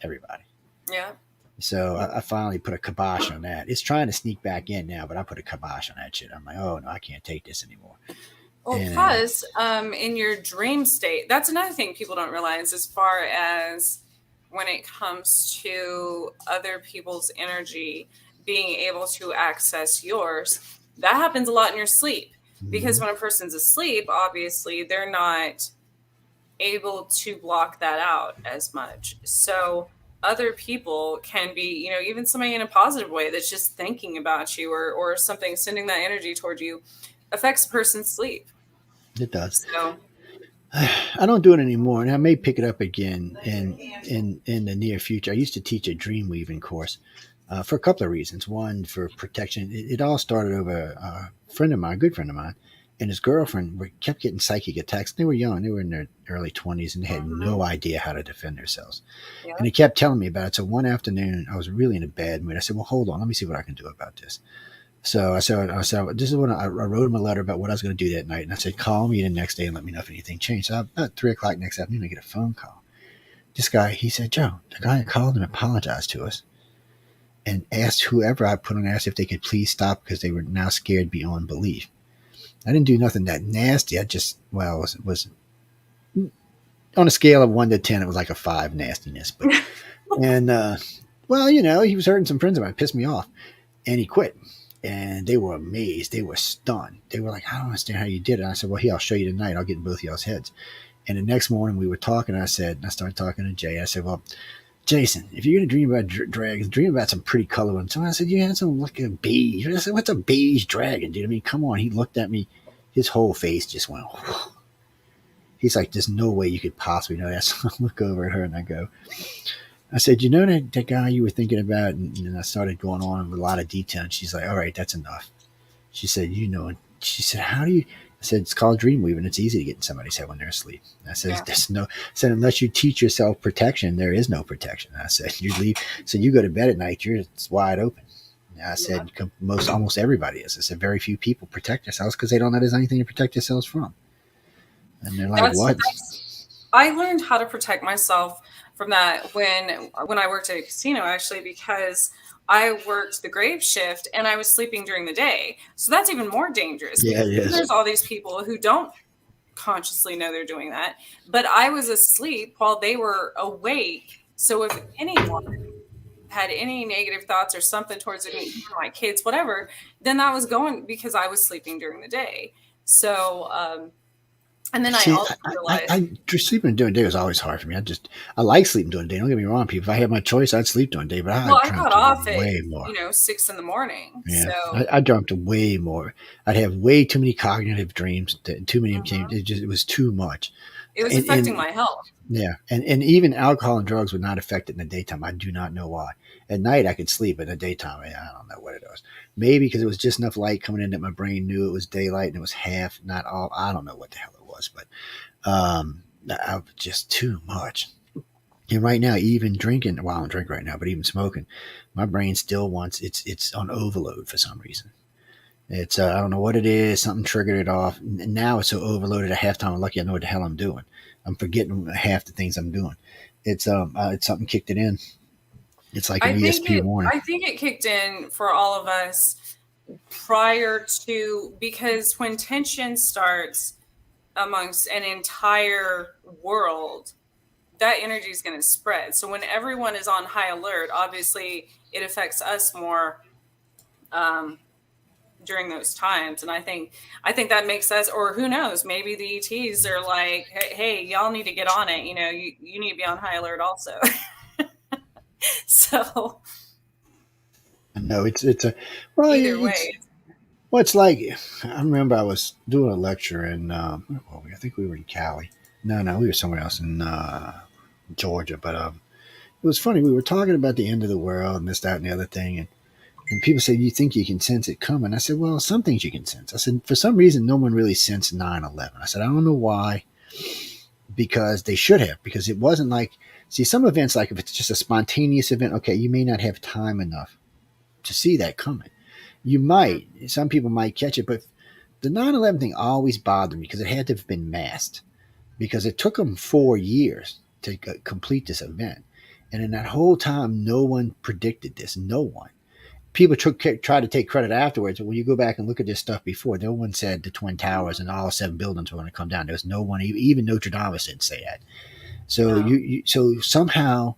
Everybody. Yeah. So I finally put a kibosh on that. It's trying to sneak back in now, but I put a kibosh on that shit. I'm like, oh, no, I can't take this anymore. Well, plus, in your dream state, that's another thing people don't realize as far as when it comes to other people's energy being able to access yours. That happens a lot in your sleep. Because when a person's asleep, obviously, they're not able to block that out as much. So other people can be, even somebody in a positive way that's just thinking about you or something, sending that energy toward you, affects a person's sleep. It does. So I don't do it anymore, and I may pick it up again in the near future. I used to teach a dream weaving course for a couple of reasons. One, for protection. It all started over a good friend of mine, and his girlfriend kept getting psychic attacks. They were young. They were in their early 20s, and they had no idea how to defend themselves. Yeah. And he kept telling me about it. So one afternoon, I was really in a bad mood. I said, well, hold on. Let me see what I can do about this. So I said, this is what I wrote him a letter about what I was going to do that night. And I said, call me the next day and let me know if anything changed. So about 3 o'clock next afternoon, I get a phone call. This guy, he said, Joe, the guy called and apologized to us and asked whoever I put on, asked if they could please stop because they were now scared beyond belief. I didn't do nothing that nasty. I just, was on a scale of 1 to 10, it was like a 5 nastiness. But, and, he was hurting some friends of mine, pissed me off, and he quit. And they were amazed. They were stunned. They were like, I don't understand how you did it. And I said, well, here, I'll show you tonight. I'll get in both of y'all's heads. And the next morning we were talking. I started talking to Jay. I said, well, Jason, if you're going to dream about dragons, dream about some pretty color ones. So I said, you had some like a beige. I said, what's a beige dragon, dude? I mean, come on. He looked at me. His whole face just went, whew. He's like, there's no way you could possibly know that. So I look over at her and I said, you know that guy you were thinking about? And I started going on with a lot of detail. And she's like, all right, that's enough. She said, she said, how do you, I said, it's called dream weaving. It's easy to get in somebody's head when they're asleep. I said, Yeah. I said, unless you teach yourself protection, there is no protection. I said, you go to bed at night, it's wide open. I said, almost everybody is. I said, very few people protect themselves because they don't know there's anything to protect themselves from. And they're like, what? I learned how to protect myself from that when I worked at a casino, actually, because I worked the grave shift and I was sleeping during the day. So that's even more dangerous. Yeah, it is. There's all these people who don't consciously know they're doing that. But I was asleep while they were awake. So if anyone had any negative thoughts or something towards me, my kids, whatever, then that was going because I was sleeping during the day. So, and then See, I also realized sleeping during the day was always hard for me. I like sleeping during the day. Don't get me wrong, people. If I had my choice, I'd sleep during the day. But I got off at way more. 6 a.m. Yeah, So I dreamt way more. I'd have way too many cognitive dreams. Too many. It was too much. It was affecting my health. Yeah, and even alcohol and drugs would not affect it in the daytime. I do not know why. At night, I could sleep. In the daytime, I don't know what it was. Maybe because it was just enough light coming in that my brain knew it was daylight and it was half, not all. I don't know what the hell it was, but just too much. And right now, even drinking, well, I don't drink right now, but even smoking, my brain still wants it's on overload for some reason. It's I don't know what it is. Something triggered it off. And now it's so overloaded at halftime. I'm lucky I know what the hell I'm doing. I'm forgetting half the things I'm doing. It's something kicked it in. It's like an ESP warning. I think it kicked in for all of us prior to, because when tension starts amongst an entire world, that energy is going to spread. So when everyone is on high alert, obviously it affects us more during those times. And I think that makes us, or who knows, maybe the ETs are like, hey, y'all need to get on it. You need to be on high alert also. So no, it's a well, either way. Well, it's like I remember I was doing a lecture in I think we were in Cali. No, we were somewhere else in Georgia. But it was funny. We were talking about the end of the world and this, that, and the other thing, and people said, you think you can sense it coming? I said, well, some things you can sense. I said, for some reason, no one really sensed 9/11. I said, I don't know why, because they should have, because it wasn't like, see, some events, like if it's just a spontaneous event, okay, you may not have time enough to see that coming. You might, some people might catch it, but the 9/11 thing always bothered me because it had to have been masked, because it took them 4 years to complete this event. And in that whole time, no one predicted this. No one. People try to take credit afterwards, but when you go back and look at this stuff before, no one said the Twin Towers and all 7 buildings were going to come down. There was no one, even Notre Dame didn't say that. So so somehow,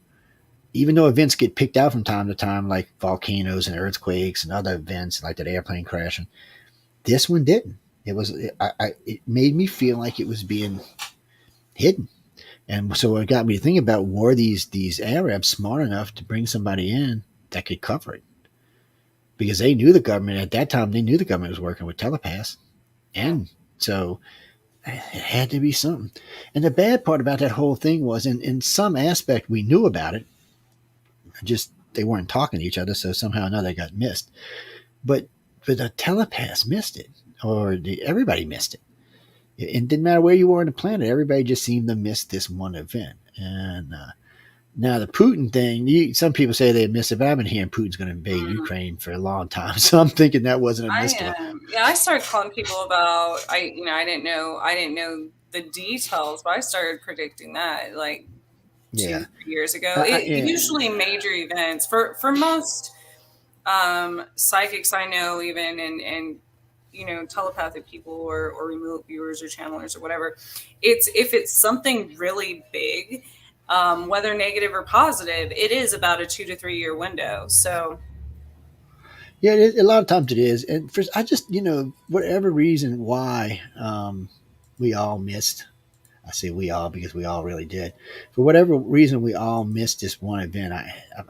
even though events get picked out from time to time, like volcanoes and earthquakes and other events like that airplane crashing, this one didn't. It made me feel like it was being hidden. And so it got me to think about, were these Arabs smart enough to bring somebody in that could cover it? Because they knew the government at that time. They knew the government was working with telepaths, and so it had to be something. And the bad part about that whole thing was, in some aspect, we knew about it. Just they weren't talking to each other, so somehow or another it got missed. But the telepaths missed it, or everybody missed it. It didn't matter where you were on the planet. Everybody just seemed to miss this one event. And now the Putin thing, some people say they missed it, but I've been hearing Putin's going to invade Ukraine for a long time. So I'm thinking that wasn't a mystery. I started calling people about, I didn't know the details, but I started predicting that like 2 years ago. Usually major events for most psychics I know, even and telepathic people or remote viewers or channelers or whatever, if it's something really big, whether negative or positive, it is about a 2 to 3 year window. So yeah, a lot of times it is. And I just, whatever reason why we all missed, I say we all because we all really did. For whatever reason, we all missed this one event.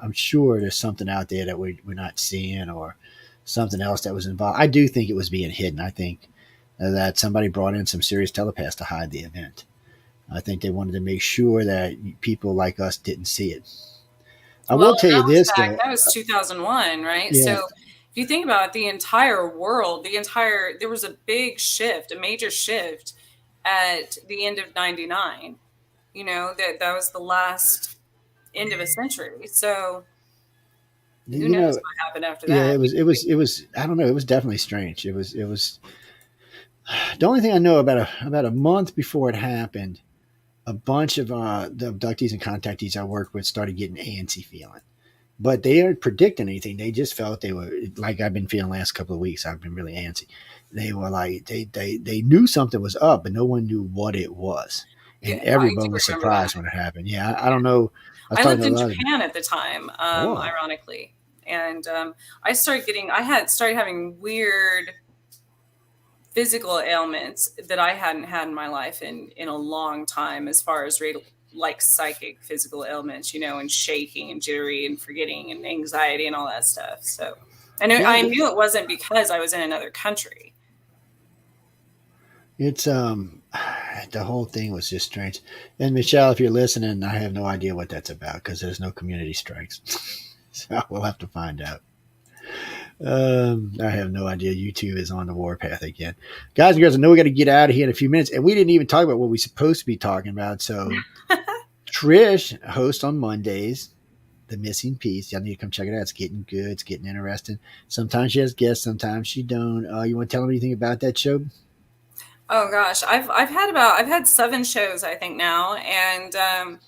I'm sure there's something out there that we're not seeing, or something else that was involved. I do think it was being hidden. I think that somebody brought in some serious telepaths to hide the event. I think they wanted to make sure that people like us didn't see it. I will tell you this, though. That was 2001, right? Yeah. So if you think about it, the entire world, there was a big shift, a major shift at the end of 99. You know, that was the last end of a century. So who You knows know, what happened after yeah, that? it was. I don't know. It was definitely strange. It was. The only thing I know about a month before it happened, a bunch of the abductees and contactees I worked with started getting antsy feeling. But they aren't predicting anything. They just felt they were like I've been feeling the last couple of weeks. I've been really antsy. They were like they knew something was up, but no one knew what it was, and Yeah, I do everyone was remember that. surprised when it happened. Yeah, I don't know. I was I talking lived to a in lot of Japan at the time, oh ironically, and I had started having weird physical ailments that I hadn't had in my life in a long time, as far as like psychic physical ailments, you know, and shaking and jittery and forgetting and anxiety and all that stuff. So yeah. I knew it wasn't because I was in another country. It's the whole thing was just strange. And Michelle, if you're listening, I have no idea what that's about because there's no community strikes. So we'll have to find out. I have no idea. YouTube is on the warpath again. Guys and girls, I know we got to get out of here in a few minutes, and we didn't even talk about what we're supposed to be talking about. So Trish hosts on Mondays, The Missing Piece. Y'all need to come check it out. It's getting good. It's getting interesting. Sometimes she has guests, sometimes she don't. You want to tell them anything about that show? Oh gosh, I've had 7 shows I think now, and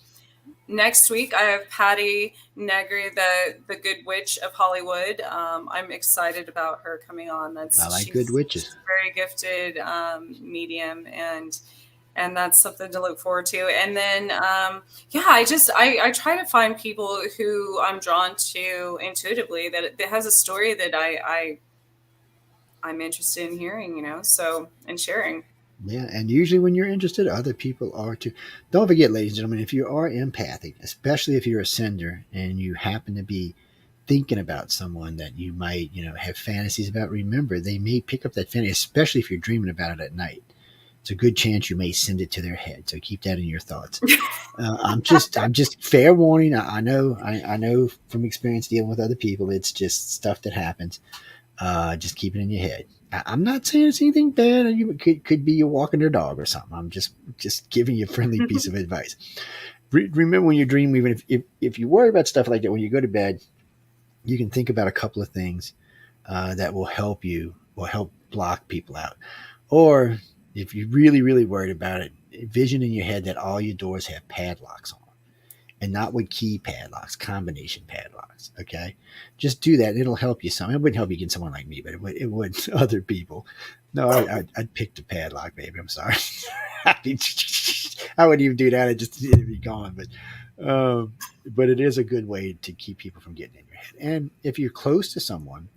next week I have Patty Negri, the Good Witch of Hollywood. I'm excited about her coming on. I like good witches. She's a very gifted medium, and that's something to look forward to. And then yeah, I try to find people who I'm drawn to intuitively that has a story that I'm interested in hearing, you know, so, and sharing. Yeah, and usually when you're interested, other people are too. Don't forget, ladies and gentlemen, if you are empathic, especially if you're a sender and you happen to be thinking about someone that you might, have fantasies about, remember they may pick up that fantasy, especially if you're dreaming about it at night. It's a good chance you may send it to their head. So keep that in your thoughts. I'm just fair warning. I know from experience dealing with other people, it's just stuff that happens. Just keep it in your head. I'm not saying it's anything bad. You could be you walking your dog or something. I'm just giving you a friendly piece of advice. Remember when you dream, even if you worry about stuff like that, when you go to bed, you can think about a couple of things that will help block people out. Or if you're really, really worried about it, envision in your head that all your doors have padlocks on. And not with key padlocks, combination padlocks. Okay, just do that. It'll help you some. It wouldn't help you get someone like me, but it would other people. No, I'd pick the padlock, baby. I'm sorry. I wouldn't even do that. It'd be gone. But it is a good way to keep people from getting in your head. And if you're close to someone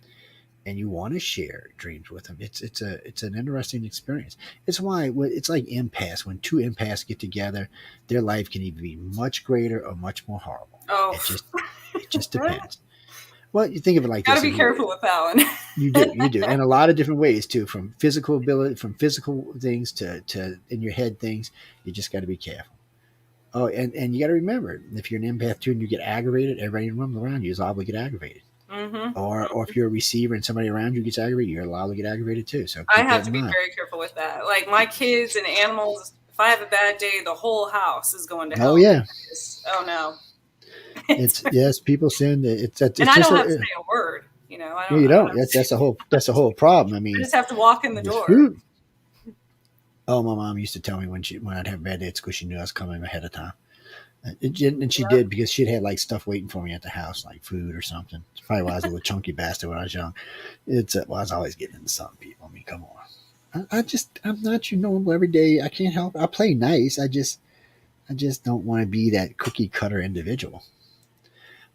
and you want to share dreams with them, it's an interesting experience. It's why it's like empaths. When 2 empaths get together, their life can either be much greater or much more horrible. Oh, it just depends. Well, you think of it like gotta this. be careful with that one. You do, and a lot of different ways too, from physical ability, from physical things to in your head things. You just got to be careful. Oh, and you got to remember, if you're an empath too, and you get aggravated, everybody in the room around you is liable to get aggravated. Mm-hmm. Or if you're a receiver and somebody around you gets aggravated, you're allowed to get aggravated too. So I have to be very careful with that. Like my kids and animals, if I have a bad day, the whole house is going to hell. Oh yeah. Oh no. It's yes, people send it. It's and I don't have to say a word. You know, I don't. You don't. That's the whole problem. I mean, I just have to walk in the door. Food. Oh, my mom used to tell me when I'd have a bad day at school, she knew I was coming ahead of time. And she did, because she'd had like stuff waiting for me at the house, like food or something. It's probably why I was a little chunky bastard when I was young. I was always getting into something, people. I mean, come on. I'm not your normal everyday. I can't help it. I play nice. I just don't want to be that cookie cutter individual.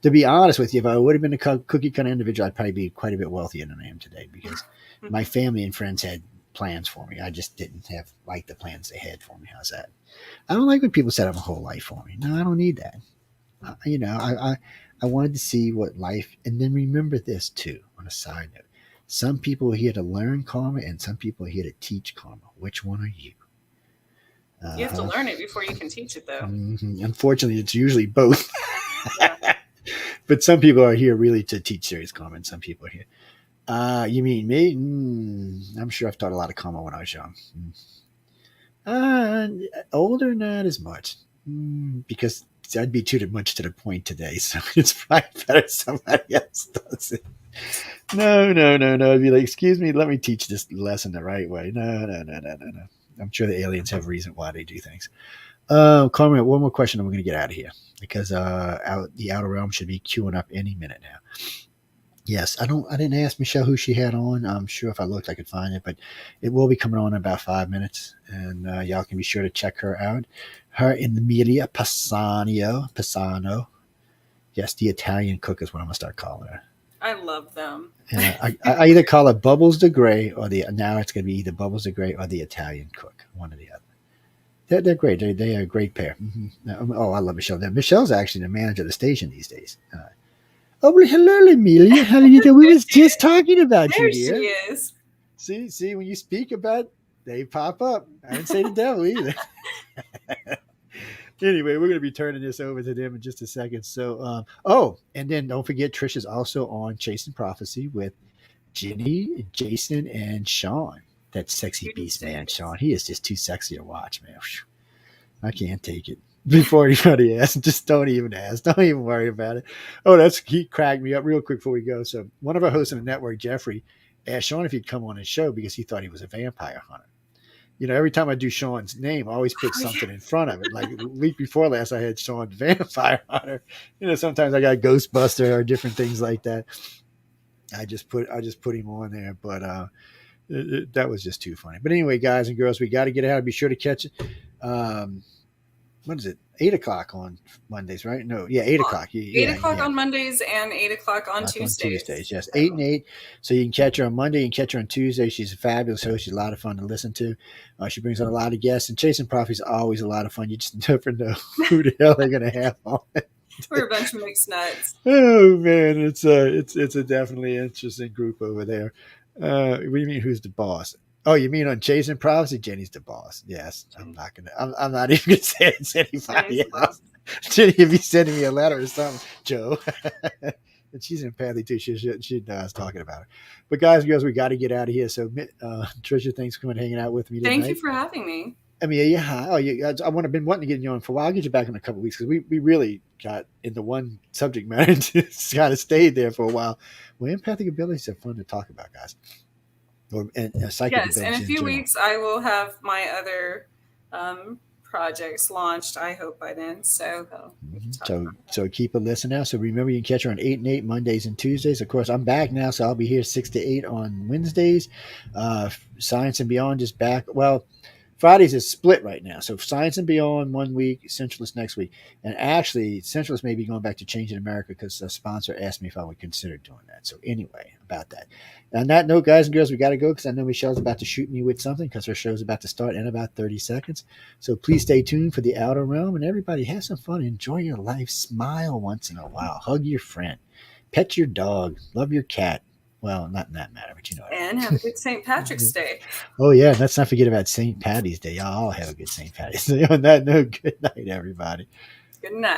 To be honest with you, if I would have been a cookie cutter individual, I'd probably be quite a bit wealthier than I am today, because my family and friends had plans for me. I just didn't have like the plans they had for me. How's that? I don't like when people set up a whole life for me. No, I don't need that. I wanted to see what life, and then remember this too, on a side note. Some people are here to learn karma, and some people are here to teach karma. Which one are you? You have to learn it before you can teach it, though. Mm-hmm. Unfortunately, it's usually both. Yeah. But some people are here really to teach serious karma, and some people are here. You mean me? I'm sure I've taught a lot of karma when I was young. Older, not as much. Because I'd be too much to the point today. So it's probably better somebody else does it. No. I'd be like, excuse me, let me teach this lesson the right way. No. I'm sure the aliens have a reason why they do things. Carmen, one more question and we're going to get out of here because the outer realm should be queuing up any minute now. Yes, I didn't ask Michelle who she had on. I'm sure if I looked, I could find it, but it will be coming on in about 5 minutes, and y'all can be sure to check her out. Her in the media, Pisano. Yes, the Italian cook is what I'm gonna start calling her. I love them. I either call her Bubbles the Grey or now it's gonna be either Bubbles the Grey or the Italian cook, one or the other. They're great. They are a great pair. Mm-hmm. Oh, I love Michelle. Michelle's actually the manager of the station these days. Oh, well, hello, Amelia. How are you doing? We was just talking about you here. There she is. See, when you speak about, they pop up. I didn't say the devil either. Anyway, we're going to be turning this over to them in just a second. So, and then don't forget, Trish is also on Chasing Prophecy with Ginny, Jason, and Sean. That sexy beast, man, Sean. He is just too sexy to watch, man. I can't take it. Before anybody asks, just don't even ask. Don't even worry about it. Oh, he cracked me up real quick before we go. So one of our hosts on the network, Jeffrey, asked Sean if he'd come on his show because he thought he was a vampire hunter. You know, every time I do Sean's name, I always put something in front of it. Like the week before last, I had Sean Vampire Hunter. You know, sometimes I got Ghostbuster or different things like that. I just put him on there, but that was just too funny. But anyway, guys and girls, we got to get out. Be sure to catch it. What is it? 8 o'clock on Mondays, right? No, yeah, 8 o'clock. 8 o'clock on Mondays and 8 o'clock on Tuesdays. Yes, 8 and 8. So you can catch her on Monday and catch her on Tuesday. She's a fabulous host. She's a lot of fun to listen to. She brings on a lot of guests, and Chasing Prophecy is always a lot of fun. You just never know who the hell they're going to have on. We're a bunch of mixed nuts. Oh man, it's a definitely interesting group over there. What do you mean? Who's the boss? Oh, you mean on Chasing Prophecy? Jenny's the boss. Yes, I'm not even gonna say it's anybody else. Jenny, if you sending me a letter or something, Joe. And she's in Padley too. She knows I was talking about her. But guys and girls, we got to get out of here. So, Tricia, thanks for coming and hanging out with me tonight. Thank you for having me. I mean, yeah. Oh, yeah. Been wanting to get you on for a while. I'll get you back in a couple of weeks because we really got into one subject matter and just kind of stayed there for a while. Well, empathic abilities are fun to talk about, guys. Yes, in a few weeks I will have my other projects launched. I hope by then. So keep a listen now. So remember, you can catch her on 8 and 8 Mondays and Tuesdays. Of course, I'm back now, so I'll be here 6 to 8 on Wednesdays. Science and Beyond is back. Well, Fridays is split right now. So Science and Beyond 1 week, Centralist next week. And actually, Centralist may be going back to Changing America because a sponsor asked me if I would consider doing that. So anyway, about that. On that note, guys and girls, we got to go because I know Michelle's about to shoot me with something because her show's about to start in about 30 seconds. So please stay tuned for the Outer Realm. And everybody, have some fun. Enjoy your life. Smile once in a while. Hug your friend. Pet your dog. Love your cat. Well, not in that matter, but you know. And have a good St. Patrick's Day. Oh, yeah. Let's not forget about St. Patty's Day. Y'all all have a good St. Patty's Day. On that note, good night, everybody. Good night.